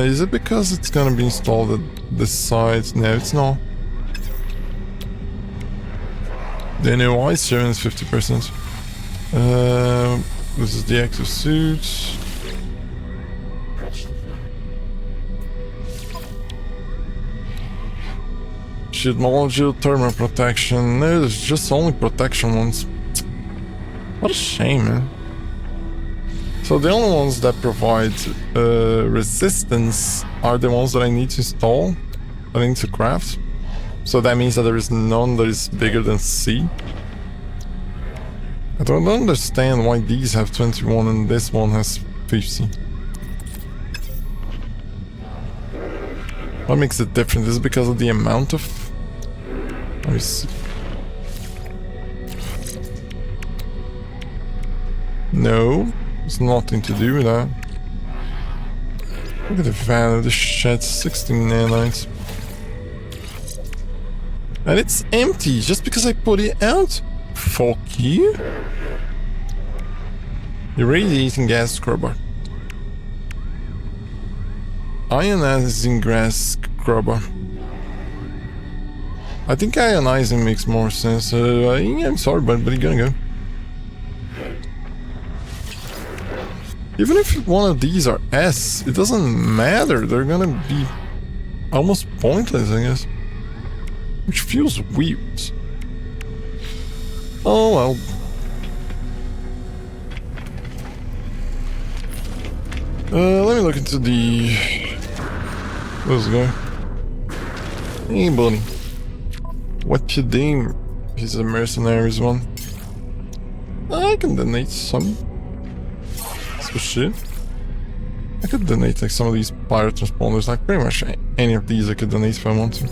Is it because it's gonna be installed at the side? No, it's not. Do you know why it's showing us 50%? This is the exosuit. Shield module, thermal protection. No, there's just only protection ones. What a shame, man. So the only ones that provide resistance are the ones that I need to install, that I need to craft. So that means that there is none that is bigger than C. I don't understand why these have 21 and this one has 50. What makes it different? Is it because of the amount of... Let me see. No. It's nothing to do with that. Look at the value of the shit, 16 nanites. And it's empty just because I put it out? Fuck you. Irradiating gas scrubber. Ionizing gas scrubber. I think ionizing makes more sense. Yeah, I'm sorry, but you're gonna go. Even if one of these are S, it doesn't matter. They're gonna be almost pointless, I guess. Which feels weird. Oh well. Let me look into the Let's go. Hey, buddy. What you doing? He's a mercenaries one. I can donate some. So shit. I could donate like some of these pirate transponders, like pretty much any of these I could donate if I want to.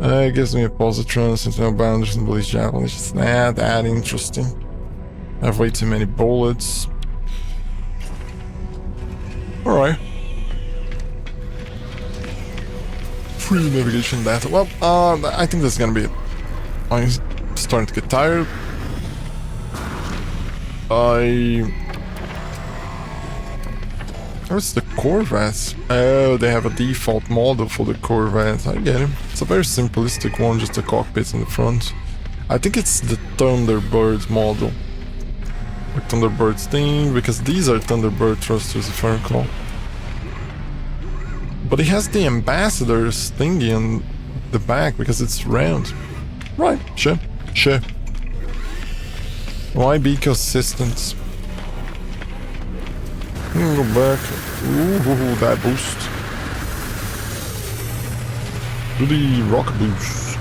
It gives me a positron, sentinel bounders, and police javelin. It's just not that interesting. I have way too many bullets. Alright. Free navigation data. Well, I think that's gonna be it. I'm starting to get tired. Where's the Corvettes? Oh, they have a default model for the Corvettes. I get it. It's a very simplistic one, just the cockpits in the front. I think it's the Thunderbird model. Like Thunderbird's thing, because these are Thunderbird thrusters if I recall. But it has the Ambassador's thingy on the back because it's round. Right, sure. Why be consistent? Go back. Ooh, that boost. Do the rocket boost.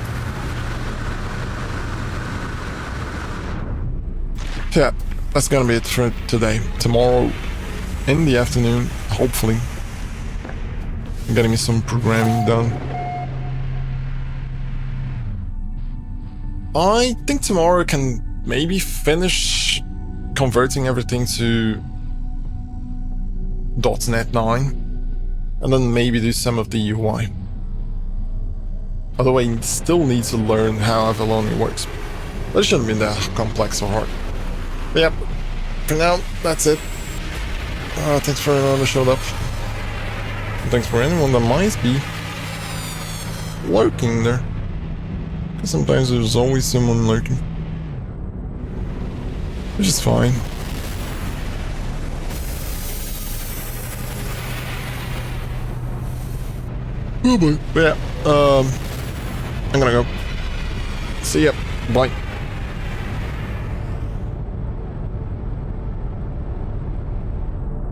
Yeah, that's gonna be it for today. Tomorrow, in the afternoon, hopefully, I'm getting me some programming done. I think tomorrow I can maybe finish converting everything to .NET 9 and then maybe do some of the UI. Although I still need to learn how Avalon works. But it shouldn't be that complex or hard. But yep, for now, that's it. Thanks for anyone that showed up. And thanks for anyone that might be lurking there. Because sometimes there's always someone lurking. Which is fine. Oh boy. But yeah, I'm gonna go. See ya. Bye.